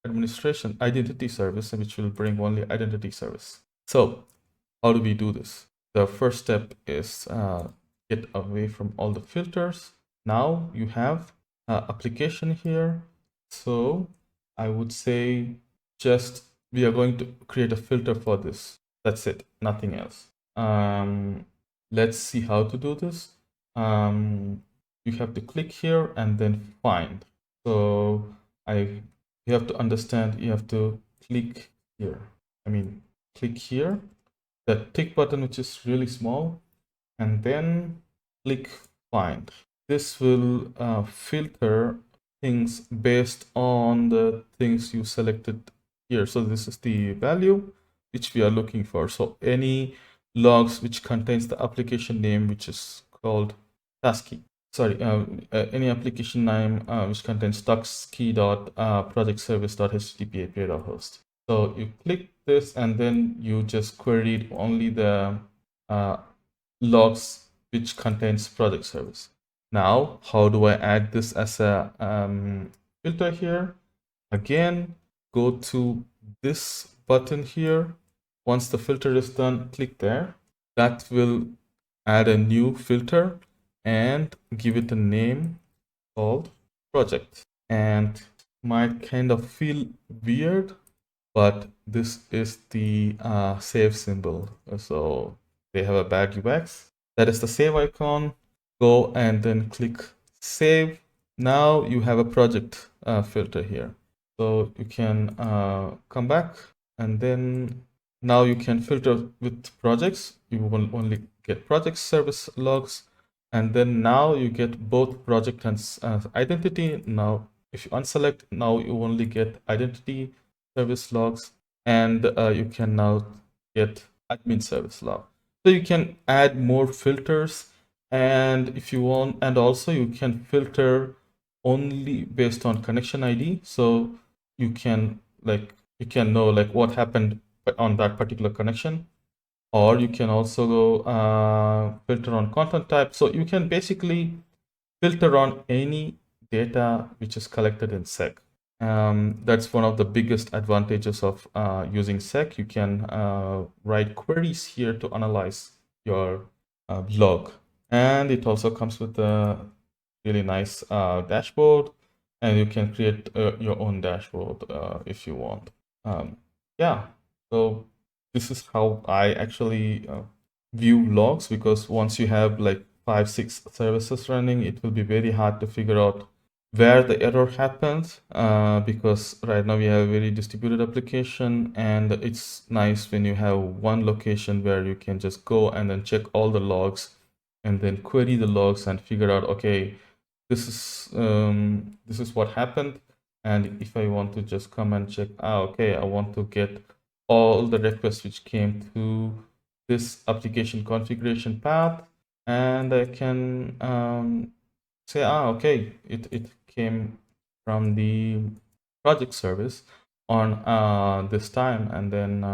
administration identity service, which will bring only identity service. So how do we do this? The first step is get away from all the filters. Now you have application here. So I would say just we are going to create a filter for this. That's it, nothing else. Let's see how to do this. You have to click here and then find. So you have to understand, you have to click here. Click here, the tick button, which is really small, and then click find. This will filter things based on the things you selected here. So this is the value which we are looking for. So any logs which contains the application name, which is called tasky. Sorry, any application name which contains tasky.projectservice.http/API.host. So you click this and then you just queried only the logs which contains project service. Now, how do I add this as a filter here? Again, go to this button here. Once the filter is done, click there. That will add a new filter and give it a name called project. And might kind of feel weird, but this is the save symbol. So they have a bad UX. That is the save icon. Go and then click save. Now you have a project filter here. So you can come back, and then now you can filter with projects. You will only get project service logs, and then now you get both project and identity. Now if you unselect, now you only get identity service logs, and you can now get admin service log. So you can add more filters, and if you want, and also you can filter only based on connection ID. So you can know what happened on that particular connection, or you can also go filter on content type. So you can basically filter on any data which is collected in SEC. That's one of the biggest advantages of using SEC. You can write queries here to analyze your log. And it also comes with a really nice dashboard, and you can create your own dashboard if you want. Yeah, so this is how I actually view logs, because once you have like 5-6 services running, it will be very hard to figure out where the error happens, because right now we have a very distributed application, and it's nice when you have one location where you can just go and then check all the logs and then query the logs and figure out, okay, this is what happened. And if I want to just come and check, okay, I want to get all the requests which came to this application configuration path, and I can say, okay, it came from the project service on this time, and then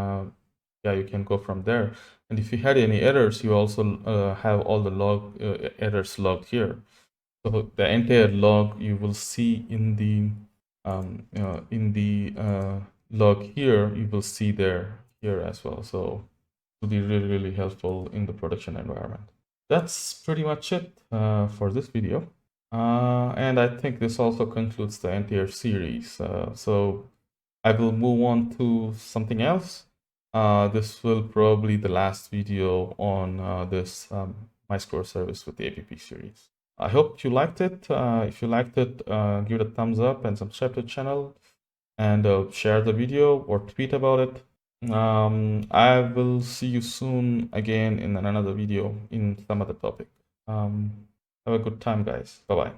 yeah, you can go from there. And if you had any errors, you also have all the errors logged here. So the entire log you will see in the log here, you will see there here as well. So it will be really, really helpful in the production environment. That's pretty much it for this video. And I think this also concludes the entire series. So I will move on to something else. This will probably be the last video on this Microservice with the ABP series. I hope you liked it. If you liked it, give it a thumbs up and subscribe to the channel, and share the video or tweet about it. I will see you soon again in another video in some other topic. Have a good time, guys. Bye-bye.